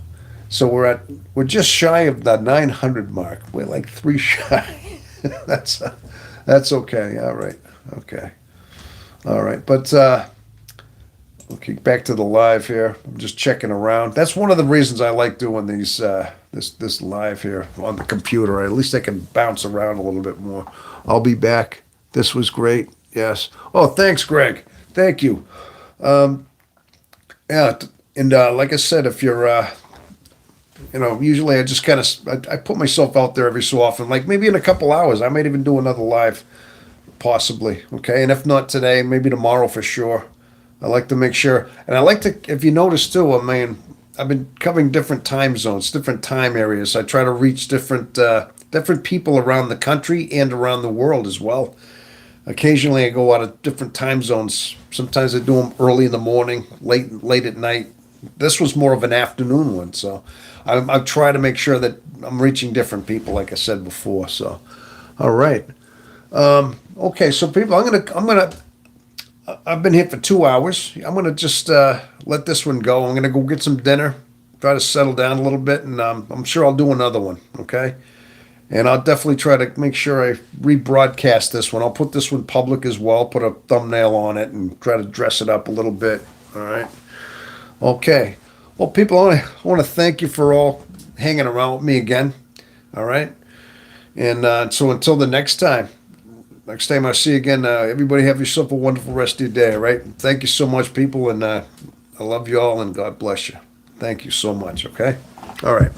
So we're just shy of the 900 mark. We're like 3 shy. that's okay. All right. Okay. All right. But okay, back to the live here. I'm just checking around. That's one of the reasons I like doing these this live here on the computer. At least I can bounce around a little bit more. I'll be back. This was great. Yes. Oh, thanks, Greg. Thank you. Yeah, and like I said, if you're usually I just kind of I put myself out there every so often. Like maybe in a couple hours, I might even do another live, possibly. Okay, and if not today, maybe tomorrow for sure. I like to make sure, and I like to. If you notice too, I mean, I've been covering different time zones, different time areas. I try to reach different people around the country and around the world as well. Occasionally, I go out of different time zones. Sometimes I do them early in the morning, late at night. This was more of an afternoon one, so I try to make sure that I'm reaching different people, like I said before. So, all right, okay. So, people, I've been here for 2 hours. I'm gonna just let this one go. I'm gonna go get some dinner, try to settle down a little bit, and I'm sure I'll do another one. Okay. And I'll definitely try to make sure I rebroadcast this one. I'll put this one public as well, put a thumbnail on it, and try to dress it up a little bit. All right. Okay. Well, people, I want to thank you for all hanging around with me again. All right. And so until the next time I see you again, everybody have yourself a wonderful rest of your day. All right. Thank you so much, people. And I love you all, and God bless you. Thank you so much. Okay. All right.